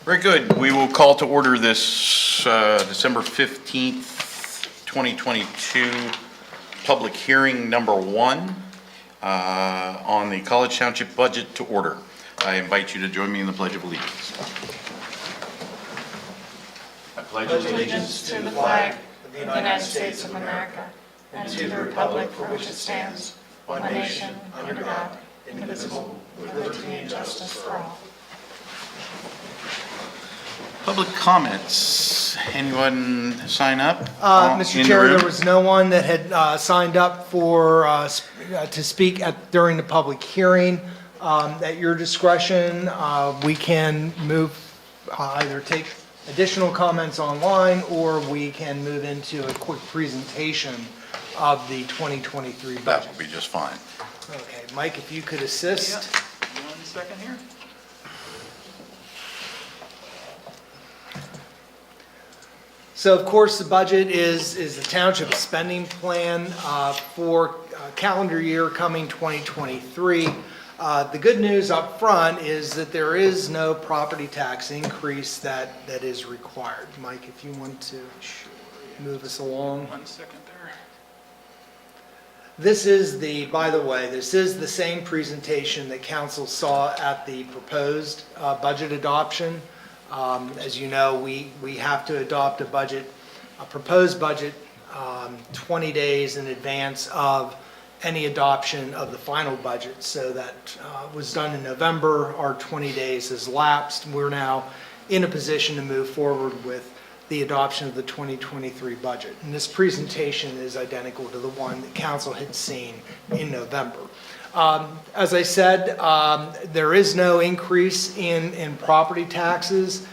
Very good. We will call to order this December 15th, 2022 public hearing number 1 on the College Township budget to order. I invite you to join me in the Pledge of Allegiance. I pledge allegiance to the flag of the United States of America and to the republic for which it stands, one nation, under God, indivisible, with liberty and justice for all. Public comments. Anyone sign up? Mr. Chair, there was no one that had signed up for to speak during the public hearing. At your discretion, we can move, either take additional comments online, or we can move into a quick presentation of the 2023 budget. That will be just fine. Okay, Mike, if you could assist. Yeah. 1 second here. So, of course, the budget is the township spending plan for calendar year coming 2023. The good news up front is that there is no property tax increase that is required. Mike, if you want to move us along. 1 second there. This is by the way, this is the same presentation that council saw at the proposed budget adoption. As you know, we have to adopt a proposed budget 20 days in advance of any adoption of the final budget. So that was done in November. Our 20 days has lapsed. We're now in a position to move forward with the adoption of the 2023 budget. And this presentation is identical to the one that council had seen in November. As I said, there is no increase in property taxes.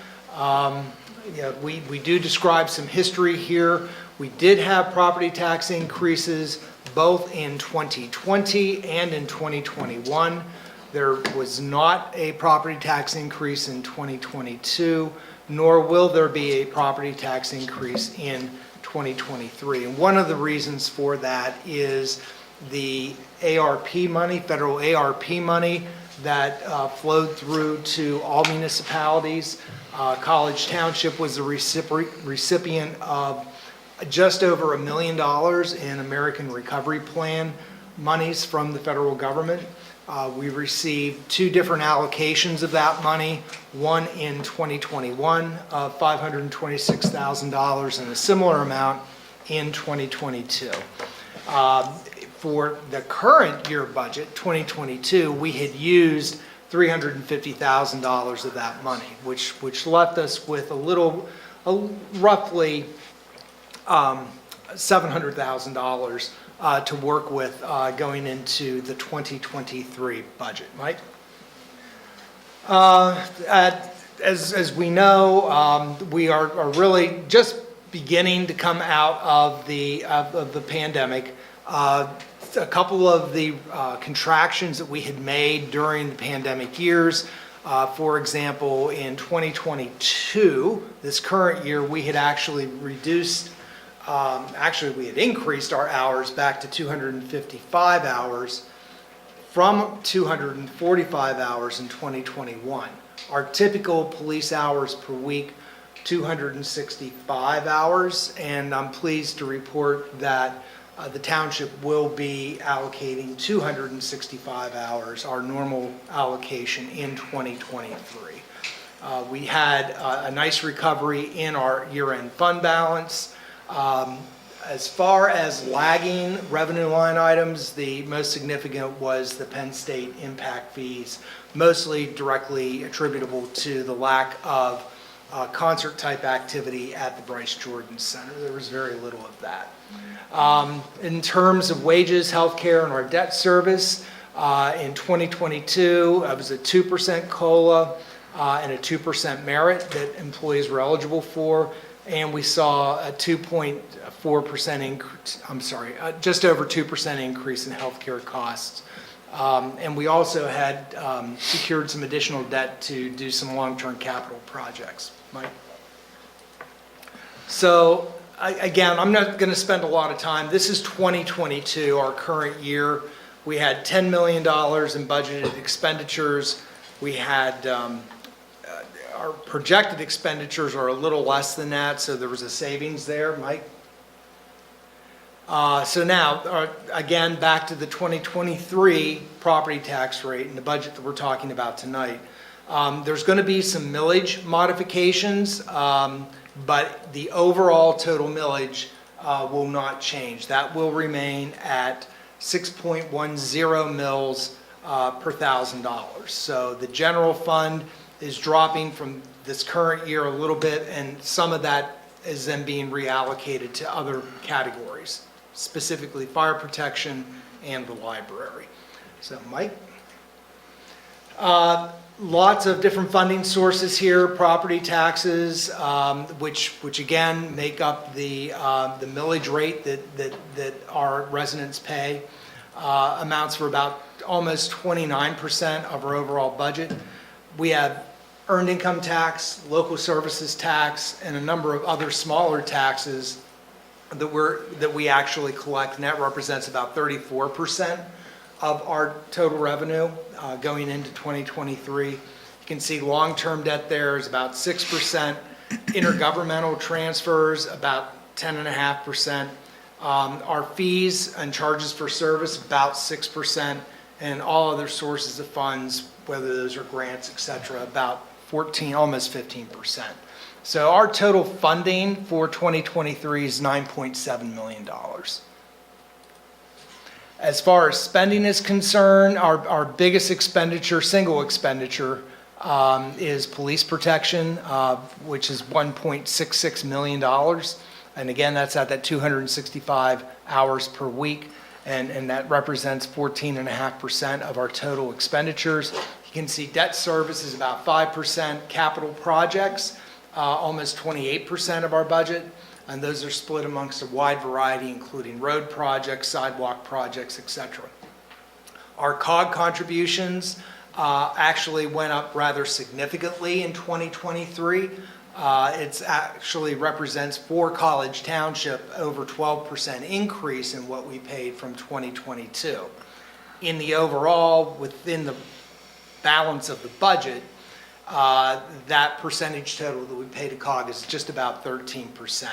We do describe some history here. We did have property tax increases both in 2020 and in 2021. There was not a property tax increase in 2022, nor will there be a property tax increase in 2023. And one of the reasons for that is the ARP money, federal ARP money that flowed through to all municipalities. College Township was the recipient of just over $1 million in American Recovery Plan monies from the federal government. We received 2 different allocations of that money, one in 2021 of $526,000 and a similar amount in 2022. For the current year budget, 2022, we had used $350,000 of that money, which left us with roughly $700,000 to work with going into the 2023 budget. Mike? As we know, we are really just beginning to come out of the pandemic. A couple of the contractions that we had made during the pandemic years, for example, in 2022, this current year, we had actually reduced, we had increased our hours back to 255 hours from 245 hours in 2021. Our typical police hours per week, 265 hours, and I'm pleased to report that the township will be allocating 265 hours, our normal allocation, in 2023. We had a nice recovery in our year-end fund balance. As far as lagging revenue line items, the most significant was the Penn State impact fees, mostly directly attributable to the lack of concert-type activity at the Bryce Jordan Center. There was very little of that. In terms of wages, healthcare, and our debt service, in 2022, it was a 2% COLA and a 2% merit that employees were eligible for, and we saw a 2.4% increase, just over 2% increase in healthcare costs. And we also had secured some additional debt to do some long-term capital projects. Mike? So, again, I'm not going to spend a lot of time. This is 2022, our current year. We had $10 million in budgeted expenditures. We had Our projected expenditures are a little less than that, so there was a savings there. Mike? So now, again, back to the 2023 property tax rate and the budget that we're talking about tonight. There's going to be some millage modifications, but the overall total millage will not change. That will remain at 6.10 mils per $1,000. So the general fund is dropping from this current year a little bit, and some of that is then being reallocated to other categories, specifically fire protection and the library. So, Mike? Lots of different funding sources here, property taxes, which again make up the millage rate that our residents pay, amounts for about almost 29% of our overall budget. We have earned income tax, local services tax, and a number of other smaller taxes that we actually collect, and that represents about 34% of our total revenue going into 2023. You can see long-term debt there is about 6%, intergovernmental transfers about 10.5%, our fees and charges for service about 6%, and all other sources of funds, whether those are grants, et cetera, about 14, almost 15%. So our total funding for 2023 is $9.7 million. As far as spending is concerned, our biggest expenditure, single expenditure, is police protection, which is $1.66 million. And again, that's at that 265 hours per week. And that represents 14.5% of our total expenditures. You can see debt service is about 5%, capital projects, almost 28% of our budget, and those are split amongst a wide variety, including road projects, sidewalk projects, etc. Our COG contributions actually went up rather significantly in 2023. It actually represents for College Township over 12% increase in what we paid from 2022. In the overall, within the balance of the budget, that percentage total that we pay to COG is just about 13%.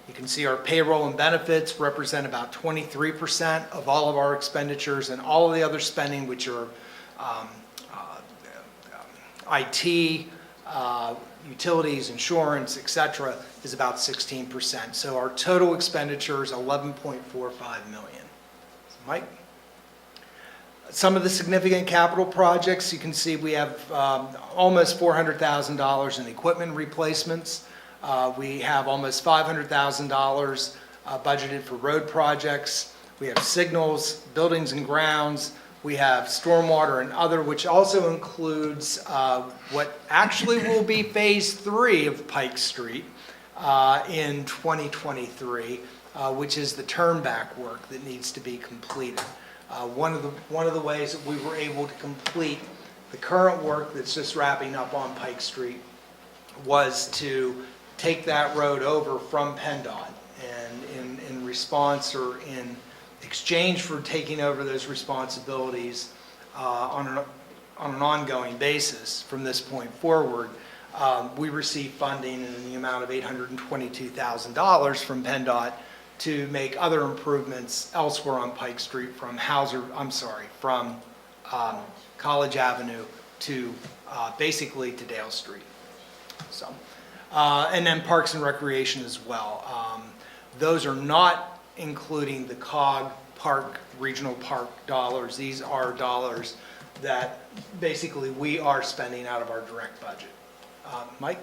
You can see our payroll and benefits represent about 23% of all of our expenditures, and all of the other spending, which are IT, utilities, insurance, etc., is about 16%. So our total expenditure is $11.45 million. Mike? Some of the significant capital projects, you can see we have almost $400,000 in equipment replacements. We have almost $500,000 budgeted for road projects. We have signals, buildings and grounds. We have stormwater and other, which also includes what actually will be phase 3 of Pike Street in 2023, which is the turnback work that needs to be completed. One of the ways that we were able to complete the current work that's just wrapping up on Pike Street was to take that road over from PennDOT, and in response or in exchange for taking over those responsibilities on an ongoing basis from this point forward, we received funding in the amount of $822,000 from PennDOT to make other improvements elsewhere on Pike Street from College Avenue to basically to Dale Street. So, and then Parks and Recreation as well. Those are not including the COG Park, Regional Park dollars. These are dollars that basically we are spending out of our direct budget. Mike?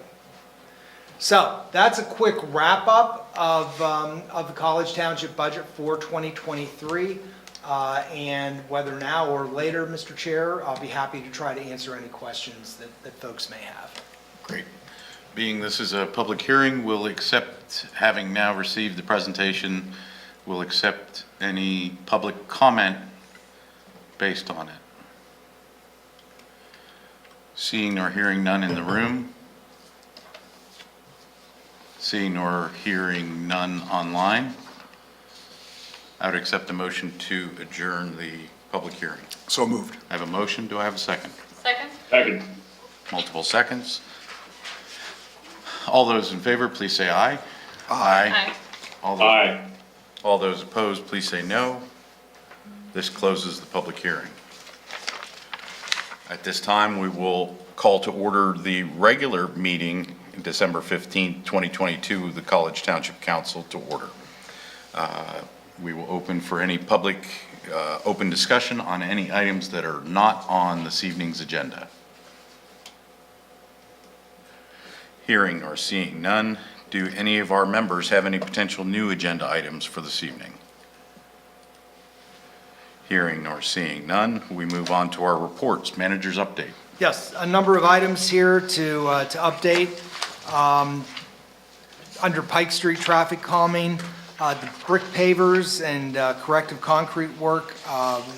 So that's a quick wrap up of the College Township budget for 2023. And whether now or later, Mr. Chair, I'll be happy to try to answer any questions that folks may have. Great. Being this is a public hearing, we'll accept, having now received the presentation, we'll accept any public comment based on it. Seeing or hearing none in the room. Seeing or hearing none online. I would accept a motion to adjourn the public hearing. So moved. I have a motion. Do I have a second? Second? Second. Multiple seconds. All those in favor, please say aye. Aye. All those opposed, please say no. This closes the public hearing. At this time, we will call to order the regular meeting, December 15th, 2022, the College Township Council to order. We will open for any public open discussion on any items that are not on this evening's agenda. Hearing or seeing none, do any of our members have any potential new agenda items for this evening? Hearing or seeing none, we move on to our reports. Manager's update. Yes, a number of items here to update. Under Pike Street traffic calming, the brick pavers and corrective concrete work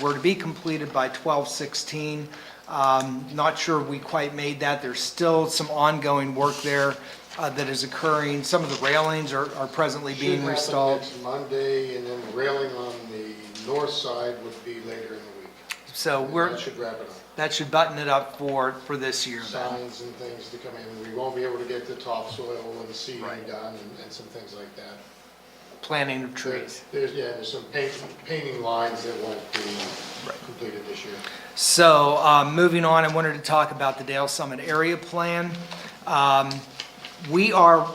were to be completed by 12/16. Not sure we quite made that. There's still some ongoing work there that is occurring. Some of the railings are presently being Should happen restalled. next Monday, and then the railing on the north side would be later in the week. So That should wrap it up. that should button it up for this year then. Signs and things to come in. We won't be able to get the topsoil and the seeding Right. done and some things like that. Planting of trees. There's some painting lines that won't be completed this year. So, moving on, I wanted to talk about the Dale Summit Area Plan. We are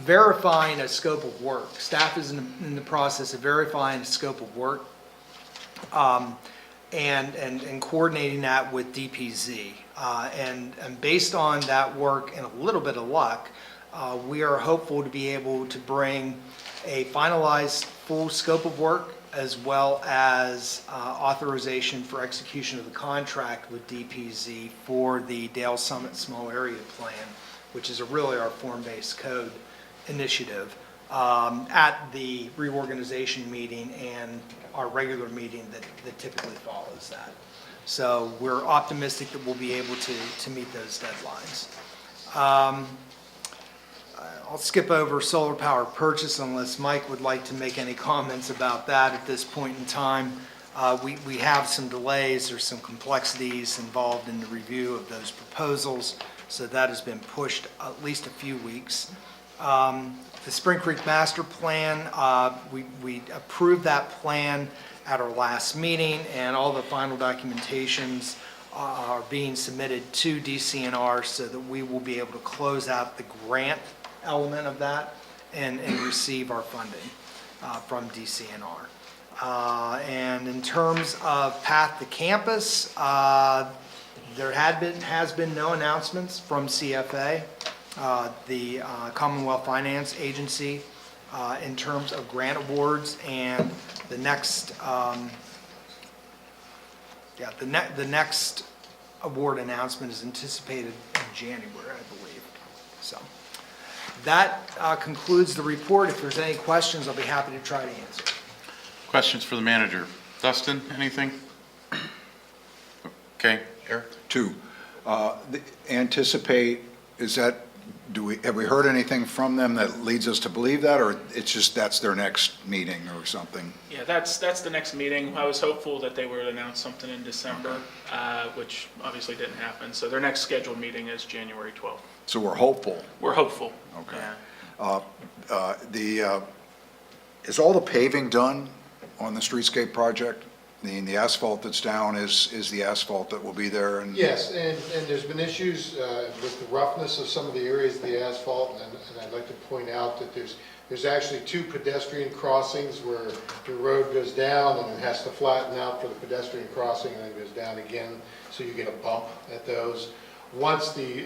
verifying a scope of work. Staff is in the process of verifying a scope of work, and coordinating that with DPZ. And based on that work and a little bit of luck, we are hopeful to be able to bring a finalized full scope of work as well as authorization for execution of the contract with DPZ for the Dale Summit Small Area Plan, which is really our form-based code initiative, at the reorganization meeting and our regular meeting that typically follows that. So we're optimistic that we'll be able to meet those deadlines. I'll skip over solar power purchase unless Mike would like to make any comments about that at this point in time. We have some delays, there's some complexities involved in the review of those proposals, so that has been pushed at least a few weeks. The Spring Creek Master Plan, we approved that plan at our last meeting, and all the final documentations are being submitted to DCNR so that we will be able to close out the grant element of that and receive our funding from DCNR. And in terms of Path to Campus, there has been no announcements from CFA, the Commonwealth Finance Agency, in terms of grant awards, and the next award announcement is anticipated in January, I believe. So that concludes the report. If there's any questions, I'll be happy to try to answer. Questions for the manager? Dustin, anything? Okay, Eric? Two, anticipate, have we heard anything from them that leads us to believe that, or it's just that's their next meeting or something? Yeah, that's the next meeting. I was hopeful that they would announce something in December, which obviously didn't happen. So their next scheduled meeting is January 12th. So we're hopeful. We're hopeful. Okay. Yeah. Is all the paving done on the streetscape project? The asphalt that's down is the asphalt that will be there? And Yes, and there's been issues with the roughness of some of the areas of the asphalt, and I'd like to point out that there's actually two pedestrian crossings where the road goes down and it has to flatten out for the pedestrian crossing, and then goes down again, so you get a bump at those. Once the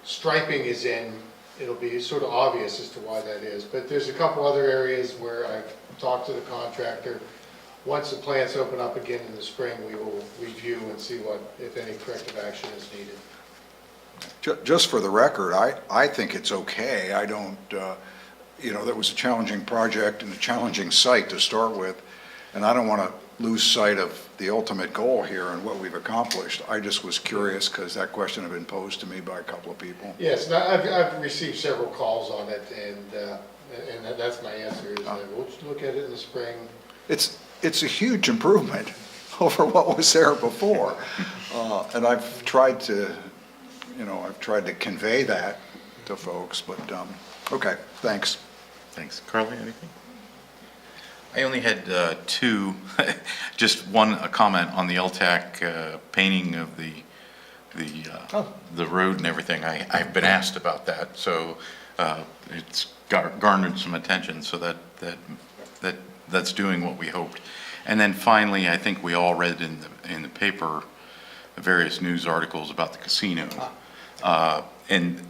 striping is in, it'll be sort of obvious as to why that is. But there's a couple other areas where I've talked to the contractor. Once the plants open up again in the spring, we will review and see what, if any, corrective action is needed. Just for the record, I think it's okay. I don't, that was a challenging project and a challenging site to start with, and I don't want to lose sight of the ultimate goal here and what we've accomplished. I just was curious because that question had been posed to me by a couple of people. Yes, and I've received several calls on it, and that's my answer, is that we'll just look at it in the spring. It's a huge improvement over what was there before, and I've tried to convey that to folks, but, okay, thanks. Thanks. Carly, anything? I only had two, just one, a comment on the LTAC painting of the road and everything. I've been asked about that, so it's garnered some attention, so that's doing what we hoped. And then finally, I think we all read in the paper various news articles about the casino. And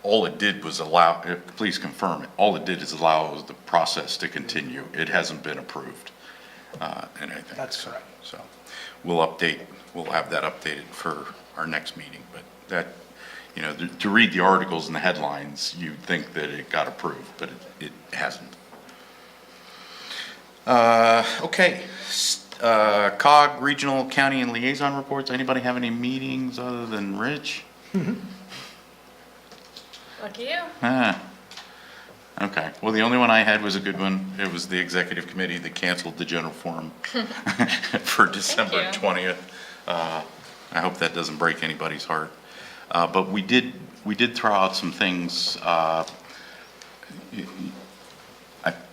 all it did was allow, please confirm it, all it did is allow the process to continue. It hasn't been approved, and I think. That's correct. So we'll have that updated for our next meeting, but that, to read the articles and the headlines, you'd think that it got approved, but it hasn't. Okay. COG, Regional, County, and Liaison Reports. Anybody have any meetings other than Rich? Lucky you. Okay. Well, the only one I had was a good one. It was the Executive Committee that canceled the general forum for December 20th. I hope that doesn't break anybody's heart. But we did throw out some things. I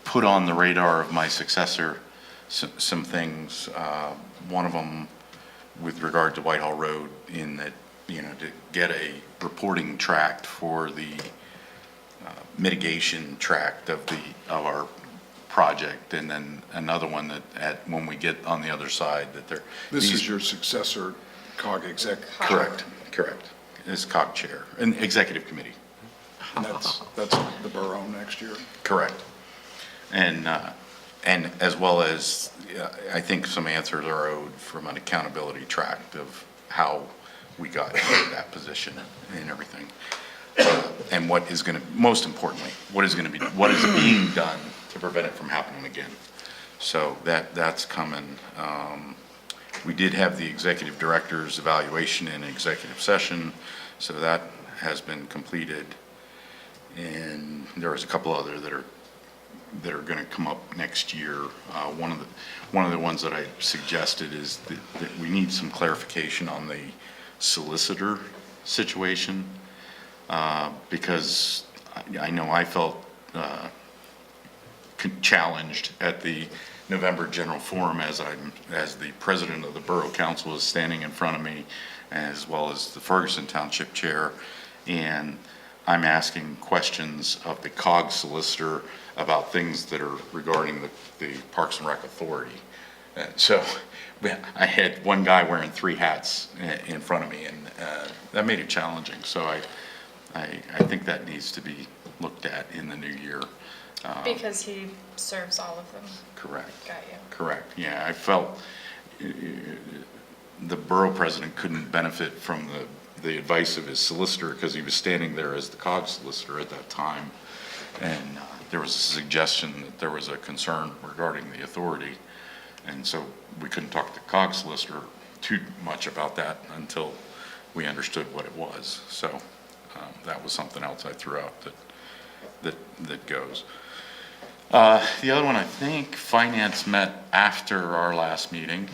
put on the radar of my successor some things. One of them with regard to Whitehall Road, in that, to get a reporting tract for the mitigation tract of our project, and then another one that when we get on the other side that there. This is your successor, COG exec. Correct. As COG chair and executive committee. And that's the borough next year. Correct. And as well as, I think some answers are owed from an accountability tract of how we got into that position and everything. And what is most importantly, what is being done to prevent it from happening again. So that's coming. We did have the executive director's evaluation in executive session, so that has been completed. And there was a couple other that are going to come up next year. One of the ones that I suggested is that we need some clarification on the solicitor situation, because I know I felt challenged at the November General Forum as the president of the Borough Council is standing in front of me, as well as the Ferguson Township Chair, and I'm asking questions of the COG solicitor about things that are regarding the Parks and Rec Authority. So I had one guy wearing three hats in front of me, and that made it challenging. So I think that needs to be looked at in the new year. Because he serves all of them. Correct. Got you. Correct, yeah. I felt the borough president couldn't benefit from the advice of his solicitor because he was standing there as the COG solicitor at that time. And there was a suggestion that there was a concern regarding the authority. And so we couldn't talk to the COG solicitor too much about that until we understood what it was. So that was something else I threw out that goes. The other one, I think finance met after our last meeting.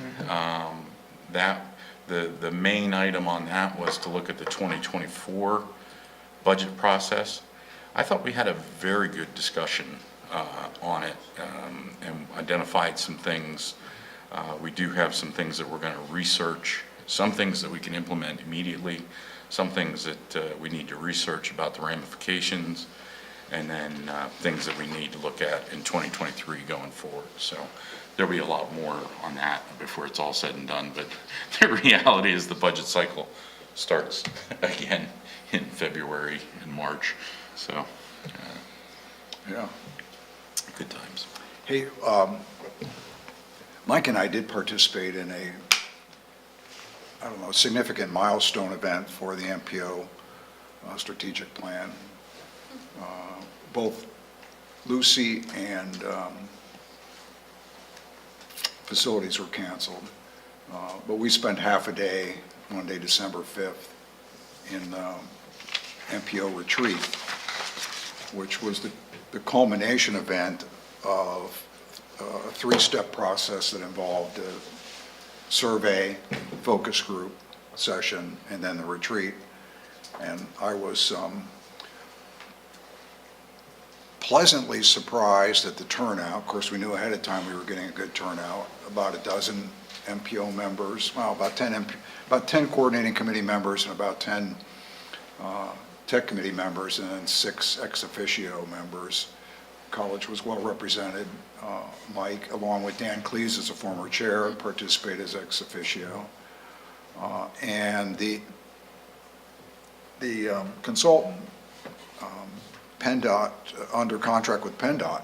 The main item on that was to look at the 2024 budget process. I thought we had a very good discussion on it, and identified some things. We do have some things that we're going to research, some things that we can implement immediately, some things that we need to research about the ramifications, and then things that we need to look at in 2023 going forward. So there'll be a lot more on that before it's all said and done, but the reality is the budget cycle starts again in February and March. So Yeah. good times. Hey, Mike and I did participate in a significant milestone event for the MPO strategic plan. Both Lucy and facilities were canceled, but we spent half a day, Monday, December 5th, in MPO retreat, which was the culmination event of a three-step process that involved a survey, focus group session, and then the retreat. And I was pleasantly surprised at the turnout. Of course, we knew ahead of time we were getting a good turnout, about a dozen MPO members, well, about 10 coordinating committee members and about 10 tech committee members, and then 6 ex officio members. College was well represented. Mike, along with Dan Cleese as a former chair, participated as ex officio. And the consultant, PennDOT, under contract with PennDOT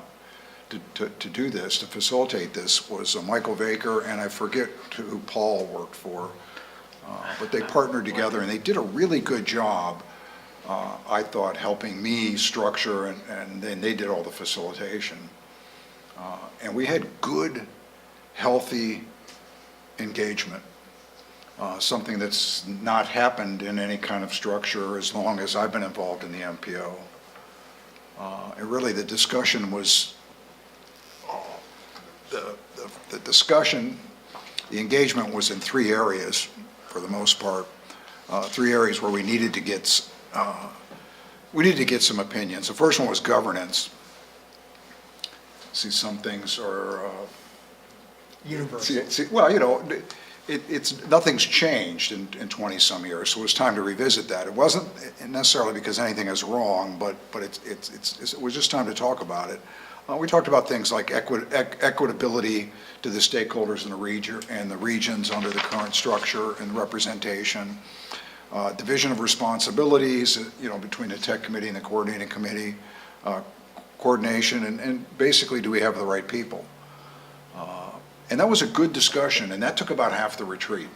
to do this, to facilitate this, was Michael Baker, and I forget who Paul worked for. But they partnered together, and they did a really good job, I thought, helping me structure, and then they did all the facilitation. And we had good, healthy engagement, something that's not happened in any kind of structure as long as I've been involved in the MPO. And really, the discussion was, the discussion, the engagement was in 3 areas, for the most part. 3 areas where we needed to get some opinions. The first one was governance. See, some things are, Universal. well, you know, it's nothing's changed in 20-some years, so it was time to revisit that. It wasn't necessarily because anything is wrong, but it was just time to talk about it. We talked about things like equitability to the stakeholders in the regions under the current structure and representation, division of responsibilities, you know, between the tech committee and the coordinating committee, coordination, and basically, do we have the right people? And that was a good discussion, and that took about half the retreat,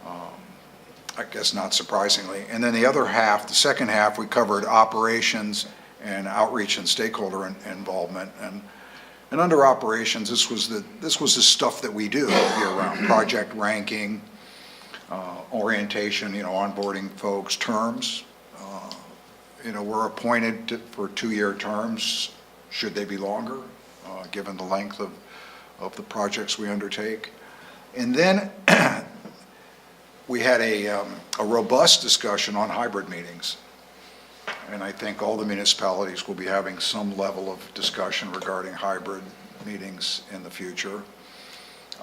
I guess not surprisingly. And then the other half, the second half, we covered operations and outreach and stakeholder involvement. And under operations, this was the stuff that we do year-round: project ranking, orientation, you know, onboarding folks, terms. You know, we're appointed for 2-year terms. Should they be longer, given the length of the projects we undertake? And then we had a robust discussion on hybrid meetings. And I think all the municipalities will be having some level of discussion regarding hybrid meetings in the future.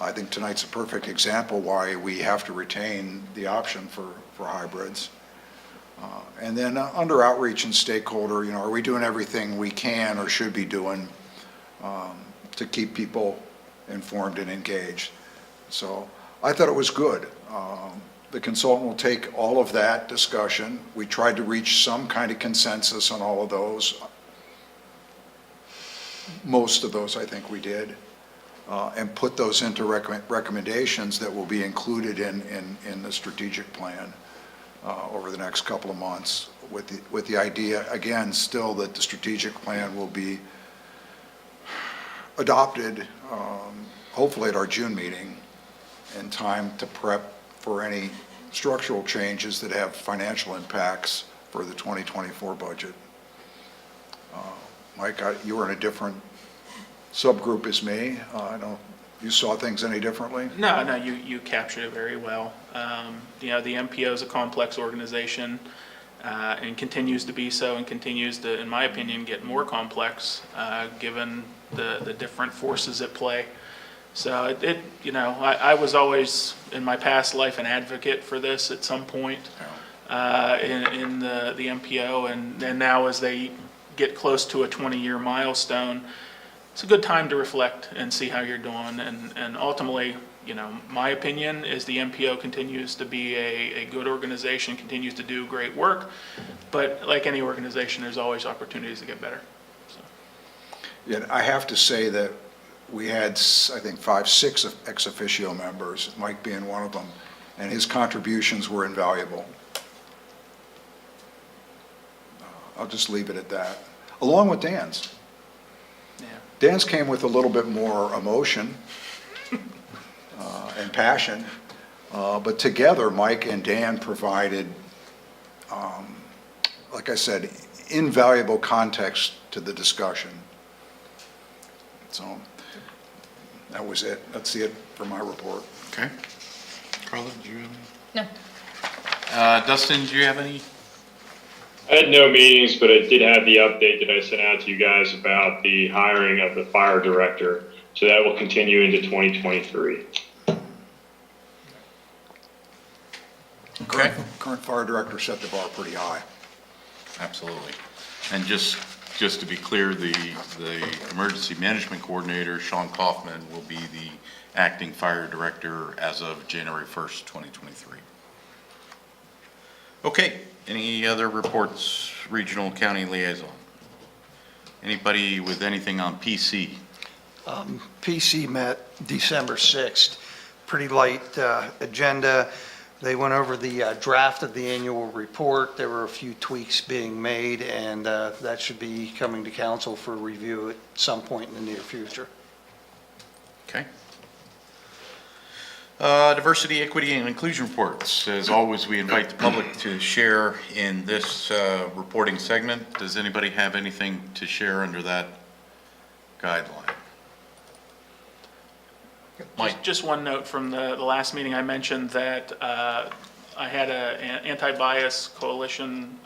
I think tonight's a perfect example why we have to retain the option for hybrids. And then under outreach and stakeholder, you know, are we doing everything we can or should be doing to keep people informed and engaged? So I thought it was good. The consultant will take all of that discussion. We tried to reach some kind of consensus on all of those. Most of those, I think we did, and put those into recommendations that will be included in the strategic plan over the next couple of months, with the idea, again, still that the strategic plan will be adopted, hopefully at our June meeting, in time to prep for any structural changes that have financial impacts for the 2024 budget. Mike, you were in a different subgroup as me. You saw things any differently? No, you captured it very well. You know, the MPO is a complex organization and continues to be so, and continues to, in my opinion, get more complex given the different forces at play. So you know, I was always in my past life an advocate for this at some point in the MPO, and now as they get close to a 20-year milestone, it's a good time to reflect and see how you're doing. And ultimately, you know, my opinion is the MPO continues to be a good organization, continues to do great work, but like any organization, there's always opportunities to get better. So. Yeah, I have to say that we had, I think, 5, 6 ex officio members, Mike being one of them, and his contributions were invaluable. I'll just leave it at that, along with Dan's. Yeah. Dan's came with a little bit more emotion and passion, but together, Mike and Dan provided, like I said, invaluable context to the discussion. So that was it. That's it for my report. Okay. Carla, did you have any? No. Dustin, do you have any? I had no meetings, but I did have the update that I sent out to you guys about the hiring of the fire director. So that will continue into 2023. Okay. Current fire director set the bar pretty high. Absolutely. And just to be clear, the emergency management coordinator, Sean Kaufman, will be the acting fire director as of January 1st, 2023. Okay, any other reports, regional county liaison? Anybody with anything on PC? PC met December 6th, pretty light agenda. They went over the draft of the annual report. There were a few tweaks being made, and that should be coming to council for review at some point in the near future. Okay. Diversity, equity, and inclusion reports. As always, we invite the public to share in this reporting segment. Does anybody have anything to share under that guideline? Mike? Just one note from the last meeting, I mentioned that I had an anti-bias coalition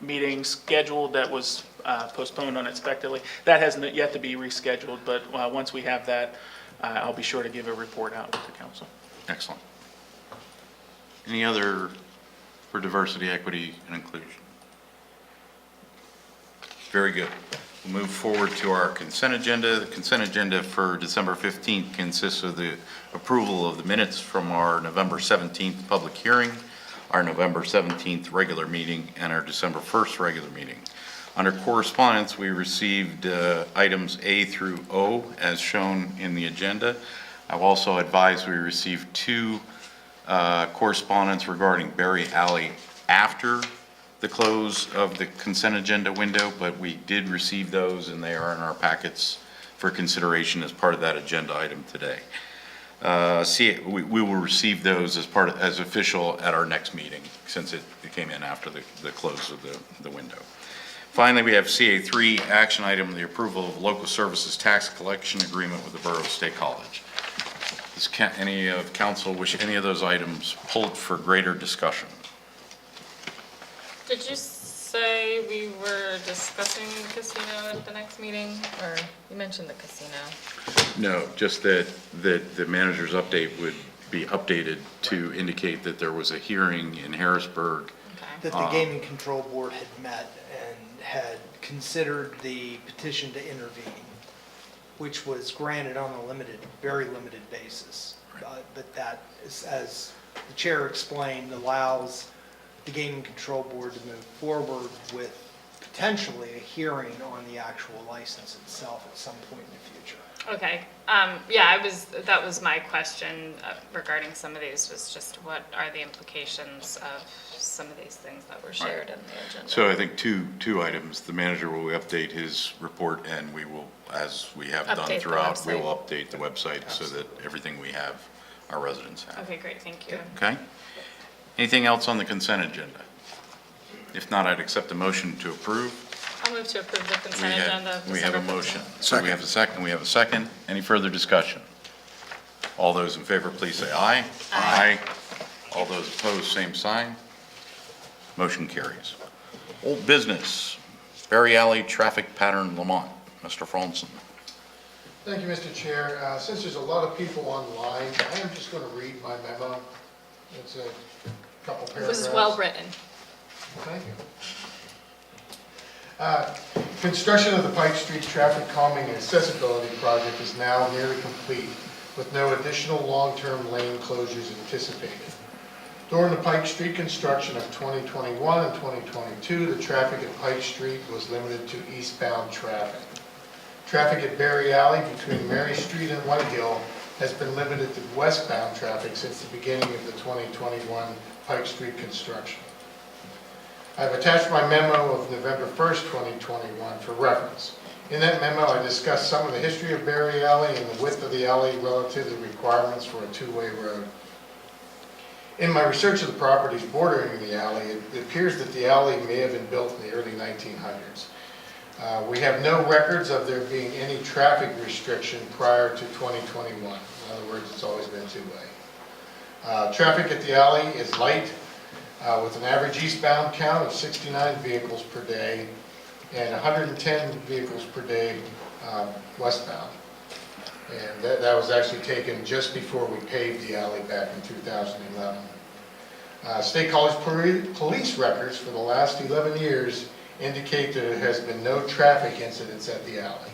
meeting scheduled that was postponed unexpectedly. That hasn't yet to be rescheduled, but once we have that, I'll be sure to give a report out to council. Excellent. Any other for diversity, equity, and inclusion? Very good. We'll move forward to our consent agenda. The consent agenda for December 15th consists of the approval of the minutes from our November 17th public hearing, our November 17th regular meeting, and our December 1st regular meeting. Under correspondence, we received items A through O as shown in the agenda. I've also advised we received two correspondence regarding Berry Alley after the close of the consent agenda window, but we did receive those and they are in our packets for consideration as part of that agenda item today. We will receive those as official at our next meeting, since it came in after the close of the window. Finally, we have CA3 action item, the approval of local services tax collection agreement with the Borough of State College. Does any of council wish any of those items pulled for greater discussion? Did you say we were discussing casino at the next meeting, or you mentioned the casino? No, just that the manager's update would be updated to indicate that there was a hearing in Harrisburg. That the Gaming Control Board had met and had considered the petition to intervene, which was granted on a very limited basis. But that, as the chair explained, allows the Gaming Control Board to move forward with potentially a hearing on the actual license itself at some point in the future. Okay, yeah, that was my question regarding some of these, was just what are the implications of some of these things that were shared in the agenda? So I think two items. The manager will update his report, and we will, as we have done Update the throughout, we website. will update the website so that everything we have, our residents have. Okay, great, thank you. Okay? Anything else on the consent agenda? If not, I'd accept a motion to approve. I'll move to approve the consent agenda. We have a December motion. 15th. So we have a second, we have a second. Any further discussion? All those in favor, please say aye. Aye. All those opposed, same sign. Motion carries. Old business, Berry Alley traffic pattern Lamont. Mr. Franzen. Thank you, Mr. Chair. Since there's a lot of people online, I am just going to read my memo. It's a couple It paragraphs. was well written. Thank you. Construction of the Pike Street Traffic Calming and Accessibility Project is now nearly complete, with no additional long-term lane closures anticipated. During the Pike Street construction of 2021 and 2022, the traffic at Pike Street was limited to eastbound traffic. Traffic at Berry Alley between Mary Street and White Hill has been limited to westbound traffic since the beginning of the 2021 Pike Street construction. I've attached my memo of November 1st, 2021 for reference. In that memo, I discussed some of the history of Berry Alley and the width of the alley relative to the requirements for a two-way road. In my research of the properties bordering the alley, it appears that the alley may have been built in the early 1900s. We have no records of there being any traffic restriction prior to 2021. In other words, it's always been two-way. Traffic at the alley is light. with an average eastbound count of 69 vehicles per day and 110 vehicles per day westbound. And that was actually taken just before we paved the alley back in 2011. State College police records for the last 11 years indicate that there has been no traffic incidents at the alley.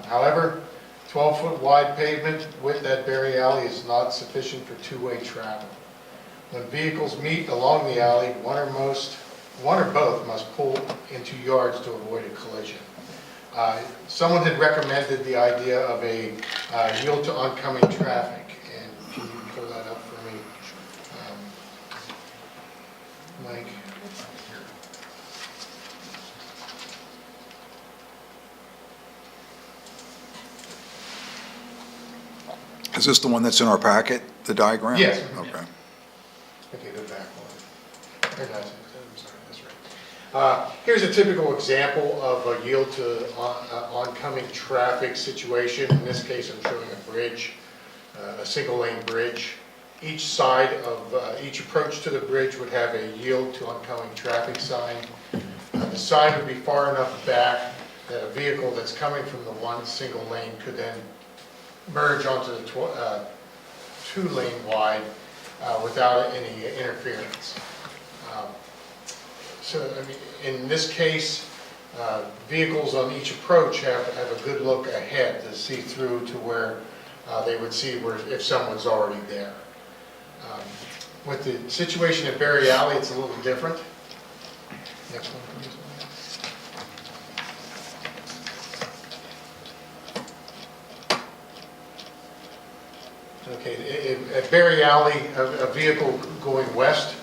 However, 12-foot wide pavement with that Berry Alley is not sufficient for two-way travel. When vehicles meet along the alley, one or both must pull into yards to avoid a collision. Someone had recommended the idea of a yield to oncoming traffic, and can you pull that up for me, Mike? Is this the one that's in our packet, the diagram? Yes. Okay. Okay, the back one. Or not, I'm sorry, that's right. Here's a typical example of a yield to oncoming traffic situation. In this case, I'm showing a bridge, a single-lane bridge. Each side of, each approach to the bridge would have a yield to oncoming traffic sign. The sign would be far enough back that a vehicle that's coming from the one single lane could then merge onto the two-lane wide without any interference. So, I mean, in this case, vehicles on each approach have a good look ahead to see through to where they would see if someone's already there. With the situation at Berry Alley, it's a little different. Next one, please. Okay, at Berry Alley, a vehicle going west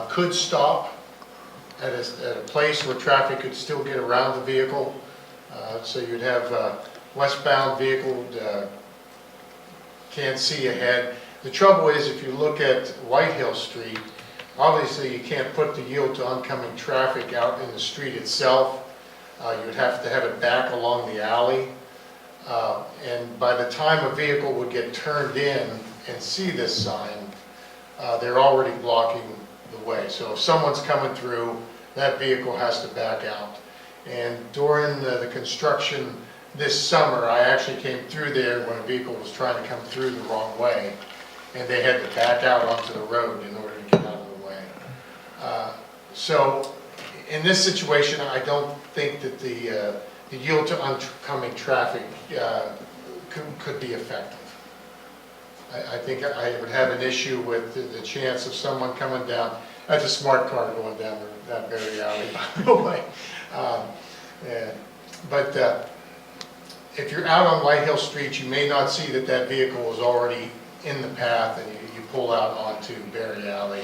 could stop at a place where traffic could still get around the vehicle. So you'd have a westbound vehicle can't see ahead. The trouble is, if you look at White Hill Street, obviously you can't put the yield to oncoming traffic out in the street itself. You would have to have it back along the alley. And by the time a vehicle would get turned in and see this sign, they're already blocking the way. So if someone's coming through, that vehicle has to back out. And during the construction this summer, I actually came through there when a vehicle was trying to come through the wrong way, and they had to back out onto the road in order to get out of the way. So in this situation, I don't think that the yield to oncoming traffic could be effective. I think I would have an issue with the chance of someone coming down. That's a smart car going down that Berry Alley, by the way. But if you're out on White Hill Street, you may not see that vehicle is already in the path, and you pull out onto Berry Alley,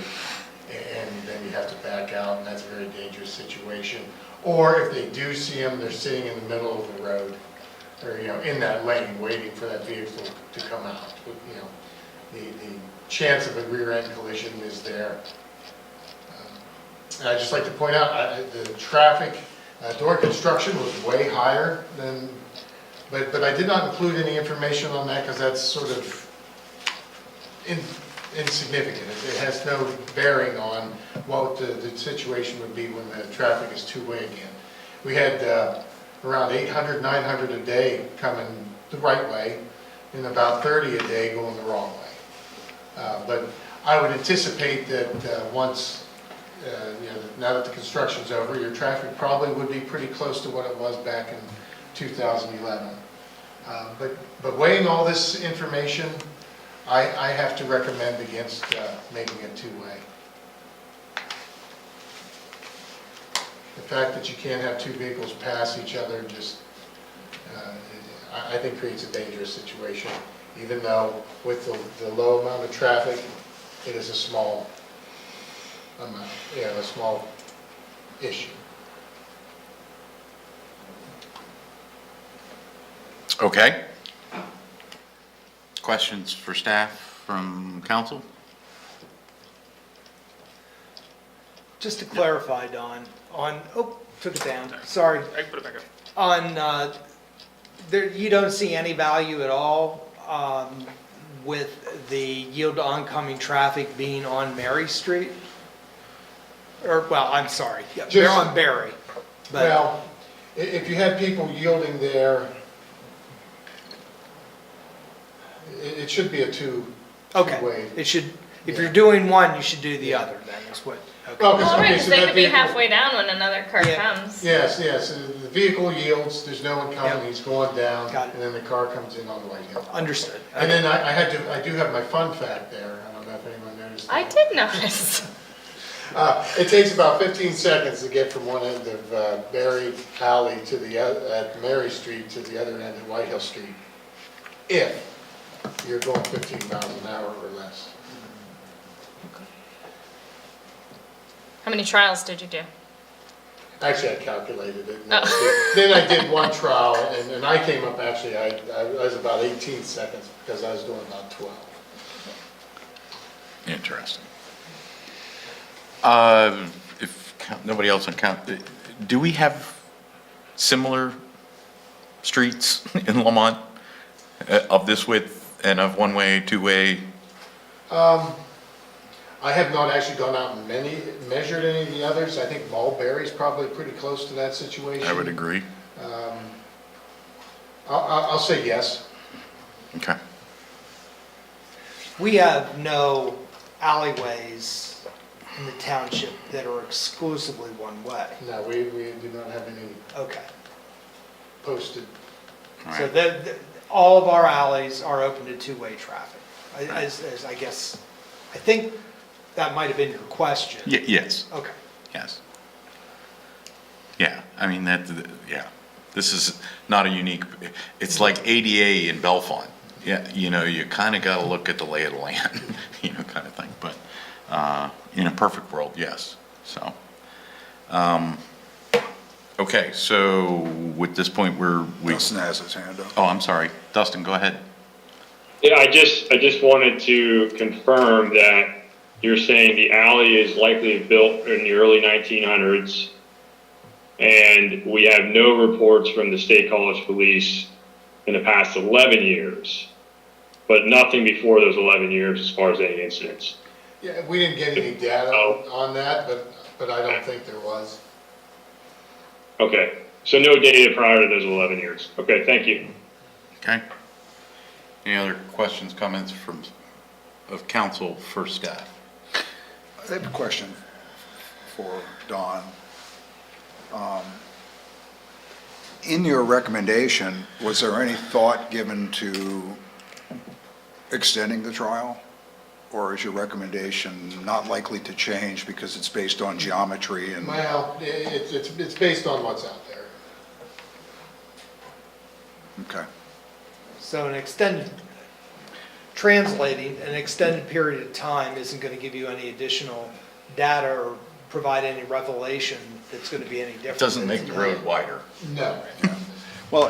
and then you have to back out, and that's a very dangerous situation. Or if they do see them, they're sitting in the middle of the road, or in that lane, waiting for that vehicle to come out. The chance of a rear-end collision is there. And I'd just like to point out, the traffic during construction was way higher than, but I did not include any information on that because that's sort of insignificant. It has no bearing on what the situation would be when the traffic is two-way again. We had around 800, 900 a day coming the right way, and about 30 a day going the wrong way. But I would anticipate that once, now that the construction's over, your traffic probably would be pretty close to what it was back in 2011. But weighing all this information, I have to recommend against making it two-way. The fact that you can't have two vehicles pass each other just, I think creates a dangerous situation, even though with the low amount of traffic, it is a small amount, a small issue. Okay. Questions for staff from council? Just to clarify, Don, took it down, sorry. I can put it back up. On, you don't see any value at all with the yield to oncoming traffic being on Mary Street? Or, well, I'm sorry, yeah, they're Just- on Berry. But, Well, if you had people yielding there, it should be a okay, two-way. it should, if Yeah. you're doing one, you should do the other then, is what, okay. Well, Well, right, okay, because so they that could be vehicle- halfway down when another car Yeah. comes. Yes, the vehicle yields, there's no one coming, Yep. he's going down, Got it. and then the car comes in on White Hill. Understood. And then I do have my fun fact there, I don't know if anyone noticed. I that. did notice. It takes about 15 seconds to get from one end of Berry Alley to the, at Mary Street to the other end of White Hill Street, if you're going 15 miles an hour or less. How many trials did you do? Actually, I calculated it. and Oh. Then I did one trial, and I came up, actually, I was about 18 seconds, because I was doing about 12. Interesting. If nobody else on count, do we have similar streets in Lamont of this width and of one-way, two-way? I have not actually gone out and measured any of the others. I think Mulberry's probably pretty close to that situation. I would agree. I'll say yes. Okay. We have no alleyways in the township that are exclusively one-way. No, we do not have any Okay. posted. All So right. all of our alleys are open to two-way traffic. As I guess, I think that might have been your question. Yes, Okay. yes. Yeah, I mean, yeah, this is not a unique, it's like ADA in Bellefonte. Yeah, you kind of got to look at the lay of the land, kind of thing, but in a perfect world, yes, so. Okay, so with this point, Dustin has his hand up. oh, I'm sorry, Dustin, go ahead. Yeah, I just wanted to confirm that you're saying the alley is likely built in the early 1900s, and we have no reports from the State College Police in the past 11 years, but nothing before those 11 years as far as any incidents. Yeah, we didn't get any data on that, but I don't think there was. Okay, so no data prior to those 11 years. Okay, thank you. Okay. Any other questions, comments of council for staff? I have a question for Don. In your recommendation, was there any thought given to extending the trial? Or is your recommendation not likely to change because it's based on geometry and? Well, it's based on what's out there. Okay. So translating an extended period of time isn't going to give you any additional data or provide any revelation that's going to be any different. It doesn't make the road wider. No. Well,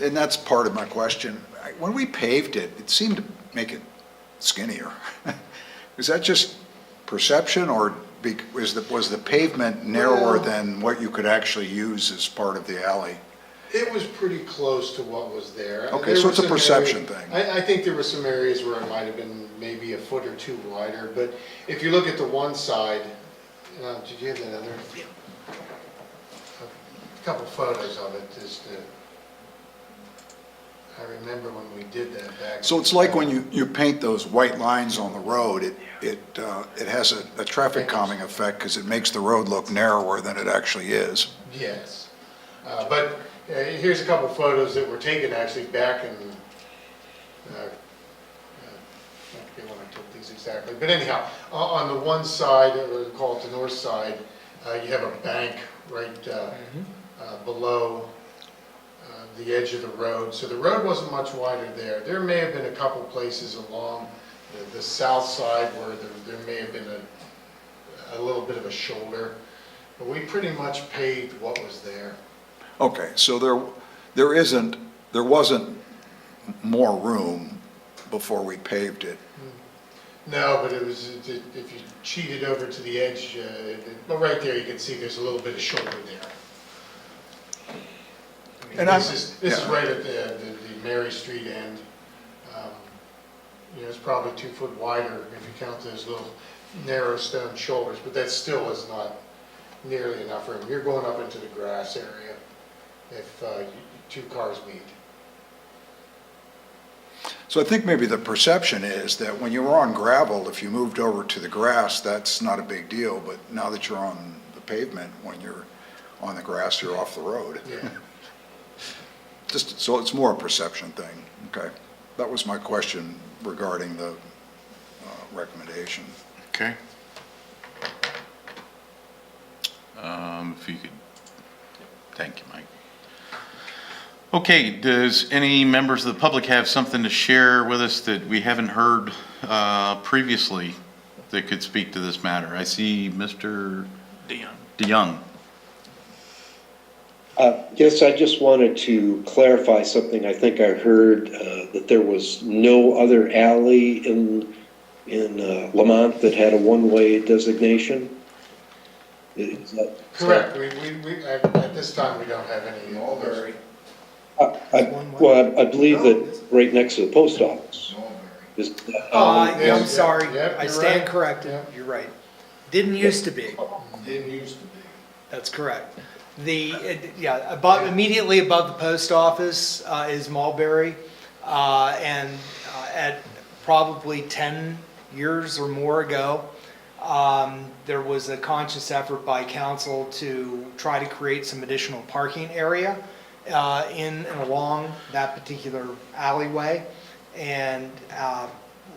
and that's part of my question. When we paved it, it seemed to make it skinnier. Is that just perception, or was the pavement narrower than what you could actually use as part of the alley? It was pretty close to what was there. Okay, There so were it's a some perception areas- thing. I think there were some areas where it might have been maybe a foot or two wider, but if you look at the one side, did you have that other? A couple photos of it, I remember when we did that back. So it's like when you paint those white lines on the road, it has a traffic calming effect because it makes the road look narrower than it actually is. Yes, but here's a couple photos that were taken actually back in, I forget when I took these exactly, but anyhow, on the one side, or call it the north side, you have a bank right below the edge of the road, so the road wasn't much wider there. There may have been a couple places along the south side where there may have been a little bit of a shoulder, but we pretty much paved what was there. Okay, so there wasn't more room before we paved it. No, but it was, if you cheated over to the edge, but right there you can see there's a little bit of shoulder there. I mean, And this is yeah. right at the Mary Street end. it's probably 2 foot wider if you count those little narrow stone shoulders, but that still is not nearly enough room. You're going up into the grass area if 2 cars meet. So I think maybe the perception is that when you were on gravel, if you moved over to the grass, that's not a big deal, but now that you're on the pavement, when you're on the grass, you're off the road. Yeah. Just, so it's more a perception thing, okay? That was my question regarding the recommendation. Okay. If you could, thank you, Mike. Okay, does any members of the public have something to share with us that we haven't heard previously that could speak to this matter? I see Mr. DeYoung. Yes, I just wanted to clarify something. I think I heard that there was no other alley in Lamont that had a one-way designation. Is that Correct. We at this time, we don't have any. Mulberry. Well, I believe that right next to the post office. Is that alley- I'm sorry, Yep, I you're stand right. corrected, Yep. you're right. Didn't used to be, Didn't used to be. that's correct. Immediately above the post office is Mulberry, and at probably 10 years or more ago, there was a conscious effort by council to try to create some additional parking area in and along that particular alleyway. And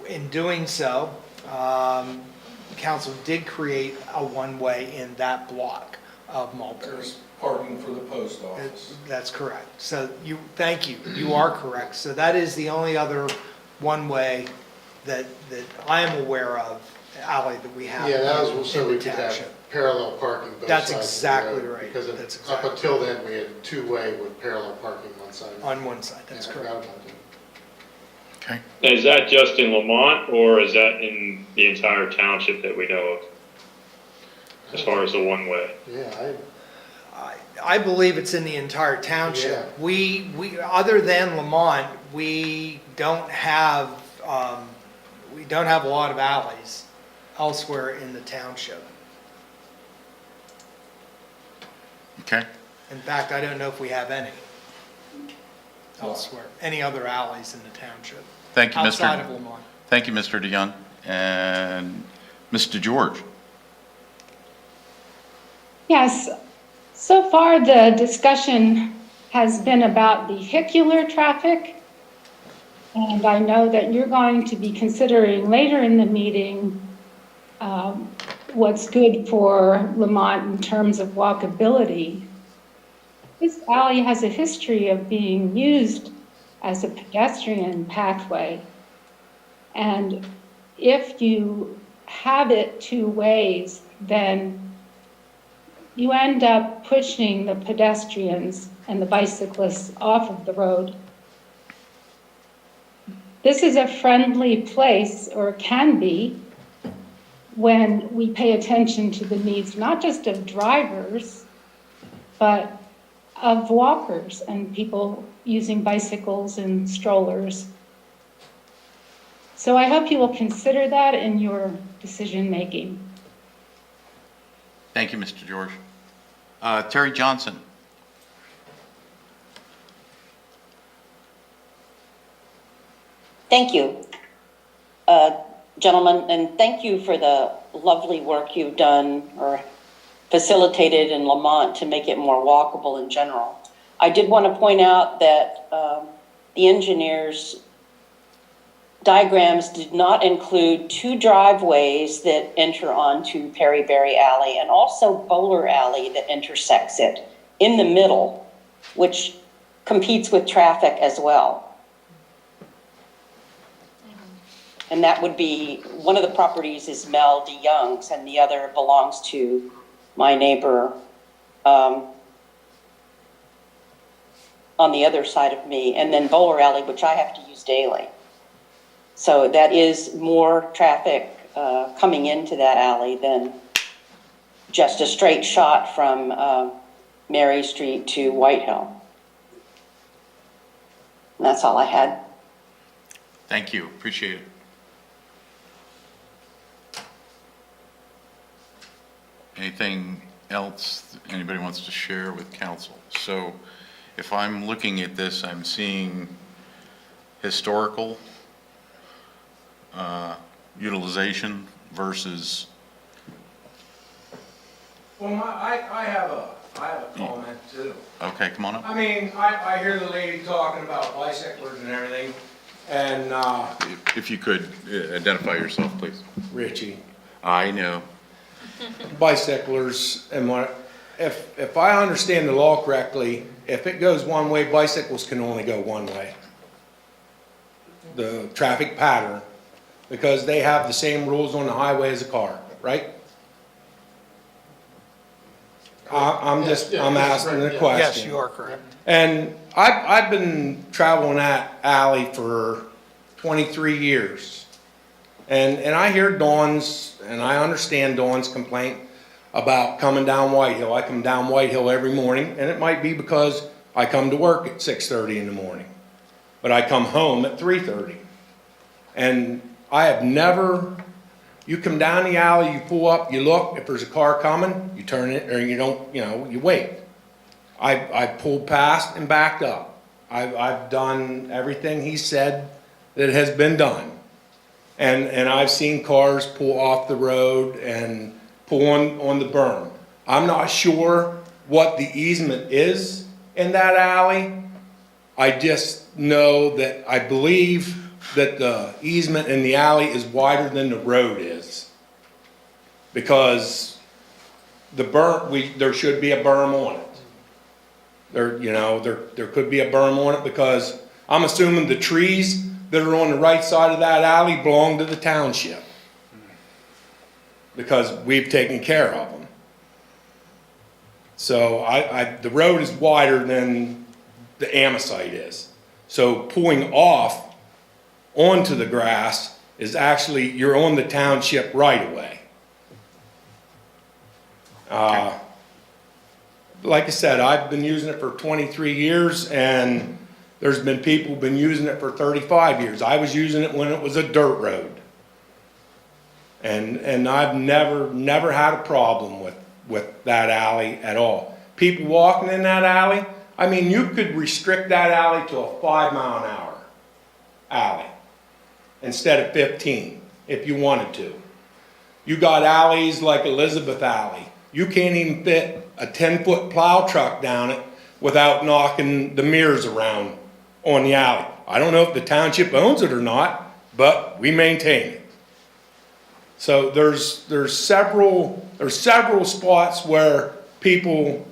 in doing so, council did create a one-way in that block of Mulberry. Parking for the post office. That's correct. So thank you, you are correct. So that is the only other one-way that I am aware of, alley that we have Yeah, that was so in we the could have township. parallel parking both That's sides of the exactly road, right. Because That's up exactly until then, we had 2-way with parallel parking one side. On one side, that's Yeah, I correct. forgot about that. Okay. Is that just in Lamont, or is that in the entire township that we know of? As far as the one-way? Yeah, I believe it's in the entire township. Yeah. We, other than Lamont, we don't have a lot of alleys elsewhere in the township. Okay. In fact, I don't know if we have any elsewhere, any other alleys in the township. Thank you, Outside of Mr. Lamont. Thank you, Mr. DeYoung. And Mr. George. Yes, so far the discussion has been about vehicular traffic. And I know that you're going to be considering later in the meeting what's good for Lamont in terms of walkability. This alley has a history of being used as a pedestrian pathway. And if you have it 2 ways, then you end up pushing the pedestrians and the bicyclists off of the road. This is a friendly place, or can be, when we pay attention to the needs, not just of drivers, but of walkers and people using bicycles and strollers. So I hope you will consider that in your decision-making. Thank you, Mr. George. Terry Johnson. Thank you, gentlemen, and thank you for the lovely work you've done or facilitated in Lamont to make it more walkable in general. I did want to point out that the engineers' diagrams did not include 2 driveways that enter onto Perry Berry Alley and also Bowler Alley that intersects it in the middle, which competes with traffic as well. And that would be, one of the properties is Mel DeYoung's and the other belongs to my neighbor on the other side of me. And then Bowler Alley, which I have to use daily. So that is more traffic coming into that alley than just a straight shot from Mary Street to White Hill. And that's all I had. Thank you. Appreciate it. Anything else anybody wants to share with council? So if I'm looking at this, I'm seeing historical utilization versus, Well, I have a comment too. okay, come on up. I mean, I hear the lady talking about bicyclers and everything, and, If you could identify yourself, please. Richie, I know. bicyclers, and if I understand the law correctly, if it goes one way, bicycles can only go one way. The traffic pattern, because they have the same rules on the highway as a car, right? I'm asking a question. Yes, you are correct. And I've been traveling that alley for 23 years. And I hear Dawn's, and I understand Dawn's complaint about coming down White Hill. I come down White Hill every morning, and it might be because I come to work at 6:30 in the morning. But I come home at 3:30. And I have never, you come down the alley, you pull up, you look, if there's a car coming, you turn it, or you don't, you wait. I pulled past and backed up. I've done everything he said that has been done. And I've seen cars pull off the road and pull on the berm. I'm not sure what the easement is in that alley. I just know that I believe that the easement in the alley is wider than the road is. Because the berm, there should be a berm on it. There could be a berm on it because I'm assuming the trees that are on the right side of that alley belong to the township. Because we've taken care of them. So the road is wider than the Amosite is. So pulling off onto the grass is actually, you're on the township right away. Like I said, I've been using it for 23 years and there's been people who've been using it for 35 years. I was using it when it was a dirt road. And I've never had a problem with that alley at all. People walking in that alley, I mean, you could restrict that alley to a 5-mile-an-hour alley instead of 15 if you wanted to. You got alleys like Elizabeth Alley. You can't even fit a 10-foot plow truck down it without knocking the mirrors around on the alley. I don't know if the township owns it or not, but we maintain it. So there's several spots where people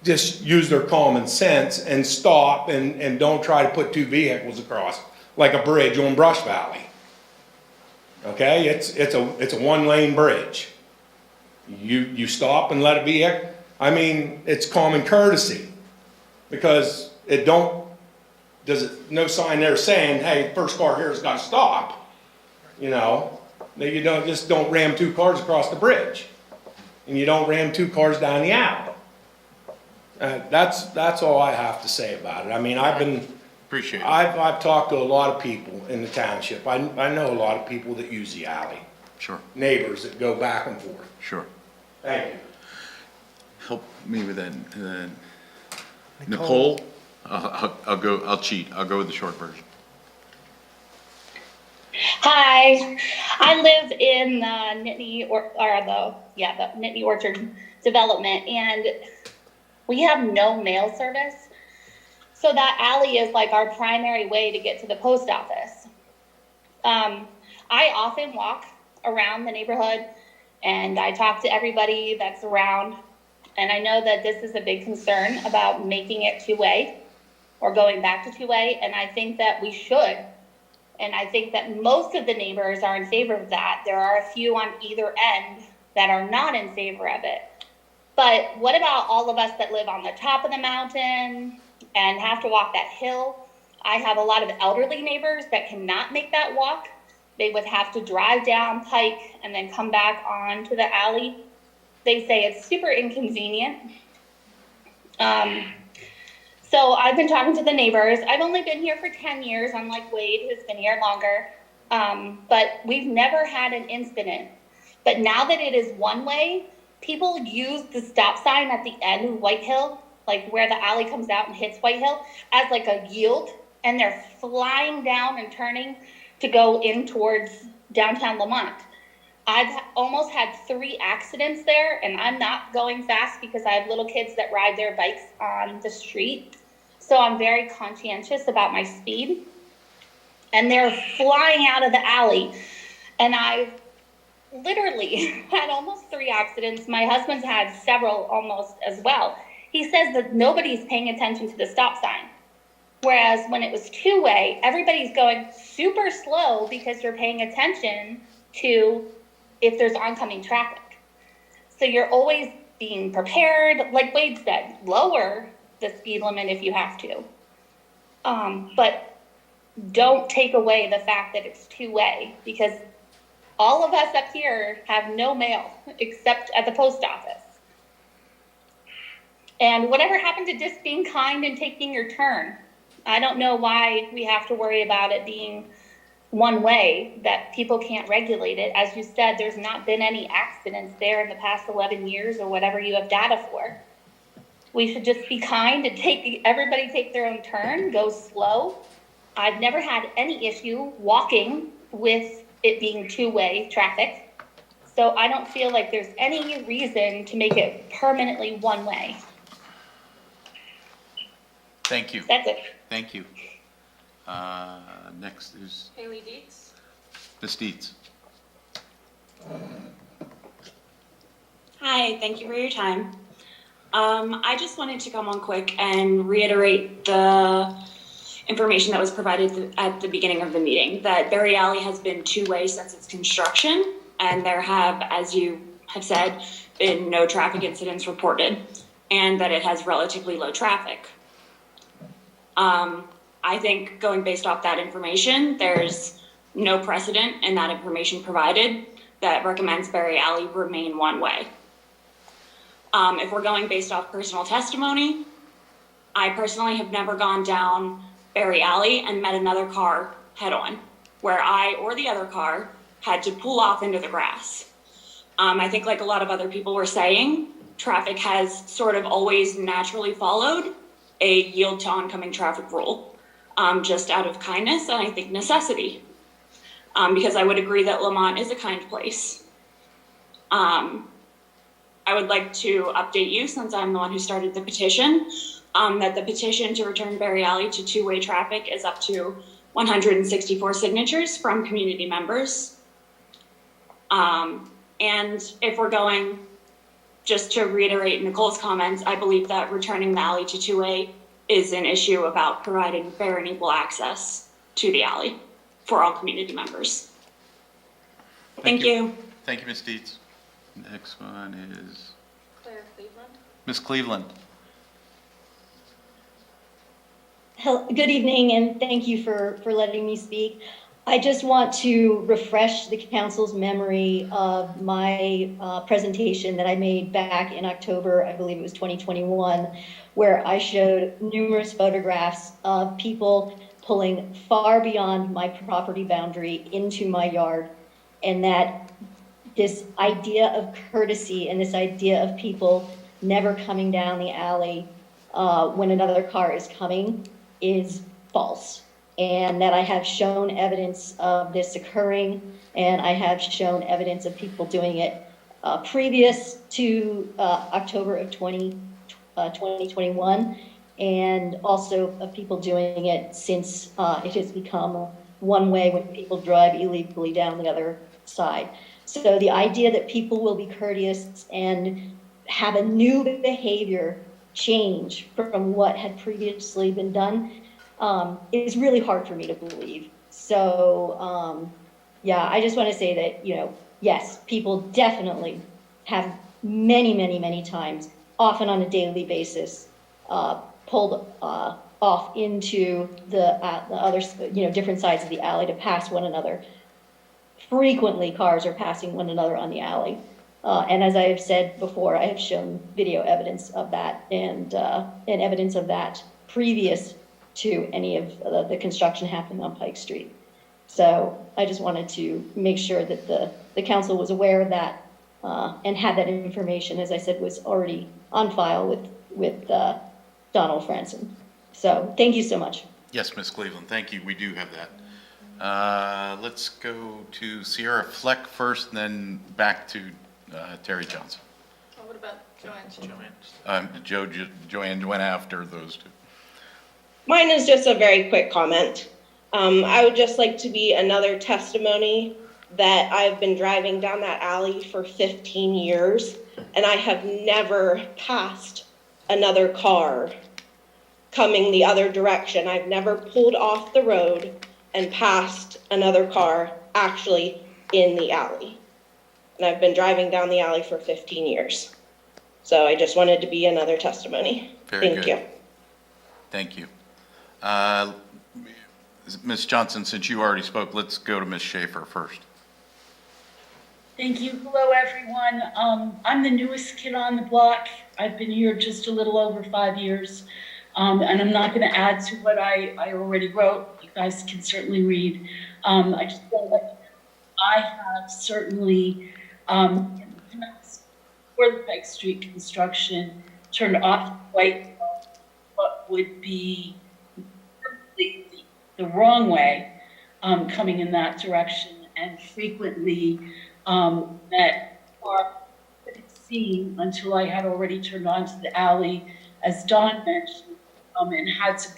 just use their common sense and stop and don't try to put two vehicles across, like a bridge on Brush Valley. Okay, it's a one-lane bridge. You stop and let a vehicle. I mean, it's common courtesy because no sign there saying, hey, first car here's got to stop. You don't ram two cars across the bridge, and you don't ram two cars down the alley. That's all I have to say about it. I mean, Appreciate it. I've talked to a lot of people in the township. I know a lot of people that use the alley. Sure, Neighbors that go back and forth. sure. Thank you. Help me with that. Nicole? I'll cheat. I'll go with the short version. Hi, I live in the Nittany the Nittany Orchard development, and we have no mail service. So that alley is like our primary way to get to the post office. I often walk around the neighborhood and I talk to everybody that's around, and I know that this is a big concern about making it two-way or going back to two-way, and I think that we should. And I think that most of the neighbors are in favor of that. There are a few on either end that are not in favor of it. But what about all of us that live on the top of the mountain and have to walk that hill? I have a lot of elderly neighbors that cannot make that walk. They would have to drive down Pike and then come back onto the alley. They say it's super inconvenient. So I've been talking to the neighbors. I've only been here for 10 years, unlike Wade, who's been here longer. But we've never had an incident But now that it is one way, people use the stop sign at the end of White Hill, like where the alley comes out and hits White Hill, as like a yield, and they're flying down and turning to go in towards downtown Lamont. I've almost had 3 accidents there, and I'm not going fast because I have little kids that ride their bikes on the street. So I'm very conscientious about my speed. And they're flying out of the alley. And I've literally had almost 3 accidents. My husband's had several almost as well. He says that nobody's paying attention to the stop sign. Whereas when it was 2-way, everybody's going super slow because you're paying attention to if there's oncoming traffic. So you're always being prepared. Like Wade said, lower the speed limit if you have to. But don't take away the fact that it's 2-way, because all of us up here have no mail except at the post office. And whatever happened to just being kind and taking your turn? I don't know why we have to worry about it being one way, that people can't regulate it. As you said, there's not been any accidents there in the past 11 years or whatever you have data for. We should just be kind and everybody take their own turn, go slow. I've never had any issue walking with it being 2-way traffic. So I don't feel like there's any reason to make it permanently one way. Thank you. That's it. Thank you. Next is Haley Dietz. Ms. Dietz. Hi, thank you for your time. I just wanted to come on quick and reiterate the information that was provided at the beginning of the meeting, that Berry Alley has been 2-way since its construction, and there have, as you have said, been no traffic incidents reported, and that it has relatively low traffic. I think going based off that information, there's no precedent in that information provided that recommends Berry Alley remain 1-way. If we're going based off personal testimony, I personally have never gone down Berry Alley and met another car head on, where I or the other car had to pull off into the grass. I think like a lot of other people were saying, traffic has sort of always naturally followed a yield to oncoming traffic rule, just out of kindness and I think necessity, because I would agree that Lamont is a kind place. I would like to update you, since I'm the one who started the petition, that the petition to return Berry Alley to 2-way traffic is up to 164 signatures from community members. And if we're going, just to reiterate Nicole's comments, I believe that returning the alley to 2-way is an issue about providing fair and equal access to the alley for all community members. Thank you. Thank you, Ms. Dietz. Next one is Claire Cleveland. Ms. Cleveland. Good evening, and thank you for letting me speak. I just want to refresh the council's memory of my presentation that I made back in October, I believe it was 2021, where I showed numerous photographs of people pulling far beyond my property boundary into my yard, and that this idea of courtesy and this idea of people never coming down the alley when another car is coming is false. And that I have shown evidence of this occurring, and I have shown evidence of people doing it previous to October of 2021, and also of people doing it since it has become 1-way when people drive illegally down the other side. So the idea that people will be courteous and have a new behavior change from what had previously been done is really hard for me to believe. So, yeah, I just want to say that, yes, people definitely have many times, often on a daily basis, pulled off into the other, different sides of the alley to pass one another. Frequently, cars are passing one another on the alley. And as I have said before, I have shown video evidence of that and evidence of that previous to any of the construction happening on Pike Street. So I just wanted to make sure that the the council was aware of that and had that information, as I said, was already on file with Donald Franson. So thank you so much. Yes, Ms. Cleveland, thank you. We do have that. Let's go to Sierra Fleck first, and then back to Terry Johnson. What about Joanne? Joanne went after those two. Mine is just a very quick comment. I would just like to be another testimony that I've been driving down that alley for 15 years, and I have never passed another car coming the other direction. I've never pulled off the road and passed another car actually in the alley. And I've been driving down the alley for 15 years. So I just wanted to be another testimony. Very Thank good. you. Thank you. Ms. Johnson, since you already spoke, let's go to Ms. Schaefer first. Thank you. Hello, everyone. I'm the newest kid on the block. I've been here just a little over 5 years. And I'm not going to add to what I already wrote. You guys can certainly read. I just want to let you know, I have certainly, for the Pike Street construction, turned off White Hill, what would be the wrong way, coming in that direction, and frequently that car couldn't see until I had already turned onto the alley, as Don mentioned, and had to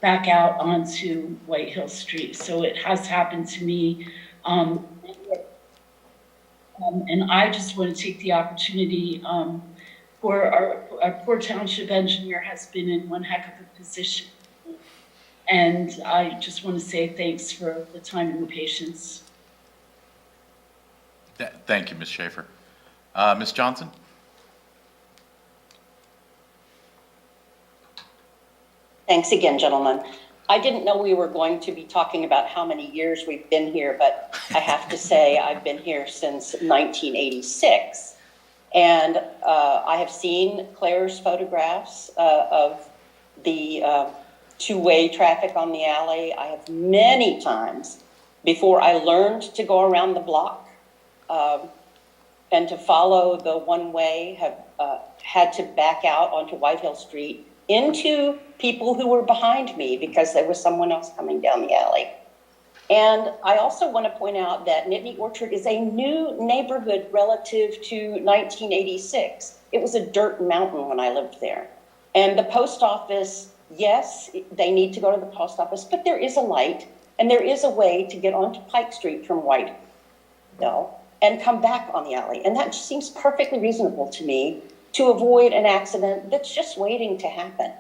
back out onto White Hill Street. So it has happened to me. And I just want to take the opportunity for our poor township engineer has been in one heck of a position. And I just want to say thanks for the time and the patience. Thank you, Ms. Schaefer. Ms. Johnson? Thanks again, gentlemen. I didn't know we were going to be talking about how many years we've been here, but I have to say I've been here since 1986. And I have seen Claire's photographs of the two-way traffic on the alley. I have many times, before I learned to go around the block and to follow the one-way, have had to back out onto White Hill Street into people who were behind me because there was someone else coming down the alley. And I also want to point out that Nittany Orchard is a new neighborhood relative to 1986. It was a dirt mountain when I lived there. And the post office, yes, they need to go to the post office, but there is a light and there is a way to get onto Pike Street from White Hill and come back on the alley. And that just seems perfectly reasonable to me to avoid an accident that's just waiting to happen.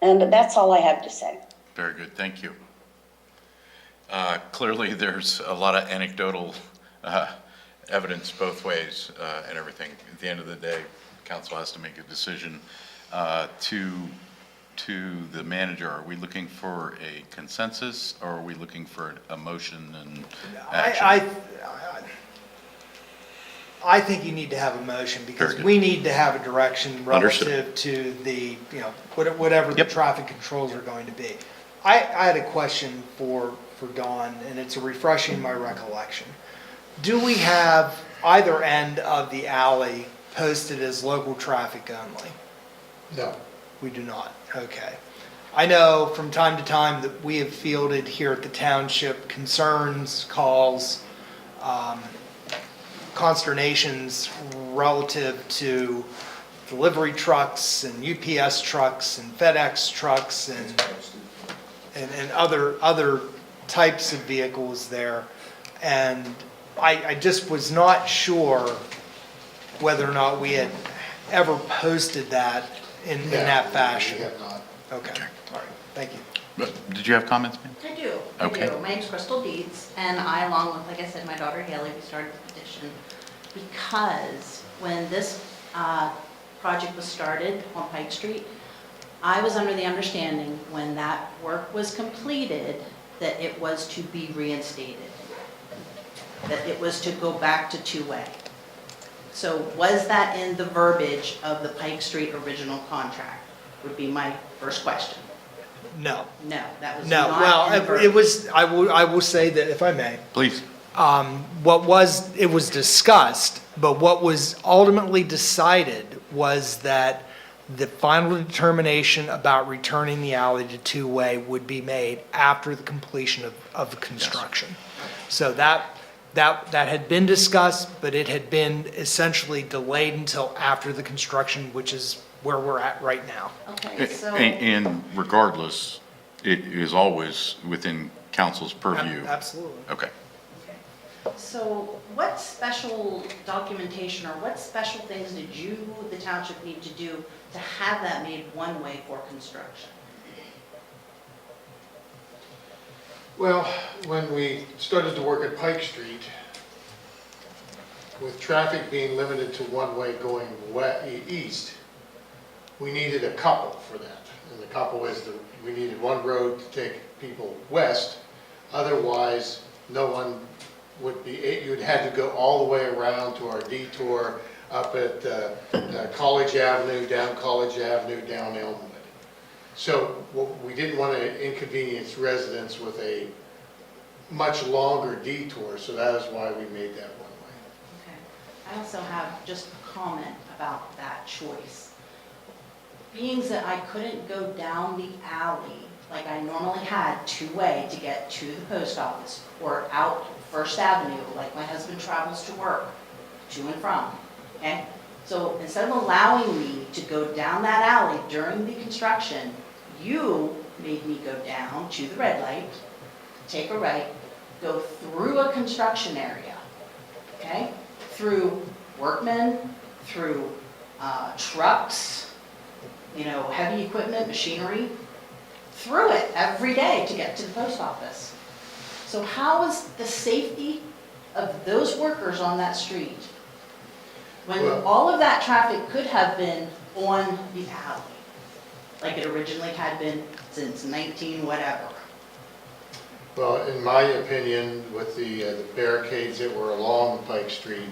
And that's all I have to say. Very good, thank you. Clearly, there's a lot of anecdotal evidence both ways and everything. At the end of the day, council has to make a decision to the manager. Are we looking for a consensus, or are we looking for a motion and action? I think you need to have a motion because Very good. we need to have a direction Understood. relative to the, whatever the Yep. traffic controls are going to be. I had a question for Dawn, and it's refreshing my recollection. Do we have either end of the alley posted as local traffic only? No. We do not, okay. I know from time to time that we have fielded here at the township concerns, calls, consternations relative to delivery trucks and UPS trucks and FedEx trucks and other types of vehicles there. And I just was not sure whether or not we had ever posted that in that fashion. We have not. Okay, all right, thank you. Did you have comments, ma'am? I do. Okay. I do. My name's Crystal Dietz, and I, along with, like I said, my daughter Haley, we started the petition because when this project was started on Pike Street, I was under the understanding when that work was completed that it was to be reinstated, that it was to go back to two-way. So was that in the verbiage of the Pike Street original contract, would be my first question. No. No, that was No, not well, in the it verbiage. was, I will say that, if I may, Please. it was discussed, but what was ultimately decided was that the final determination about returning the alley to two-way would be made after the completion of construction. So that had been discussed, but it had been essentially delayed until after the construction, which is where we're at right now. Okay, so. And regardless, it is always within council's purview. Absolutely. Okay. So what special documentation or what special things did you, the township, need to do to have that made one way for construction? Well, when we started to work at Pike Street, with traffic being limited to one way going east, we needed a couple for that. And the couple is we needed one road to take people west, otherwise no one would be, you'd had to go all the way around to our detour up at College Avenue, down College Avenue, down Elmwood. So we didn't want to inconvenience residents with a much longer detour, so that is why we made that one way. Okay. I also have just a comment about that choice. Being that I couldn't go down the alley like I normally had two-way to get to the post office or out First Avenue, like my husband travels to work, to and from, okay? So instead of allowing me to go down that alley during the construction, you made me go down to the red light, take a right, go through a construction area, okay? Through workmen, through trucks, you know, heavy equipment, machinery, through it every day to get to the post office. So how is the safety of those workers on that street when all of that traffic could have been on the alley, like it originally had been since 19 whatever? Well, in my opinion, with the barricades that were along Pike Street,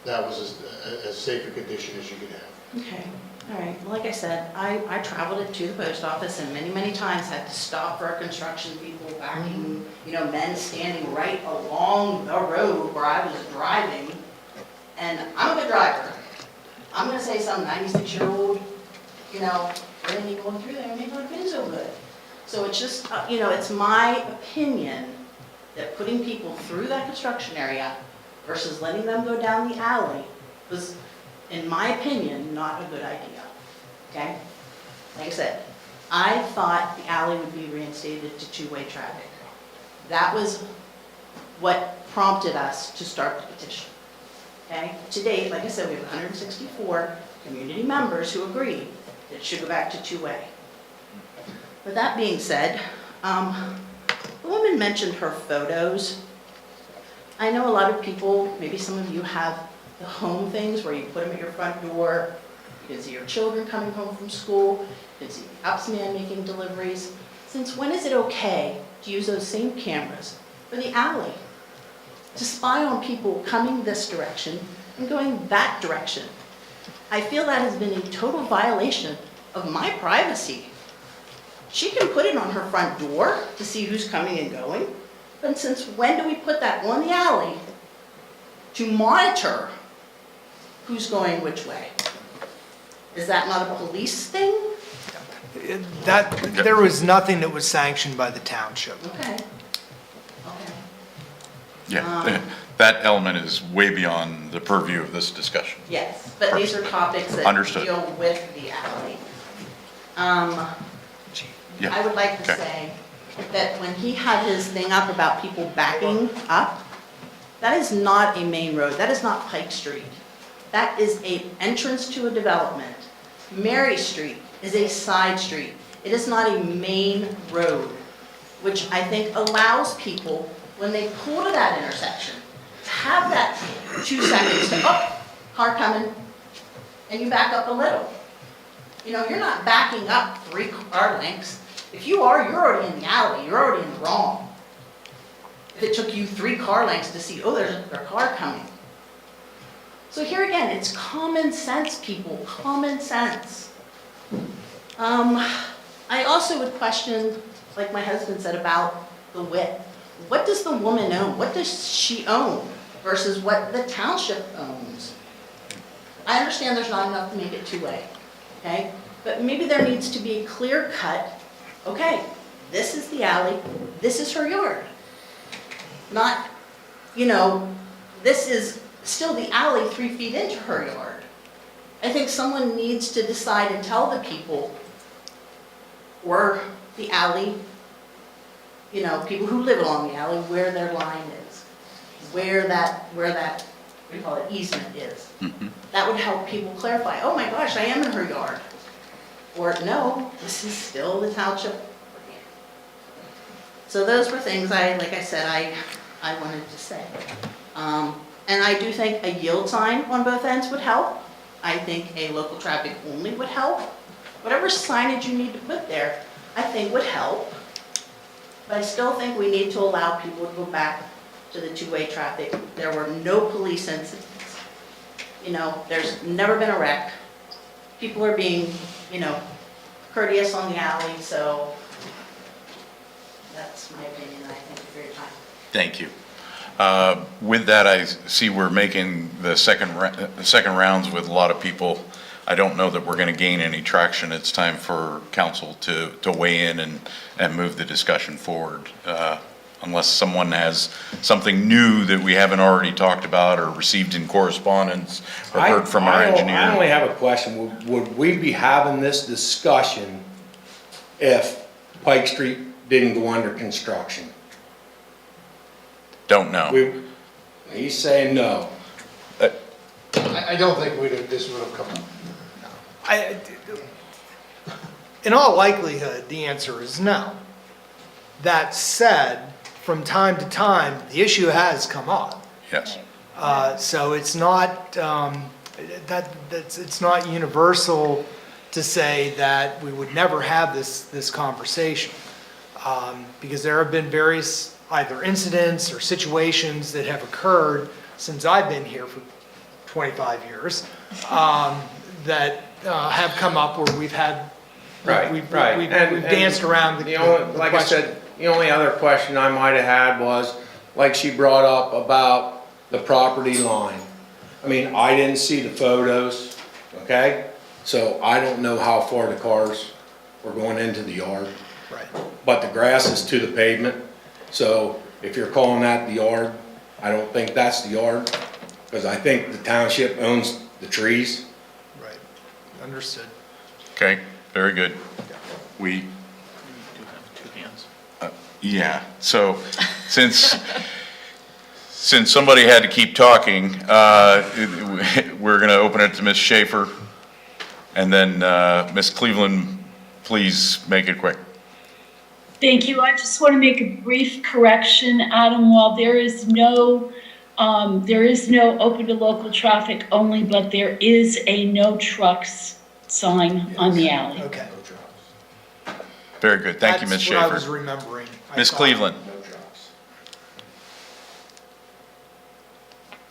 that was as safe a condition as you could have. Okay, all right. Well, like I said, I traveled it to the post office and many, many times had to stop for construction people backing, you know, men standing right along the road where I was driving. And I'm a good driver. I'm gonna say some 96-year-old, you know, really going through there may not have been so good. So it's just, you know, it's my opinion that putting people through that construction area versus letting them go down the alley was, in my opinion, not a good idea, okay? Like I said, I thought the alley would be reinstated to two-way traffic. That was what prompted us to start the petition, okay? To date, like I said, we have 164 community members who agree that it should go back to two-way. With that being said, the woman mentioned her photos. I know a lot of people, maybe some of you have the home things where you put them at your front door. You can see your children coming home from school. You can see the upsman making deliveries. Since when is it okay to use those same cameras for the alley? To spy on people coming this direction and going that direction? I feel that has been a total violation of my privacy. She can put it on her front door to see who's coming and going, but since when do we put that on the alley to monitor who's going which way? Is that not a police thing? There was nothing that was sanctioned by the township. Okay. Yeah, that element is way beyond the purview of this discussion. Yes, but these are topics that Understood. deal with the alley. Yeah. I would like to Okay. say that when he had his thing up about people backing up, that is not a main road. That is not Pike Street. That is an entrance to a development. Mary Street is a side street. It is not a main road, which I think allows people, when they pull to that intersection, to have that 2 seconds to, oh, car coming, and you back up a little. You know, you're not backing up 3 car lengths. If you are, you're already in the alley, you're already in the wrong. If it took you 3 car lengths to see, oh, there's a car coming. So here again, it's common sense, people, common sense. I also would question, like my husband said, about the width. what does the woman own? What does she own versus what the township owns? I understand there's not enough to make it two-way, okay? But maybe there needs to be a clear cut, okay, this is the alley, this is her yard. Not, you know, this is still the alley 3 feet into her yard. I think someone needs to decide and tell the people where the alley, you know, people who live along the alley, where their line is, where that, what do you call it, easement is. That would help people clarify, oh my gosh, I am in her yard. Or no, this is still the township. So those were things like I said, I wanted to say. And I do think a yield sign on both ends would help. I think a local traffic only would help. Whatever signage you need to put there, I think would help. But I still think we need to allow people to go back to the two-way traffic. There were no police incidents. You know, there's never been a wreck. People are being, you know, courteous on the alley, so that's my opinion. I thank you for your time. Thank you. With that, I see we're making the second rounds with a lot of people. I don't know that we're going to gain any traction. It's time for council to weigh in and move the discussion forward. Unless someone has something new that we haven't already talked about or received in correspondence or heard from our engineer. I only have a question. Would we be having this discussion if Pike Street didn't go under construction? Don't know. He's saying no. I don't think this would have come up. In all likelihood, the answer is no. That said, from time to time, the issue has come up. Yes. So it's not, it's not universal to say that we would never have this conversation. Because there have been various either incidents or situations that have occurred since I've been here for 25 years that have come up where we've had, we've danced around the Like question. I said, the only other question I might have had was, like she brought up about the property line. I mean, I didn't see the photos, okay? So I don't know how far the cars were going into the yard. Right. But the grass is to the pavement, so if you're calling that the yard, I don't think that's the yard, because I think the township owns the trees. Right, understood. Okay, very good. We, do have 2 hands. yeah, so since somebody had to keep talking, we're going to open it to Ms. Schaefer. And then Ms. Cleveland, please make it quick. Thank you. I just want to make a brief correction, Adam. While there is no open to local traffic only, but there is a no trucks sign on the alley. Okay. Very good. Thank you, Ms. That's what I Schaefer. was remembering. Ms. Cleveland.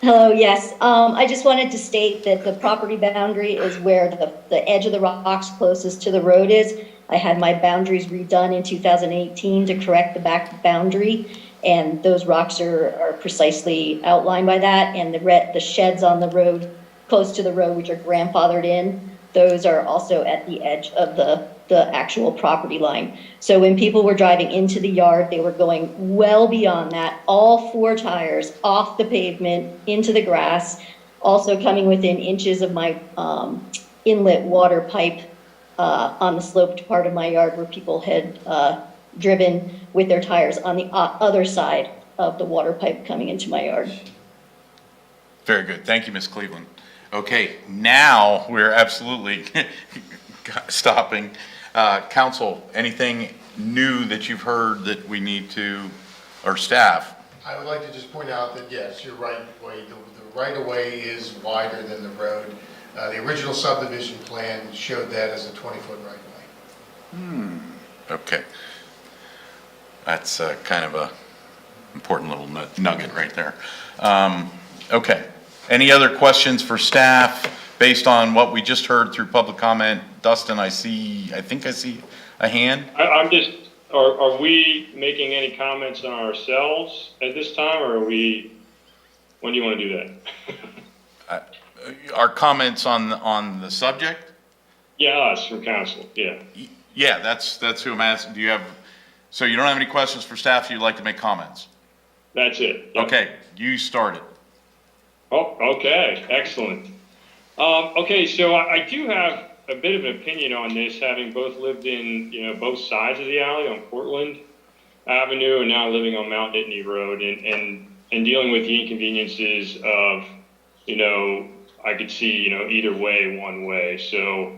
Hello, yes. I just wanted to state that the property boundary is where the edge of the rocks closest to the road is. I had my boundaries redone in 2018 to correct the back boundary, and those rocks are precisely outlined by that. And the sheds on the road, close to the road, which are grandfathered in, those are also at the edge of the actual property line. So when people were driving into the yard, they were going well beyond that, all 4 tires off the pavement into the grass, also coming within inches of my inlet water pipe on the sloped part of my yard where people had driven with their tires on the other side of the water pipe coming into my yard. Very good. Thank you, Ms. Cleveland. Okay, now we're absolutely stopping. Council, anything new that you've heard that we need to, or staff? I would like to just point out that, yes, you're right, Wade, the right-of-way is wider than the road. The original subdivision plan showed that as a 20-foot right-of-way. Okay. That's kind of a important little nugget right there. Okay. Any other questions for staff based on what we just heard through public comment? Dustin, I think I see a hand. I'm are we making any comments on ourselves at this time, or are we, when do you want to do that? Our comments on the subject? Yeah, us from council, yeah. Yeah, that's who I'm asking. Do you have, so you don't have any questions for staff, you'd like to make comments? That's it. Yep. Okay, you started. Oh, okay, excellent. Okay, so I do have a bit of an opinion on this, having both lived in, both sides of the alley on Portland Avenue and now living on Mount Nittany Road and dealing with the inconveniences of, I could see, either way, one way. So,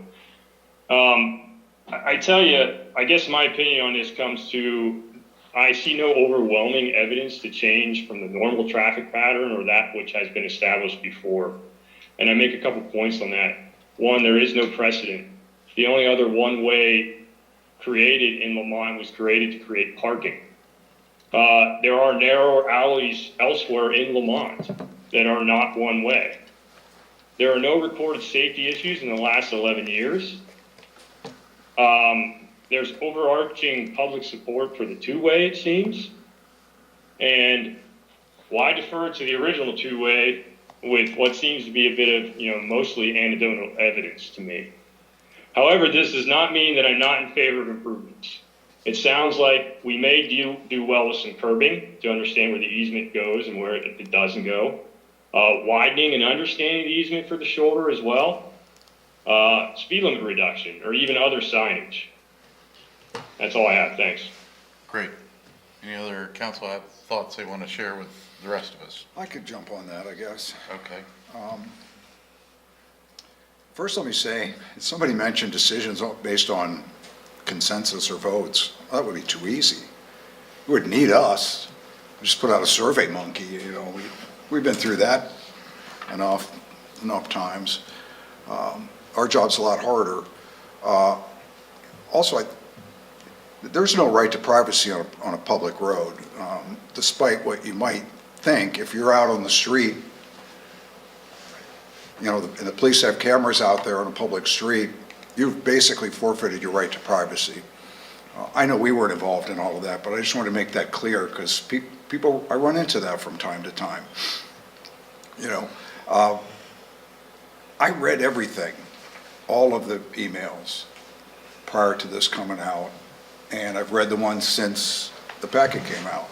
I tell you, I guess my opinion on this comes to, I see no overwhelming evidence to change from the normal traffic pattern or that which has been established before. And I make a couple points on that. One, there is no precedent. The only other one-way created in Lamont was created to create parking. There are narrower alleys elsewhere in Lamont that are not one-way. There are no recorded safety issues in the last 11 years. There's overarching public support for the two-way, it seems. And why defer to the original two-way with what seems to be a bit of, mostly anecdotal evidence to me? However, this does not mean that I'm not in favor of improvements. It sounds like we may do well with some curbing to understand where the easement goes and where it doesn't go. Widening and understanding the easement for the shoulder as well. Speed limit reduction or even other signage. That's all I have. Thanks. Great. Any other council have thoughts they want to share with the rest of us? I could jump on that, I guess. Okay. First, let me say, somebody mentioned decisions based on consensus or votes. That would be too easy. It wouldn't need us. Just put out a survey monkey, we've been through that enough times. Our job's a lot harder. Also, there's no right to privacy on a public road, despite what you might think. If you're out on the street, and the police have cameras out there on a public street, you've basically forfeited your right to privacy. I know we weren't involved in all of that, but I just want to make that clear because people, I run into that from time to time. I read everything, all of the emails prior to this coming out, and I've read the ones since the packet came out.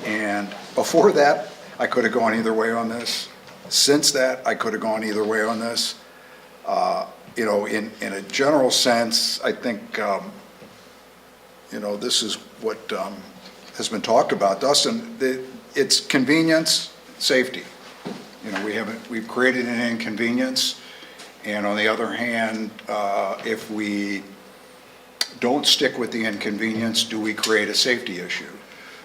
And before that, I could have gone either way on this. Since that, I could have gone either way on this. In a general sense, I think, this is what has been talked about. Dustin, it's convenience, safety. We've created an inconvenience, and on the other hand, if we don't stick with the inconvenience, do we create a safety issue?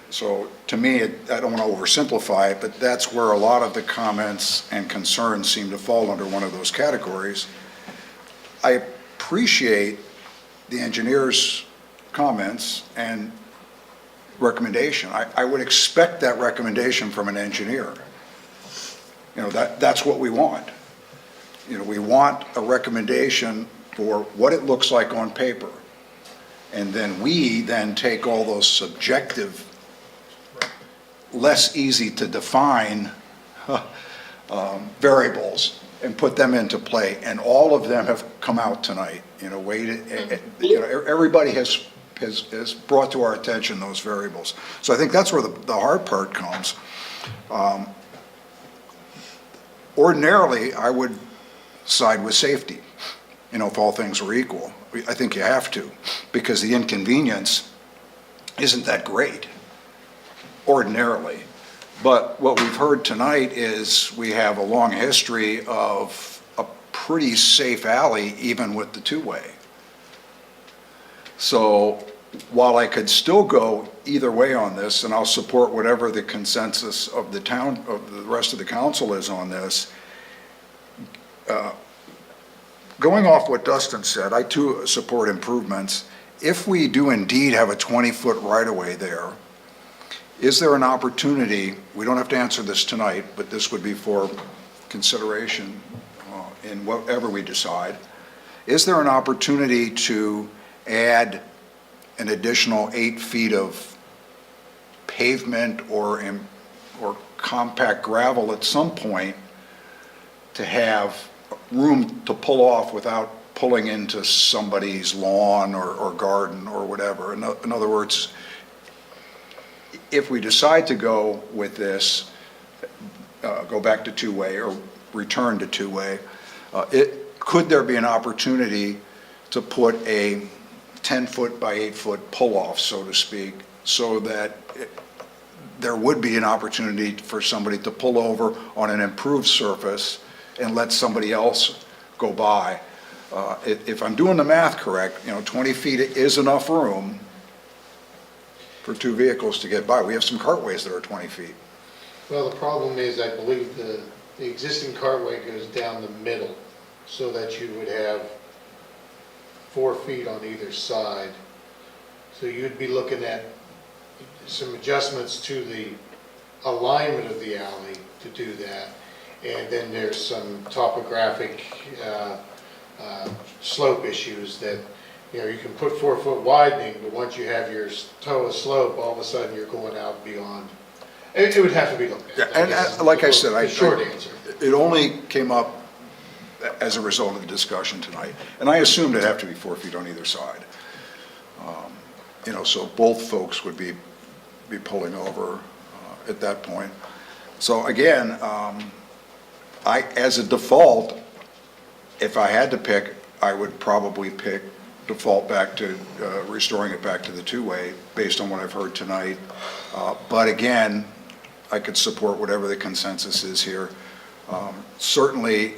So to me, I don't want to oversimplify it, but that's where a lot of the comments and concerns seem to fall under one of those categories. I appreciate the engineer's comments and recommendation. I would expect that recommendation from an engineer. That's what we want. We want a recommendation for what it looks like on paper. And then we then take all those subjective, less easy to define variables and put them into play. And all of them have come out tonight. Everybody has brought to our attention those variables. So I think that's where the hard part comes. Ordinarily, I would side with safety, if all things were equal. I think you have to, because the inconvenience isn't that great, ordinarily. But what we've heard tonight is we have a long history of a pretty safe alley, even with the two-way. So while I could still go either way on this, and I'll support whatever the consensus of the town, of the rest of the council is on this, going off what Dustin said, I too support improvements. If we do indeed have a 20-foot right-of-way there, is there an opportunity, we don't have to answer this tonight, but this would be for consideration in whatever we decide, is there an opportunity to add an additional 8 feet of pavement or compact gravel at some point to have room to pull off without pulling into somebody's lawn or garden or whatever. In other words, if we decide to go with this, go back to two-way or return to two-way, could there be an opportunity to put a 10-foot by 8-foot pull-off, so to speak, so that there would be an opportunity for somebody to pull over on an improved surface and let somebody else go by? If I'm doing the math correct, 20 feet is enough room for 2 vehicles to get by. We have some cartways that are 20 feet. Well, the problem is, I believe the existing cartway goes down the middle, so that you would have 4 feet on either side. So you'd be looking at some adjustments to the alignment of the alley to do that. And then there's some topographic slope issues that, you can put 4-foot widening, but once you have your toe of slope, all of a sudden you're going out beyond. It would have to be looked at. And like I said, The short answer. it only came up as a result of the discussion tonight. And I assumed it'd have to be 4 feet on either side. So both folks would be pulling over at that point. So again, as a default, if I had to pick, I would probably pick default back to restoring it back to the two-way based on what I've heard tonight. But again, I could support whatever the consensus is here. Certainly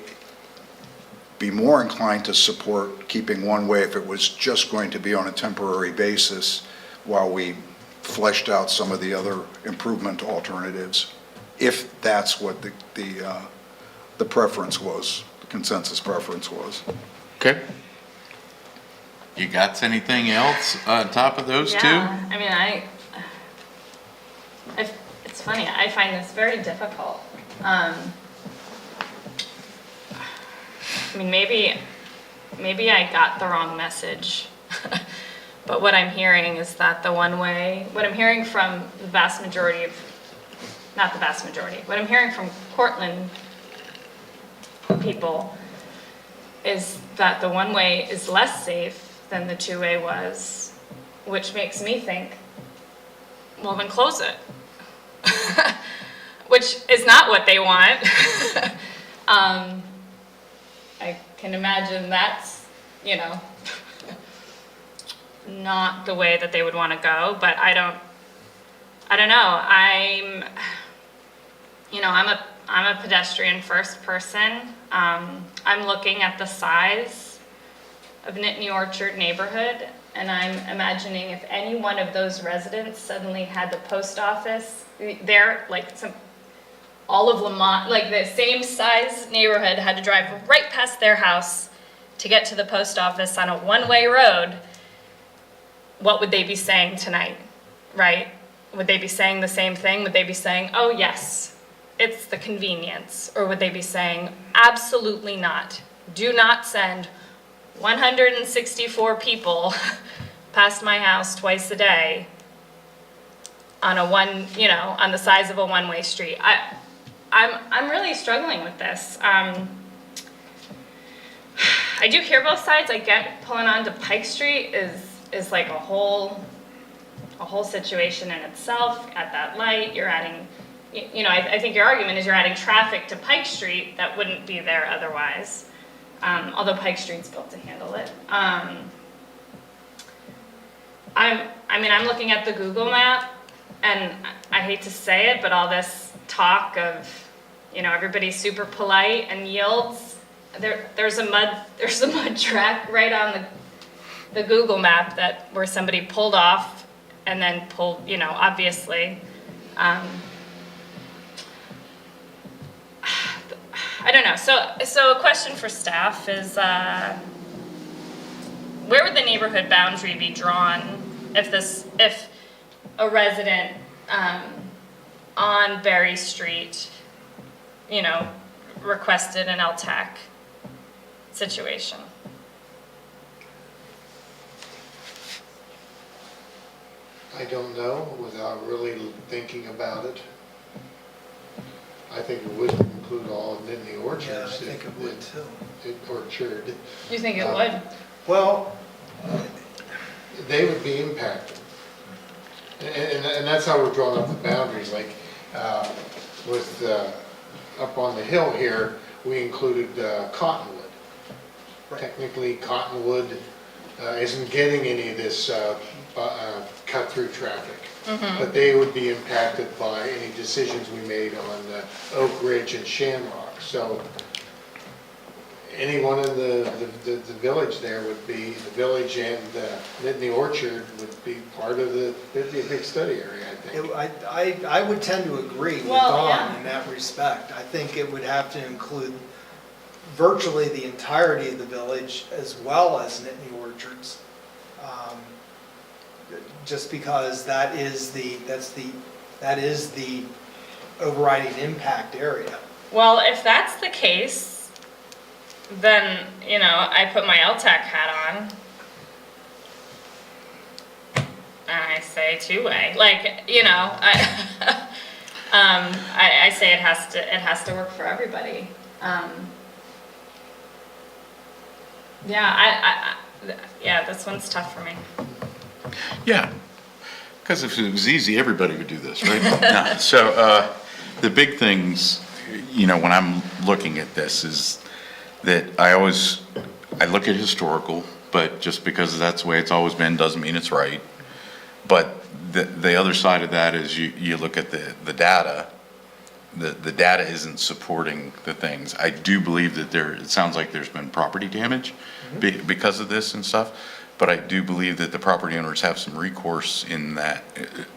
be more inclined to support keeping one way if it was just going to be on a temporary basis while we fleshed out some of the other improvement alternatives, if that's what the preference was, the consensus preference was. Okay. You got anything else on top of those two? Yeah, I mean, it's funny, I find this very difficult. I mean, maybe I got the wrong message, but what I'm hearing is that what I'm hearing from the vast majority of, not the vast majority, what I'm hearing from Portland people is that the one-way is less safe than the two-way was, which makes me think, well, then close it. Which is not what they want. I can imagine that's, not the way that they would want to go, but I don't know. I'm a pedestrian first person. I'm looking at the size of Nittany Orchard neighborhood, and I'm imagining if any one of those residents suddenly had the post office, they're like all of Lamont, like the same size neighborhood, had to drive right past their house to get to the post office on a one-way road. What would they be saying tonight, right? Would they be saying the same thing? Would they be saying, oh yes, it's the convenience? Or would they be saying, absolutely not. Do not send 164 people past my house twice a day on on the size of a one-way street. I'm really struggling with this. I do hear both sides. I get pulling onto Pike Street is like a whole situation in itself. At that light, you're adding, I think your argument is you're adding traffic to Pike Street that wouldn't be there otherwise. Although Pike Street's built to handle it. I'm looking at the Google map, and I hate to say it, but all this talk of, everybody's super polite and yields. There's a mud track right on the Google map where somebody pulled off and then pulled, obviously. I don't know. So a question for staff is, where would the neighborhood boundary be drawn if a resident on Berry Street, requested an LTAC situation? I don't know, without really thinking about it. I think it would include all of Nittany Orchards. Yeah, I think it would too. Orchard. You think it Um, would? Well, They would be impacted. And that's how we're drawing up the boundaries, like, with, up on the hill here, we included Cottonwood. Technically, Cottonwood isn't getting any of this cut-through traffic. But they would be impacted by any decisions we made on Oak Ridge and Shamrock. So anyone in the village there would be, the village and Nittany Orchard would be part of it'd be a big study area, I think. I would tend to agree with Well, Don yeah. in that respect. I think it would have to include virtually the entirety of the village as well as Nittany Orchards. Just because that is the overriding impact area. Well, if that's the case, then, you know, I put my LTAC hat on. And I say two-way, like, you know, I say it has to work for everybody. Yeah, this one's tough for me. Yeah, because if it was easy, everybody would do this, right? No. So the big things, you know, when I'm looking at this is that I look at historical, but just because that's the way it's always been doesn't mean it's right. But the other side of that is you look at the data. The data isn't supporting the things. I do believe that it sounds like there's been property damage because of this and stuff. But I do believe that the property owners have some recourse in that,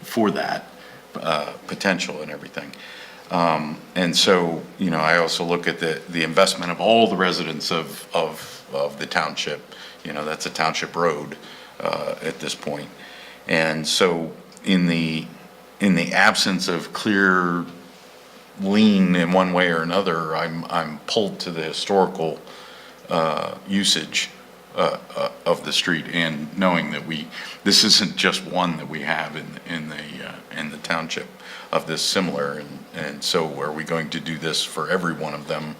for that potential and everything. And so, you know, I also look at the investment of all the residents of the township. You know, that's a township road at this point. And so in the absence of clear lean in one way or another, I'm pulled to the historical usage of the street, and knowing that this isn't just one that we have in the township of this similar, and so are we going to do this for every one of them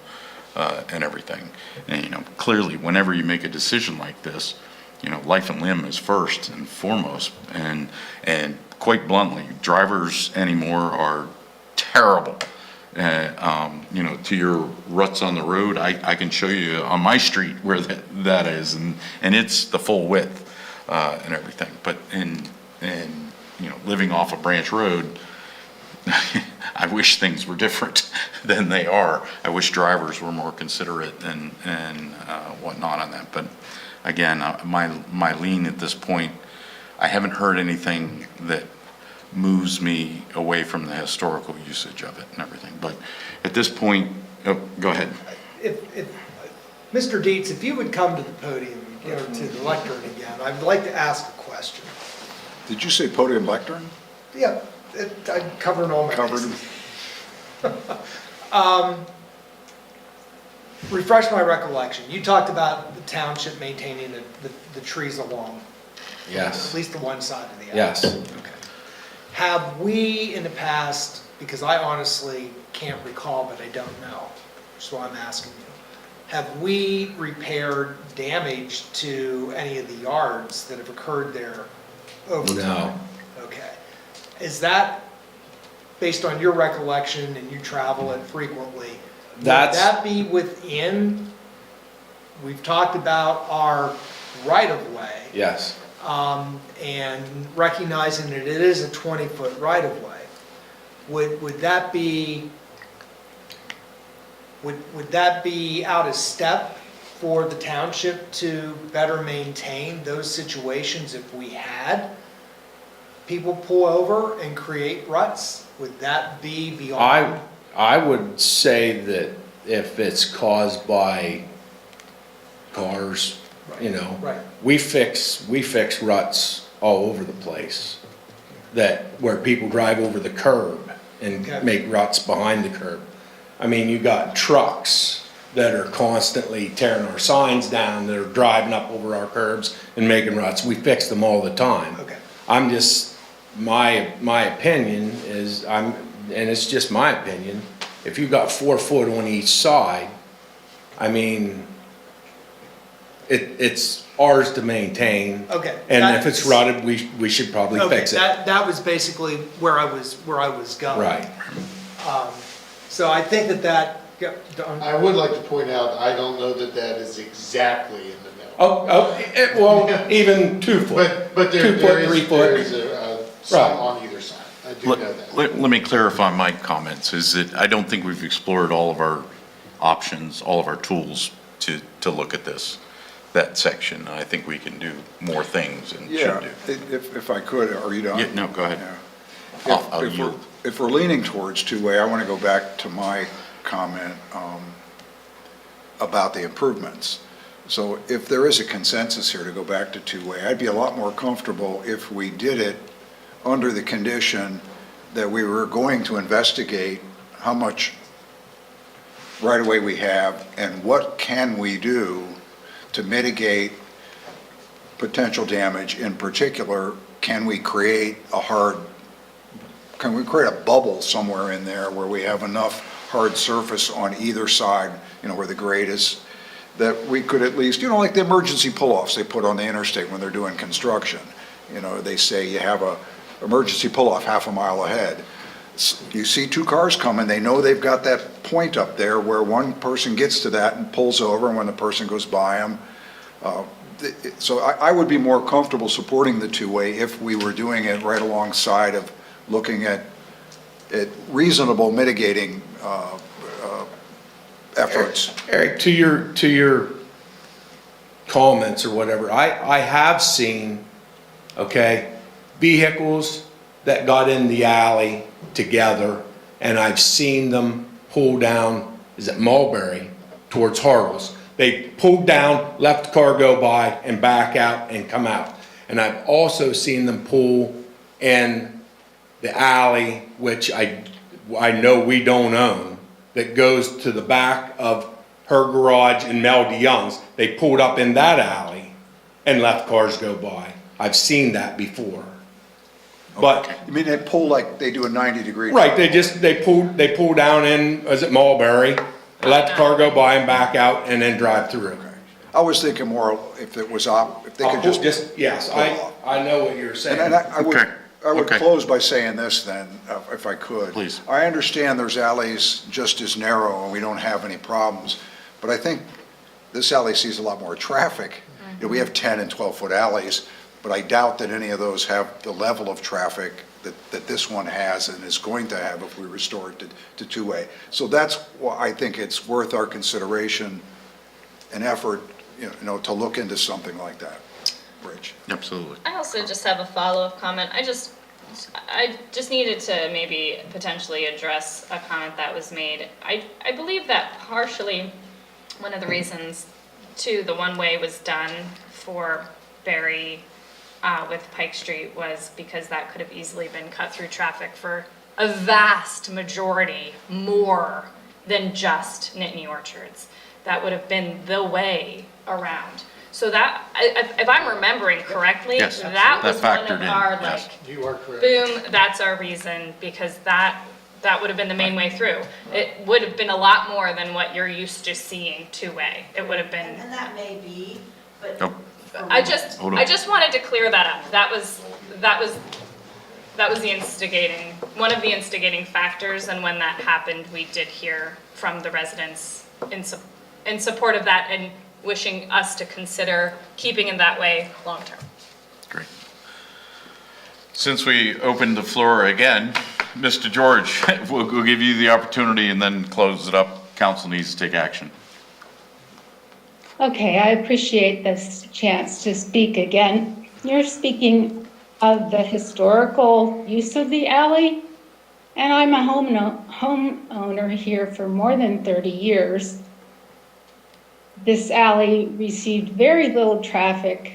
and everything? And, you know, clearly, whenever you make a decision like this, you know, life and limb is first and foremost, and quite bluntly, drivers anymore are terrible. You know, to your ruts on the road, I can show you on my street where that is, and it's the full width and everything. But in you know, living off a branch road, I wish things were different than they are. I wish drivers were more considerate and whatnot on that. But again, my lean at this point, I haven't heard anything that moves me away from the historical usage of it and everything. But at this point, go ahead. If Mr. Dietz, if you would come to the podium, or to the lectern again, I'd like to ask a question. Did you say podium lectern? Yeah, I'm covering all my bases. Refresh my recollection. You talked about the township maintaining the trees along. Yes. At least the one side of the alley. Yes. Okay. Have we in the past, because I honestly can't recall, but I don't know, so I'm asking you, have we repaired damage to any of the yards that have occurred there over time? No. Okay. Is that, based on your recollection, and you travel it frequently, would that be within, we've talked about our right-of-way, Yes. and recognizing that it is a 20-foot right-of-way, would that be out of step for the township to better maintain those situations if we had people pull over and create ruts? Would that be beyond? I would say that if it's caused by cars, you know, Right. we fix ruts all over the place, where people drive over the curb and Okay. make ruts behind the curb. I mean, you got trucks that are constantly tearing our signs down, that are driving up over our curbs and making ruts. We fix them all the time. Okay. I'm just my opinion is, and it's just my opinion, if you've got 4 foot on each side, I mean, it's ours to maintain. Okay. And if it's rotted, we should probably Okay, fix it. that was basically where I was going. Right. So I think that, yeah, Don? I would like to point out, I don't know that that is exactly in the middle. Well, even 2 foot. But 2 foot, 3 there foot. is some on either side. I do know that. Let me clarify my comments, is that I don't think we've explored all of our options, all of our tools to look at that section. I think we can do more things and Yeah, should do. if I could, are you done? Yeah, no, go ahead. Yeah. I'll If we're- yield. If we're leaning towards two-way, I want to go back to my comment about the improvements. So if there is a consensus here to go back to two-way, I'd be a lot more comfortable if we did it under the condition that we were going to investigate how much right-of-way we have and what can we do to mitigate potential damage. In particular, can we create a bubble somewhere in there where we have enough hard surface on either side, where the grade is, that we could at least, like the emergency pull-offs they put on the interstate when they're doing construction. They say you have a emergency pull-off half a mile ahead. You see 2 cars coming, they know they've got that point up there where one person gets to that and pulls over, and when the person goes by them. So I would be more comfortable supporting the two-way if we were doing it right alongside of looking at reasonable mitigating efforts. Eric, to your comments or whatever, I have seen, vehicles that got in the alley together, and I've seen them pull down, is it Mulberry, towards Hartle's. They pulled down, let the car go by, and back out and come out. And I've also seen them pull in the alley, which I know we don't own, that goes to the back of her garage and Mel DeYoung's. They pulled up in that alley and let cars go by. I've seen that before. But, You mean they pull like they do a 90-degree? right, they pull down in, is it Mulberry, let the car go by and back out and then drive through. I was thinking more if it was if they could just. Yes, I know what you're saying. And I would, Okay. I would Okay. close by saying this then, if I could. Please. I understand there's alleys just as narrow and we don't have any problems, but I think this alley sees a lot more traffic. We have 10 and 12-foot alleys, but I doubt that any of those have the level of traffic that this one has and is going to have if we restore it to two-way. So that's why I think it's worth our consideration and effort, to look into something like that. Rich? Absolutely. I also just have a follow-up comment. I just needed to maybe potentially address a comment that was made. I believe that partially one of the reasons too the one-way was done for Berry with Pike Street was because that could have easily been cut through traffic for a vast majority more than just Nittany Orchards. That would have been the way around. So that, if I'm remembering correctly, Yes, that was that one factored of in, our yes. You are correct. boom, that's our reason, because that would have been the main way through. It would have been a lot more than what you're used to seeing two-way. It would have been, And that may be, but. Nope. I just Hold on. wanted to clear that up. That was the instigating, one of the instigating factors, and when that happened, we did hear from the residents in support of that and wishing us to consider keeping it that way long-term. Great. Since we opened the floor again, Mr. George, we'll give you the opportunity and then close it up. Council needs to take action. Okay, I appreciate this chance to speak again. You're speaking of the historical use of the alley, and I'm a homeowner here for more than 30 years. This alley received very little traffic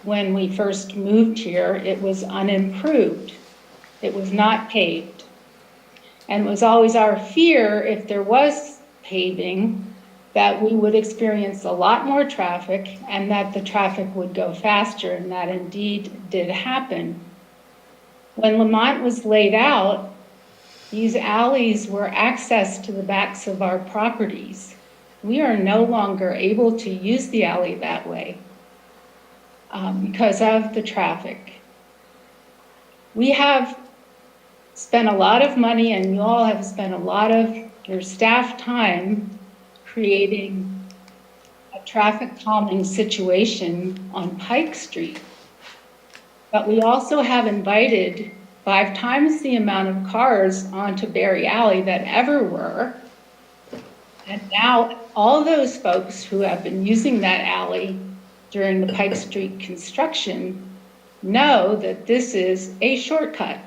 when we first moved here. It was unimproved. It was not paved. And it was always our fear, if there was paving, that we would experience a lot more traffic and that the traffic would go faster, and that indeed did happen. When Lamont was laid out, these alleys were access to the backs of our properties. We are no longer able to use the alley that way because of the traffic. We have spent a lot of money, and you all have spent a lot of your staff time creating a traffic calming situation on Pike Street. But we also have invited 5 times the amount of cars onto Berry Alley that ever were. And now all those folks who have been using that alley during the Pike Street construction know that this is a shortcut.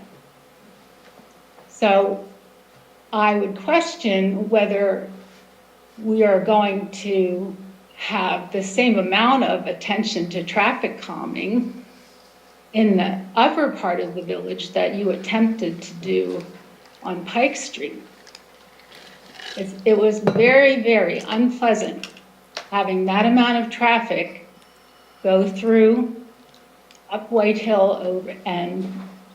So I would question whether we are going to have the same amount of attention to traffic calming in the upper part of the village that you attempted to do on Pike Street. It was very, very unpleasant having that amount of traffic go through up White Hill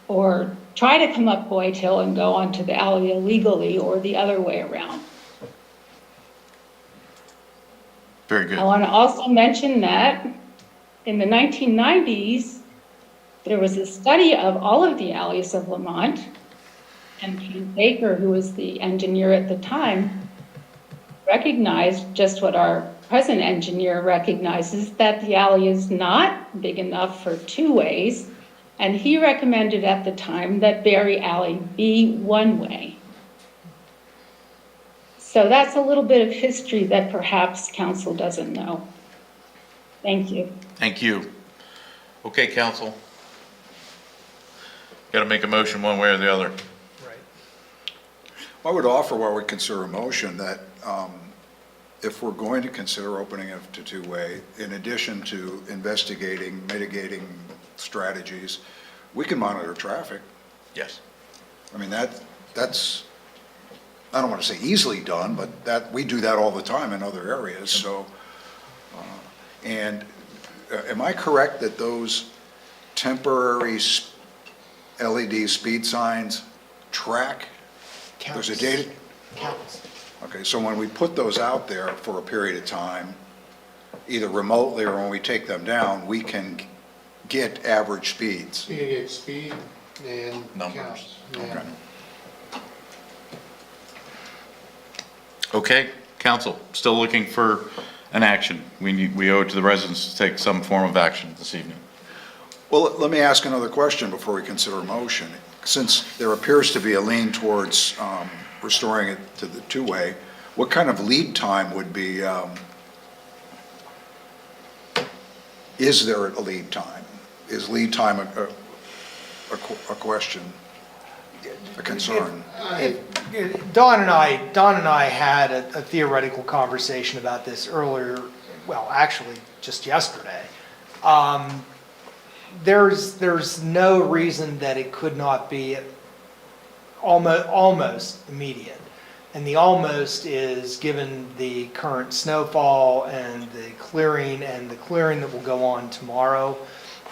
or try to come up White Hill and go onto the alley illegally, or the other way around. Very good. I want to also mention that in the 1990s, there was a study of all of the alleys of Lamont, and Ken Baker, who was the engineer at the time, recognized just what our present engineer recognizes, that the alley is not big enough for 2 ways, and he recommended at the time that Berry Alley be 1 way. So that's a little bit of history that perhaps council doesn't know. Thank you. Thank you. Okay, council. Got to make a motion one way or the other. I would offer, while we consider a motion, that if we're going to consider opening it to 2-way, in addition to investigating, mitigating strategies, we can monitor traffic. Yes. I mean, that's, I don't want to say easily done, but that, we do that all the time in other areas, so. And am I correct that those temporary LED speed signs track? There's a data? Counts. Okay, so when we put those out there for a period of time, either remotely or when we take them down, we can get average speeds. You can get speed and Numbers. counts. Yeah. Okay. Okay, council, still looking for an action. We owe it to the residents to take some form of action this evening. Well, let me ask another question before we consider a motion. Since there appears to be a lean towards restoring it to the 2-way, what kind of lead time would be, is there a lead time? Is lead time a question, a concern? Don and I had a theoretical conversation about this earlier, well, actually, just yesterday. There's no reason that it could not be almost immediate. And the almost is, given the current snowfall and the clearing that will go on tomorrow,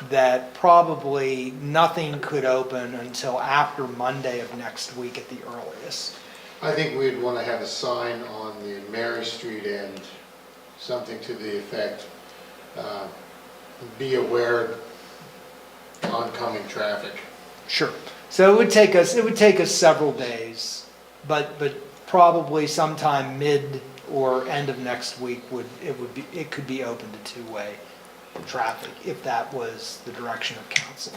that probably nothing could open until after Monday of next week at the earliest. I think we'd want to have a sign on the Mary Street end, something to the effect, be aware oncoming traffic. Sure. So it would take us several days, but probably sometime mid or end of next week it could be open to 2-way traffic, if that was the direction of council.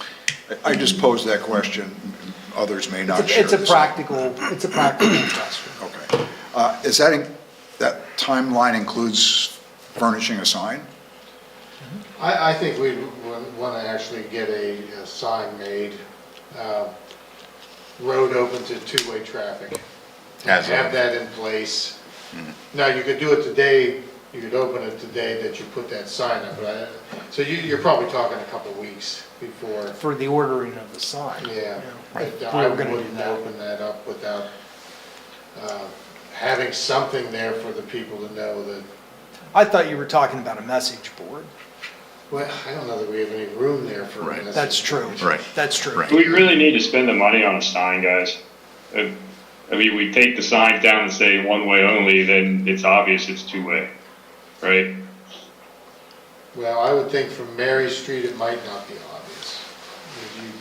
I just posed that question. Others may not share It's a the same. practical question. Okay. Is that timeline includes furnishing a sign? I think we'd want to actually get a sign made, road open to 2-way traffic. Have that in place. Now, you could do it today, you could open it today that you put that sign up, right? So you're probably talking a couple of weeks before. For the ordering of the sign. Yeah. Right. But We I were gonna do wouldn't that. open that up without having something there for the people to know that. I thought you were talking about a message board. Well, I don't know that we have any room there for. Right. That's true. Right. That's true. Right. Do we really need to spend the money on a sign, guys? I mean, we take the signs down and say one way only, then it's obvious it's two-way, right? Well, I would think from Mary Street, it might not be obvious.